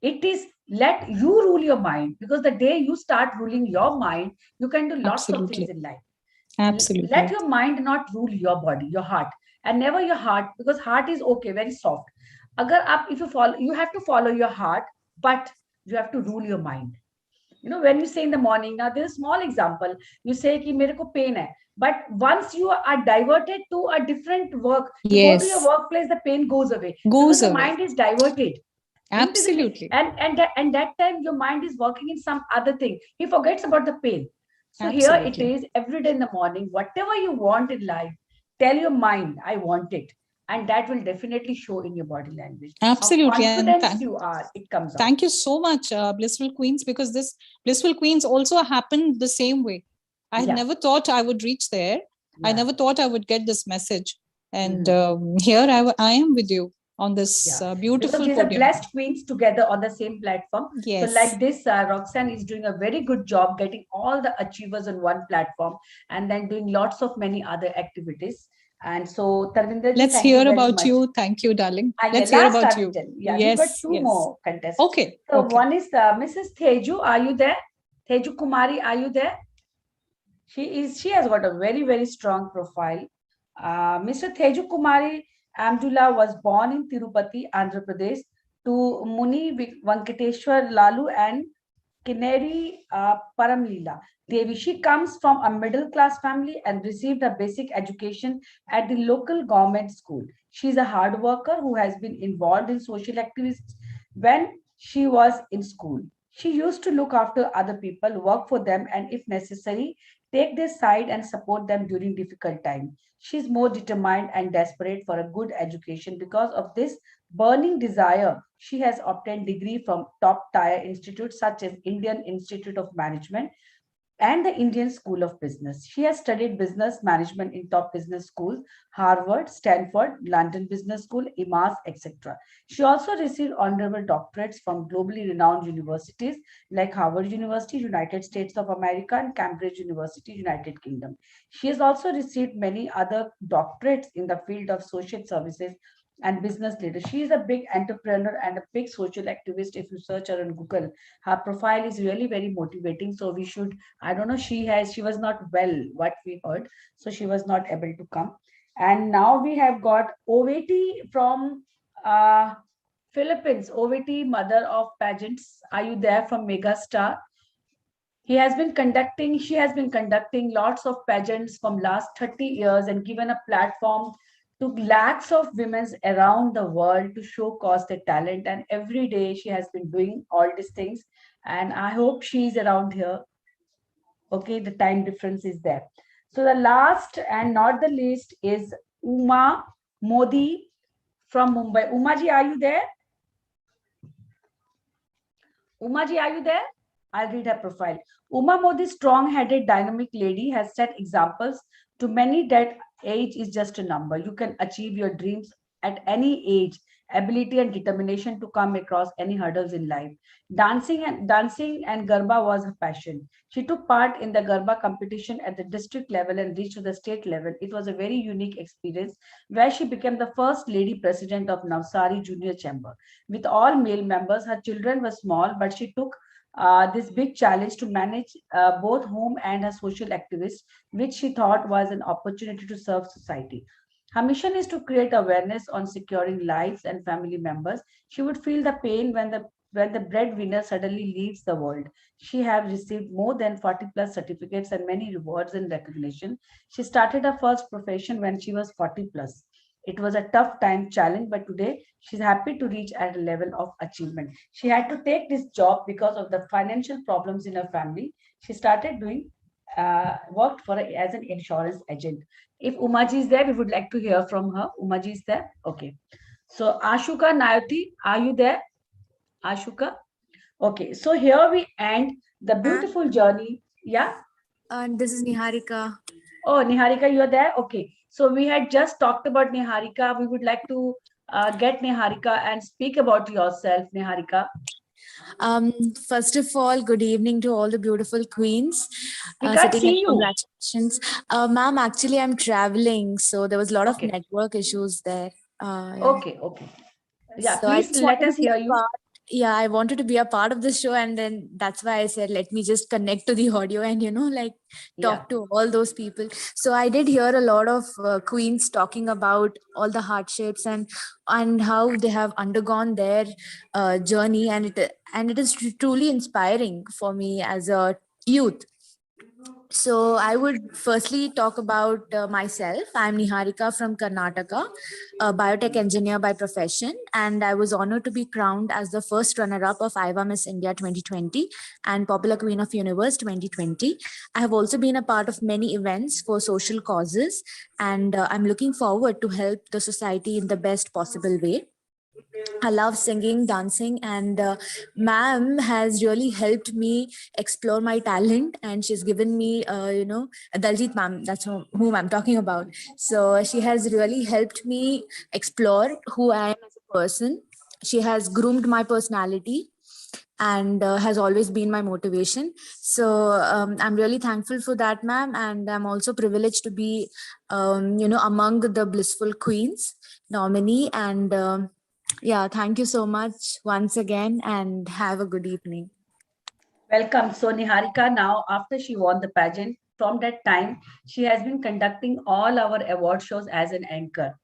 It is let you rule your mind, because the day you start ruling your mind, you can do lots of things Absolutely. in life. Absolutely. Let your mind not rule your body, your heart, and never your heart, because heart is okay, very soft. Agar if you follow, you have to follow your heart, but you have to rule your mind. When you say in the morning, now there's a small example, you say ki mere ko pain hai, but once you are diverted to a different work, you go to your workplace, the pain goes away because the mind is diverted. Absolutely. And that time your mind is working in some other thing. He forgets about the pain. So here it is, every day in the morning, whatever you want in life, tell your mind, I want it. And that will definitely show in your body language. Absolutely. How confident you are, it comes out. Thank you so much, Blissful Queens, because this Blissful Queens also happened the same way. I had never thought I would reach there. I never thought I would get this message. And here I am with you on this beautiful because these are blessed queens together on the same platform. Yes. So like this, Roxanne is doing a very good job getting all the achievers on one platform and then doing lots of many other activities. And so Tarvinder, let's hear about you. Thank you, darling. Let's hear about you. Yes, we've got two more contestants. Okay. So one is Mrs. Teju. Are you there? Teju Kumari, are you there? She has got a very, very strong profile. Mr. Teju Kumari Amdullah was born in Tirupati, Andhra Pradesh, to Muni Venkateshwar Lalu and Kineri Paramlila Devi. She comes from a middle class family and received a basic education at the local government school. She is a hard worker who has been involved in social activities when she was in school. She used to look after other people, work for them, and if necessary, take their side and support them during difficult times. She is more determined and desperate for a good education. Because of this burning desire, she has obtained degree from top tier institutes such as Indian Institute of Management and the Indian School of Business. She has studied business management in top business schools, Harvard, Stanford, London Business School, IMAS, etc. She also received honorable doctorates from globally renowned universities like Harvard University, United States of America, and Cambridge University, United Kingdom. She has also received many other doctorates in the field of social services and business leader. She is a big entrepreneur and a big social activist. If you search her on Google, her profile is really very motivating. So we should, I don't know, she was not well, what we heard. So she was not able to come. And now we have got OVT from Philippines. OVT, mother of pageants. Are you there from Megastar? She has been conducting lots of pageants from last 30 years and given a platform to lakhs of women around the world to showcase their talent. And every day she has been doing all these things. And I hope she's around here. Okay, the time difference is there. So the last and not the least is Uma Modi from Mumbai. Umaji, are you there? Umaji, are you there? I'll read her profile. Uma Modi, strong-headed, dynamic lady, has set examples to many that age is just a number. You can achieve your dreams at any age. Ability and determination to come across any hurdles in life. Dancing and Garba was her passion. She took part in the Garba competition at the district level and reached to the state level. It was a very unique experience where she became the first lady president of Navsari Junior Chamber. With all male members, her children were small, but she took this big challenge to manage both home and her social activists, which she thought was an opportunity to serve society. Her mission is to create awareness on securing lives and family members. She would feel the pain when the breadwinner suddenly leaves the world. She has received more than 40 plus certificates and many rewards and recognition. She started her first profession when she was 40 plus. It was a tough time challenge, but today she's happy to reach at a level of achievement. She had to take this job because of the financial problems in her family. She started doing worked for as an insurance agent. If Umaji is there, we would like to hear from her. Umaji is there? Okay. So Ashuka Nayati, are you there? Ashuka? Okay. So here we end the beautiful journey. Yeah? This is Niharika. Oh, Niharika, you are there? Okay. So we had just talked about Niharika. We would like to get Niharika and speak about yourself, Niharika. First of all, good evening to all the beautiful queens. We can't see you. Congratulations. Ma'am, actually, I'm traveling, so there was a lot of network issues there. Okay. Yeah, so please let us hear you. yeah, I wanted to be a part of this show, and then that's why I said let me just connect to the audio and like talk to all those people. So I did hear a lot of queens talking about all the hardships and how they have undergone their journey, and it is truly inspiring for me as a youth. So I would firstly talk about myself. I'm Niharika from Karnataka, a biotech engineer by profession, and I was honored to be crowned as the first runner-up of IVA Miss India 2020 and Popular Queen of Universe 2020. I have also been a part of many events for social causes, and I'm looking forward to help the society in the best possible way. I love singing, dancing, and ma'am has really helped me explore my talent. And she's given me, Daljit ma'am, that's whom I'm talking about. So she has really helped me explore who I am as a person. She has groomed my personality and has always been my motivation. So I'm really thankful for that, ma'am. And I'm also privileged to be, among the Blissful Queens nominee. And yeah, thank you so much once again and have a good evening. Welcome. So Niharika, now after she won the pageant, from that time, she has been conducting all our award shows as an anchor.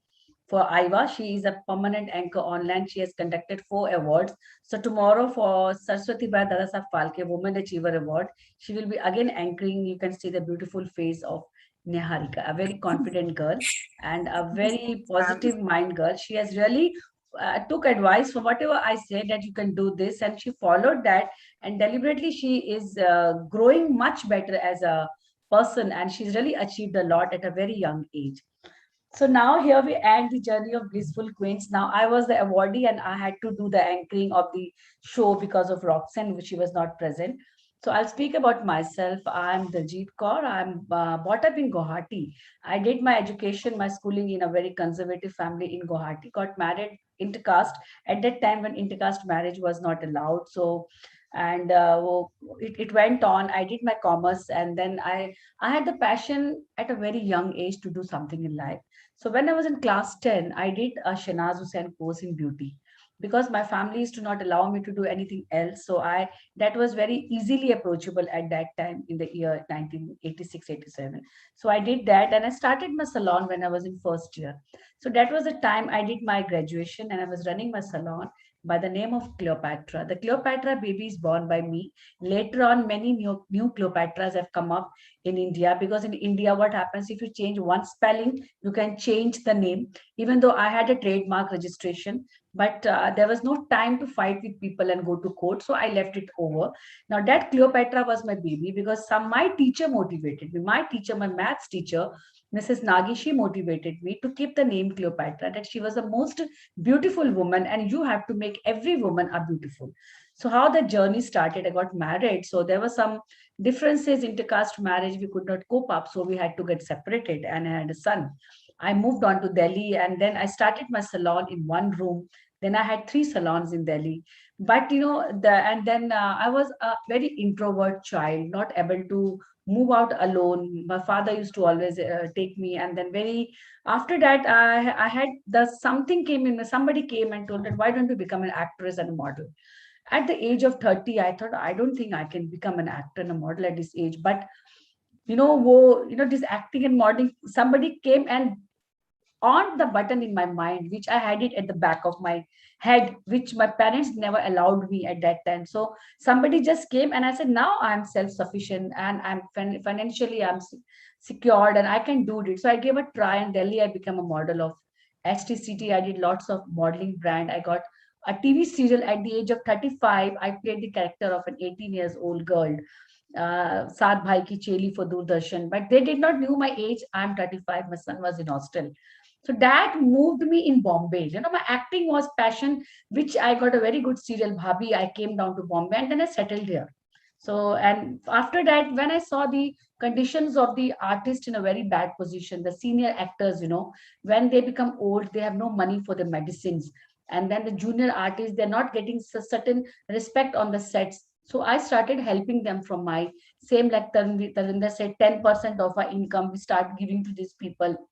For IVA, she is a permanent anchor online. She has conducted 4 awards. So tomorrow for Saraswati Bai Dadasaheb Phalke Women Achiever Award, she will be again anchoring. You can see the beautiful face of Niharika, a very confident girl and a very positive mind girl. She has really took advice from whatever I said that you can do this, and she followed that, and deliberately she is growing much better as a person, and she's really achieved a lot at a very young age. So now here we end the journey of Blissful Queens. Now I was the awardee and I had to do the anchoring of the show because of Roxanne, which she was not present. So I'll speak about myself. I'm Daljit Kaur. I'm brought up in Guwahati. I did my education, my schooling in a very conservative family in Guwahati. Got married intercaste at that time when intercaste marriage was not allowed. So and it went on. I did my commerce, and then I had the passion at a very young age to do something in life. So when I was in class 10, I did a Shanaz Hussain course in beauty because my family used to not allow me to do anything else. So that was very easily approachable at that time in the year 1986, 87. So I did that and I started my salon when I was in first year. So that was the time I did my graduation and I was running my salon by the name of Cleopatra. The Cleopatra baby is born by me. Later on, many new Cleopatras have come up in India, because in India, what happens if you change one spelling, you can change the name. Even though I had a trademark registration, but there was no time to fight with people and go to court, so I left it over. Now that Cleopatra was my baby because my teacher motivated me. My teacher, my maths teacher, Mrs. Nagi, she motivated me to keep the name Cleopatra, that she was the most beautiful woman and you have to make every woman a beautiful. So how the journey started, I got married. So there were some differences, intercaste marriage, we could not cope up. So we had to get separated and I had a son. I moved on to Delhi and then I started my salon in one room. Then I had 3 salons in Delhi. But and then I was a very introvert child, not able to move out alone. My father used to always take me, and then after that I had something came in. Somebody came and told that why don't you become an actress and a model? At the age of 30, I thought I don't think I can become an actor and a model at this age. But this acting and modeling, somebody came and on the button in my mind, which I had it at the back of my head, which my parents never allowed me at that time. So somebody just came and I said, now I'm self-sufficient and I'm financially I'm secured and I can do it. So I gave a try in Delhi. I became a model of STCT. I did lots of modeling brand. I got a TV serial at the age of 35. I played the character of an 18 years old girl, Saat Bhai Ki Cheli for Doordarshan, but they did not knew my age. I'm 35. My son was in hostel. So that moved me in Bombay. My acting was passion, which I got a very good serial, Bhabhi. I came down to Bombay and then I settled here. So, and after that, when I saw the conditions of the artist in a very bad position, the senior actors, when they become old, they have no money for the medicines. And then the junior artists, they're not getting certain respect on the sets. So I started helping them from my same, like Tarvinder said, 10% of our income we start giving to these people.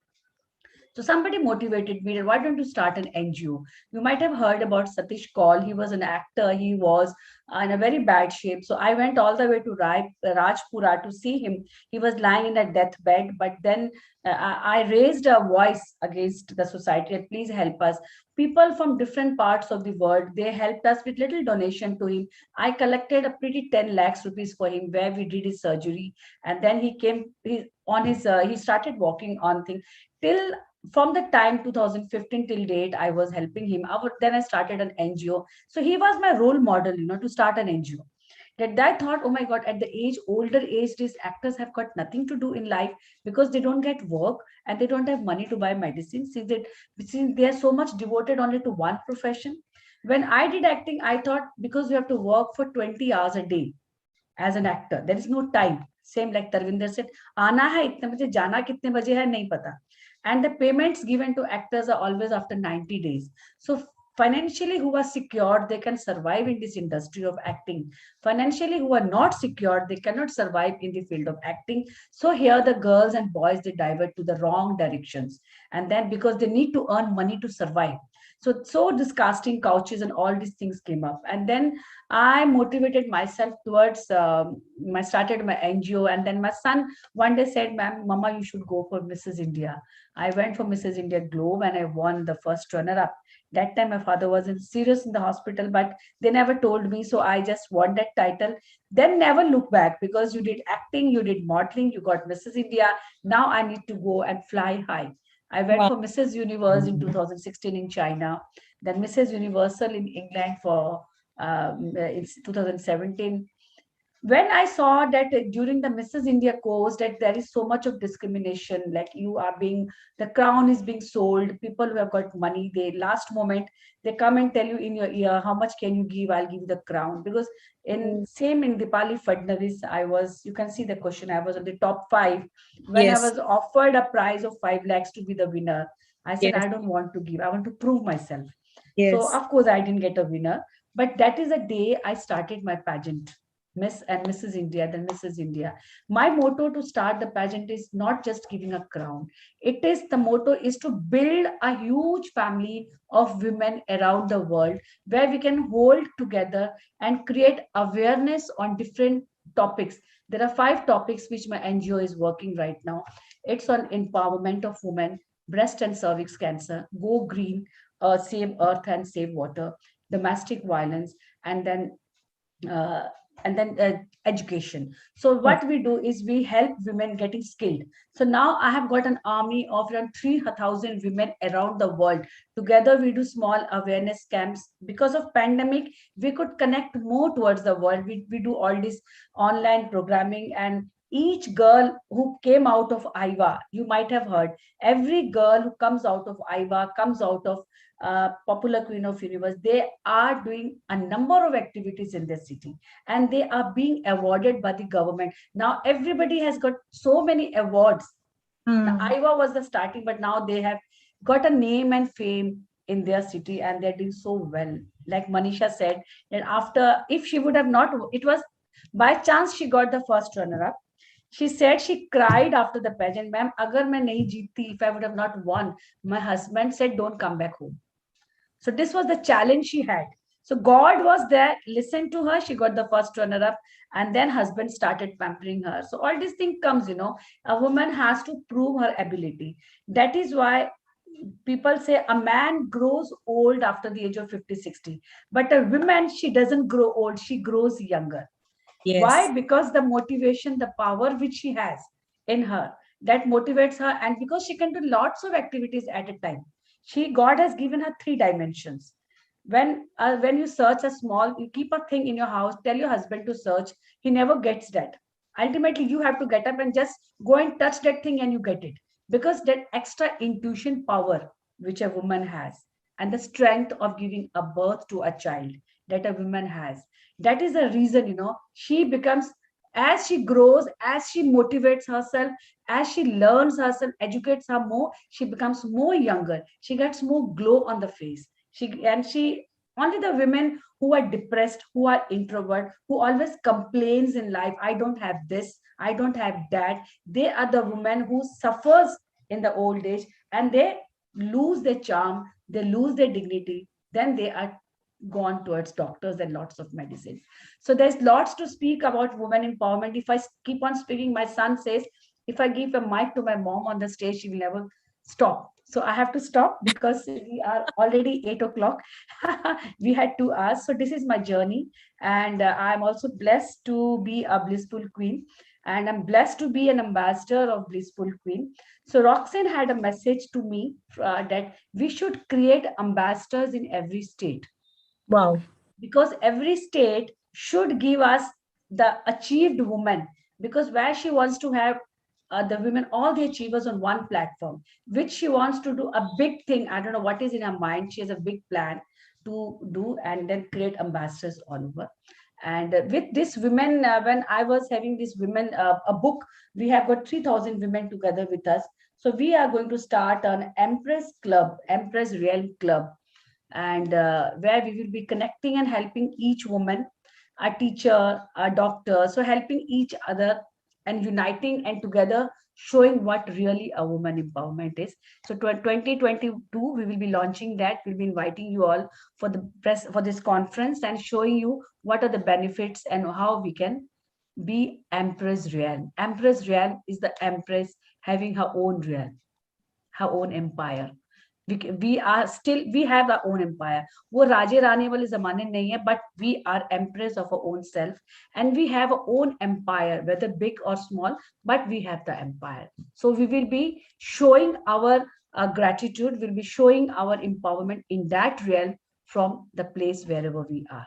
So somebody motivated me that why don't you start an NGO? You might have heard about Satish Kaul. He was an actor. He was in a very bad shape. So I went all the way to Rajpura to see him. He was lying in a deathbed. But then I raised a voice against the society. And please help us. People from different parts of the world, they helped us with little donation to him. I collected a pretty 10 lakhs rupees for him where we did his surgery. And then he came he started walking on things till from the time 2015 till date. I was helping him. Then I started an NGO. So he was my role model, to start an NGO. That I thought, oh my God, at the older age, these actors have got nothing to do in life because they don't get work and they don't have money to buy medicine since they are so much devoted only to one profession. When I did acting, I thought because you have to work for 20 hours a day as an actor, there is no time. Same like Tarvinder said, आना है इतने बजे, जाना कितने बजे है नहीं पता. And the payments given to actors are always after 90 days. So financially who are secured, they can survive in this industry of acting. Financially who are not secured, they cannot survive in the field of acting. So here the girls and boys, they divert to the wrong directions. And then because they need to earn money to survive. So this casting couches and all these things came up. And then I motivated myself towards, I started my NGO. And then my son one day said, Mama, you should go for Mrs. India. I went for Mrs. India Globe and I won the first runner-up. That time my father was serious in the hospital, but they never told me. So I just won that title. Then never look back because you did acting, you did modeling, you got Mrs. India. Now I need to go and fly high. I went for Mrs. Universe in 2016 in China, then Mrs. Universal in England for it's 2017. When I saw that during the Mrs. India course that there is so much of discrimination, like the crown is being sold, people who have got money, they last moment, they come and tell you in your ear, how much can you give? I'll give you the crown. Because same in Dipali Fadnavis, you can see the question, I was on the top 5. When I was offered a prize of 5 lakhs to be the winner, I said, I don't want to give, I want to prove myself. So of course I didn't get a winner, but that is the day I started my pageant. Miss and Mrs. India, then Mrs. India. My motto to start the pageant is not just giving a crown. The motto is to build a huge family of women around the world where we can hold together and create awareness on different topics. There are 5 topics which my NGO is working right now. It's on empowerment of women, breast and cervix cancer, go green, save earth and save water, domestic violence, and then education. So what we do is we help women getting skilled. So now I have got an army of around 3,000 women around the world. Together we do small awareness camps. Because of pandemic, we could connect more towards the world. We do all this online programming, and each girl who came out of IVA, you might have heard, every girl who comes out of IVA comes out of Popular Queen of Universe. They are doing a number of activities in their city and they are being awarded by the government. Now everybody has got so many awards. Now, IVA was the starting, but now they have got a name and fame in their city and they're doing so well. Like Manisha said, that if she would have not, it was by chance she got the first runner-up. She said she cried after the pageant, ma'am, agar main nahi jeeti, if I would have not won, my husband said, don't come back home. So this was the challenge she had. So God was there, listened to her, she got the first runner-up, and then husband started pampering her. So all this thing comes, a woman has to prove her ability. That is why people say a man grows old after the age of 50, 60. But a woman, she doesn't grow old, she grows younger. Why? Because the motivation, the power which she has in her, that motivates her, and because she can do lots of activities at a time. God has given her 3 dimensions. When you search you keep a thing in your house, tell your husband to search, he never gets that. Ultimately, you have to get up and just go and touch that thing and you get it. Because that extra intuition power which a woman has and the strength of giving a birth to a child that a woman has, that is the reason, she becomes, as she grows, as she motivates herself, as she learns herself, educates her more, she becomes more younger. She gets more glow on the face. Only the women who are depressed, who are introvert, who always complains in life, I don't have this, I don't have that, they are the women who suffers in the old age, and they lose their charm, they lose their dignity, then they are gone towards doctors and lots of medicine. So there's lots to speak about women empowerment. If I keep on speaking, my son says, if I give a mic to my mom on the stage, she will never stop. So I have to stop because we are already 8 o'clock. We had 2 hours. So this is my journey. And I'm also blessed to be a blissful queen. And I'm blessed to be an ambassador of Blissful Queen. So Roxanne had a message to me that we should create ambassadors in every state. Wow. Because every state should give us the achieved woman, because where she wants to have the women, all the achievers on one platform, which she wants to do a big thing. I don't know what is in her mind. She has a big plan to do and then create ambassadors all over. And with this women, when I was having this women, a book, we have got 3,000 women together with us. So we are going to start an Empress Club, Empress Realm Club, and where we will be connecting and helping each woman, a teacher, a doctor, so helping each other and uniting and together showing what really a woman empowerment is. So 2022 we will be launching that. We'll be inviting you all for the press for this conference and showing you what are the benefits and how we can be Empress Realm. Empress Realm is the empress having her own realm, her own empire. We are still, we have our own empire. वो राजे रानी वाले जमाने नहीं है, but we are empress of our own self, and we have our own empire, whether big or small, but we have the empire. So we will be showing our gratitude, we'll be showing our empowerment in that realm from the place wherever we are.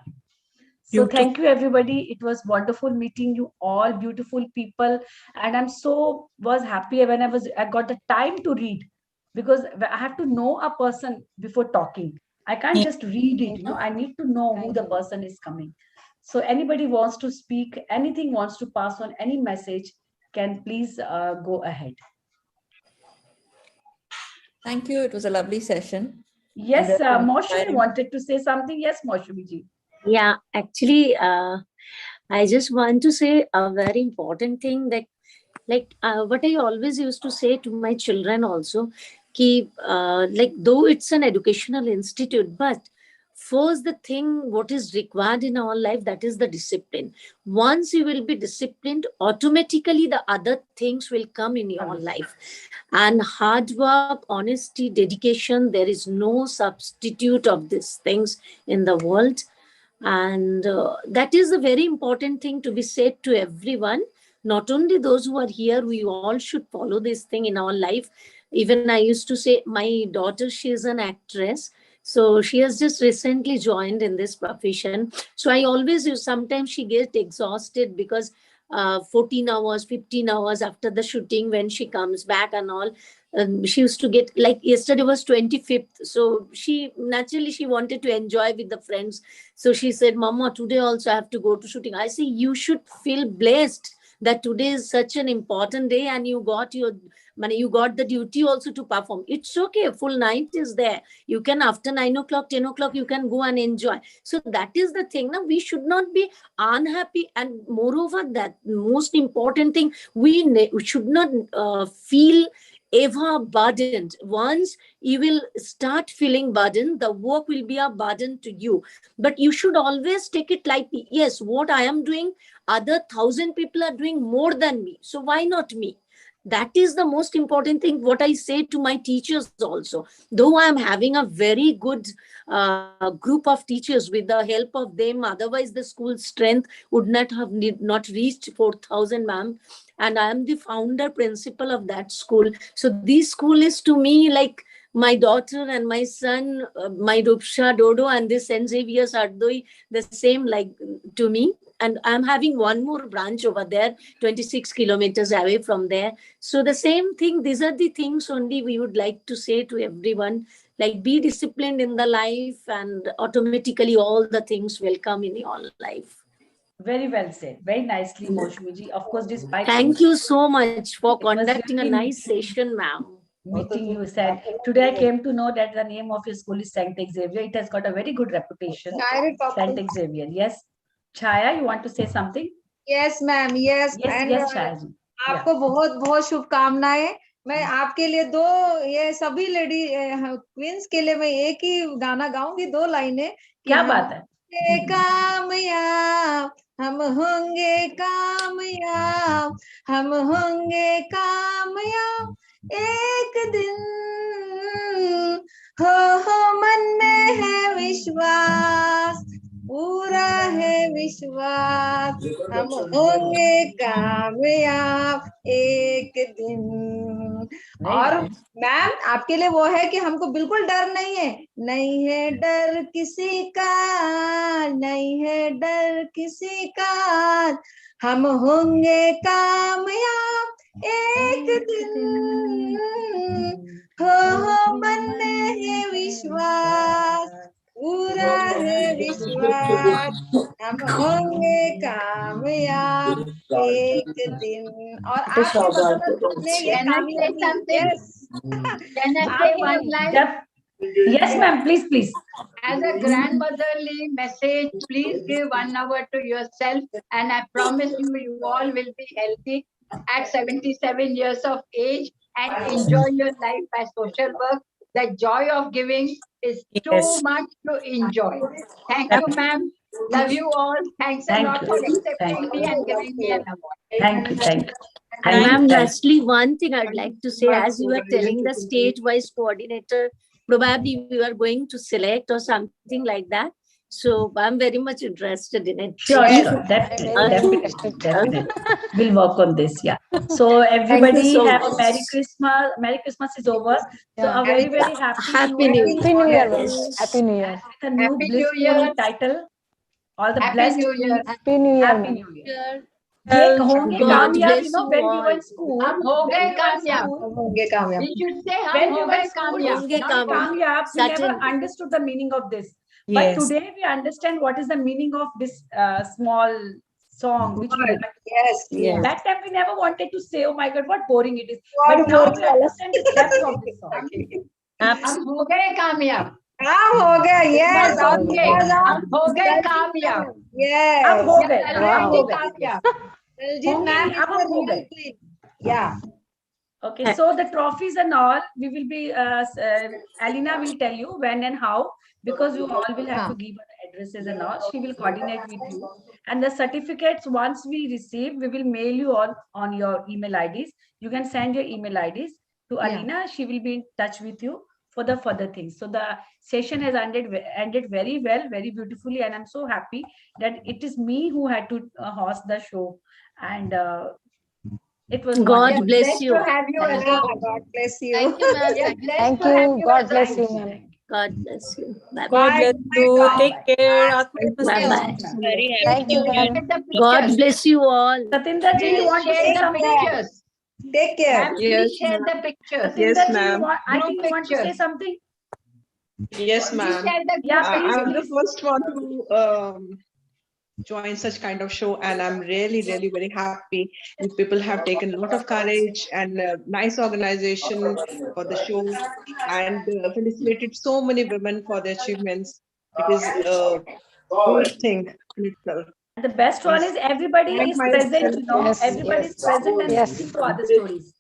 So thank you everybody. It was wonderful meeting you all, beautiful people, and I'm so was happy when I got the time to read, because I have to know a person before talking. I can't just read it, I need to know who the person is coming. So anybody wants to speak, anything wants to pass on, any message, can please go ahead. Thank you. It was a lovely session. Yes, Maushami wanted to say something. Yes, Maushami ji. Yeah, actually, I just want to say a very important thing that, like what I always used to say to my children also, ki, like though it's an educational institute, but first the thing what is required in our life, that is the discipline. Once you will be disciplined, automatically the other things will come in your life. And hard work, honesty, dedication, there is no substitute of these things in the world. And that is a very important thing to be said to everyone, not only those who are here. We all should follow this thing in our life. Even I used to say, my daughter, she is an actress, so she has just recently joined in this profession. So I always use, sometimes she gets exhausted because 14 hours, 15 hours after the shooting, when she comes back and all, she used to get, like yesterday was 25th, so she naturally she wanted to enjoy with the friends. So she said, Mama, today also I have to go to shooting. I say, you should feel blessed that today is such an important day and you got the duty also to perform. It's okay, full night is there. You can, after 9 o'clock, 10 o'clock, you can go and enjoy. So that is the thing. Now we should not be unhappy. And moreover, that most important thing, we should not feel ever burdened. Once you will start feeling burdened, the work will be a burden to you. But you should always take it lightly. Yes, what I am doing, other 1,000 people are doing more than me. So why not me? That is the most important thing, what I say to my teachers also. Though I am having a very good group of teachers, with the help of them, otherwise the school strength would not have not reached 4,000, ma'am. And I am the founder principal of that school. So this school is to me like my daughter and my son, my Rupsha, Dodo, and this St. Xavier's Ardoi, the same like to me. And I'm having one more branch over there, 26 kilometers away from there. So the same thing, these are the things only we would like to say to everyone, like be disciplined in the life and automatically all the things will come in your life. Very well said. Very nicely, Maushami. Of course, despite thank you so much for conducting a nice session, ma'am. Meeting you, said today I came to know that the name of your school is St. Xavier. It has got a very good reputation. St. Xavier. Yes. Chaya, you want to say something? Yes, ma'am. Yes. Yes, And yes, Chaya ji. आपको बहुत बहुत शुभकामनाएं मैं आपके लिए दो, ये सभी लेडी क्वींस के लिए मैं एक ही गाना गाऊंगी, 2 लाइनें। क्या बात है। कामयाब हम होंगे कामयाब, हम होंगे कामयाब एक दिन, हो मन में है विश्वास, पूरा है विश्वास, हम होंगे कामयाब एक दिन। और मैम आपके लिए वो है कि हमको बिल्कुल डर नहीं है डर किसी का, नहीं है डर किसी का, हम होंगे कामयाब एक दिन, हो मन में है विश्वास, पूरा है विश्वास, हम होंगे कामयाब एक दिन। और आपके बदौलत हमने ये Can I say कामयाबी, something? Yes Can I say one line? Yes, ma'am. Please, please. As a grandmotherly message, please give 1 hour to yourself, and I promise you, you all will be healthy at 77 years of age and enjoy your life by social work. The joy of giving is too much to enjoy. Thank you, ma'am. Love you all. Thanks a lot for accepting me and giving me an award. Thank you. Thank you. And ma'am, lastly, one thing I'd like to say, as you were telling the stage-wise coordinator, probably we are going to select or something like that. So I'm very much interested in it. Sure. Definitely. We'll work on this. Yeah. So everybody so have much. a Merry Christmas. Merry Christmas is over. So a very, very Happy New Year. Happy New Year. Yes. Happy New Year. With a new Happy New blissful Year. title. All the Happy blessed New Year. queens. Happy New Year. Happy ma'am. New Year. ये होंगे God कामयाब, bless you know, you when we were in all. school. हम हो when गए we were in कामयाब। school, होंगे कामयाब। We should say when हम we हो were गए in school, कामयाब, होंगे not कामयाब। कामयाब, we never Certain. understood the meaning of this. Yes. But today we understand what is the meaning of this small song which we had. Yes. That time we never wanted to say, oh my God, what boring it is. What But now boring. we understand the depth of this song. हम हो गए कामयाब। हम हो गए, yes. और हम हो गए कामयाब। Yes. अब हो गए, अब अब हो गए। कामयाब। Daljit होंगे ma'am नहीं, अब is हम the हो real गए। queen. Yeah. Okay, so the trophies and all, we will be, Alina will tell you when and how, because you all will have to give her addresses and all. She will coordinate with you. And the certificates, once we receive, we will mail you on your email IDs. You can send your email IDs to Alina. She will be in touch with you for the further things. So the session has ended very well, very beautifully. And I'm so happy that it is me who had to host the show. And it was God wonderful. bless you. To have you as well. God bless you. Thank you, ma'am. Thank you. God bless you, ma'am. God bless you. Bye God bye. bless you. Take care. Bye bye. Very Thank you, ma'am. God bless you all. Satinder ji, you Please want to share say the something? pictures. Take care. Ma'am, please share the pictures. Satinder ji, ma'am. I think you want to say something? Yes, Please ma'am. share the Yeah, group please, I'm the please. first one to join such kind of show, and I'm really, really very happy. You people have taken a lot of courage and nice organization for the show, and felicitated so many women for their achievements. It is a great thing in itself. The best one is everybody Thank is my present, you know, Yes, everybody is present and yes. listening to other stories.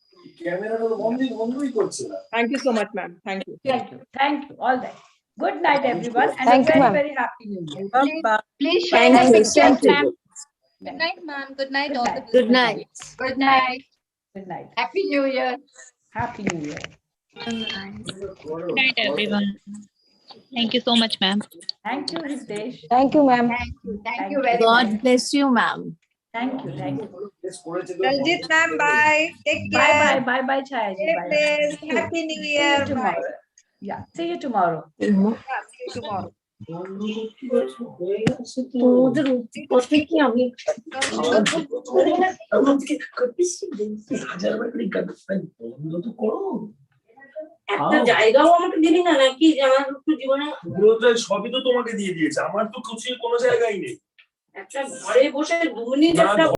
Thank you so much, ma'am. Thank you. Thank you. Thank you. All right. Good night, everyone. And Thank a you, very, ma'am. very happy New Year. Please share Thank the you. pictures, Thank you. ma'am. Good night, ma'am. Good night, Good all the night. Good night. Good night. Good night. Happy New Year. Happy New Year. Good night. Good night, everyone. Thank you so much, ma'am. Thank you, Hitesh. Thank you, ma'am. Thank you. Thank you very much. God bless you, ma'am. Thank you. Thank you. Daljit ma'am, bye. Take Bye, care. bye, bye, bye, Chaya ji. Stay Bye. blessed. See you. Happy New See Year. you Bye. tomorrow. Yeah. See you tomorrow. Yeah, see you tomorrow. একটা জায়গাও আমাকে দিলি না নাকি যে আমার একটু জীবনে সবই তো তোমাকে দিয়ে দিয়েছে আমার তো কিছু কোনো জায়গায় নেই একটা ঘরে বসে 2 মিনিট একটা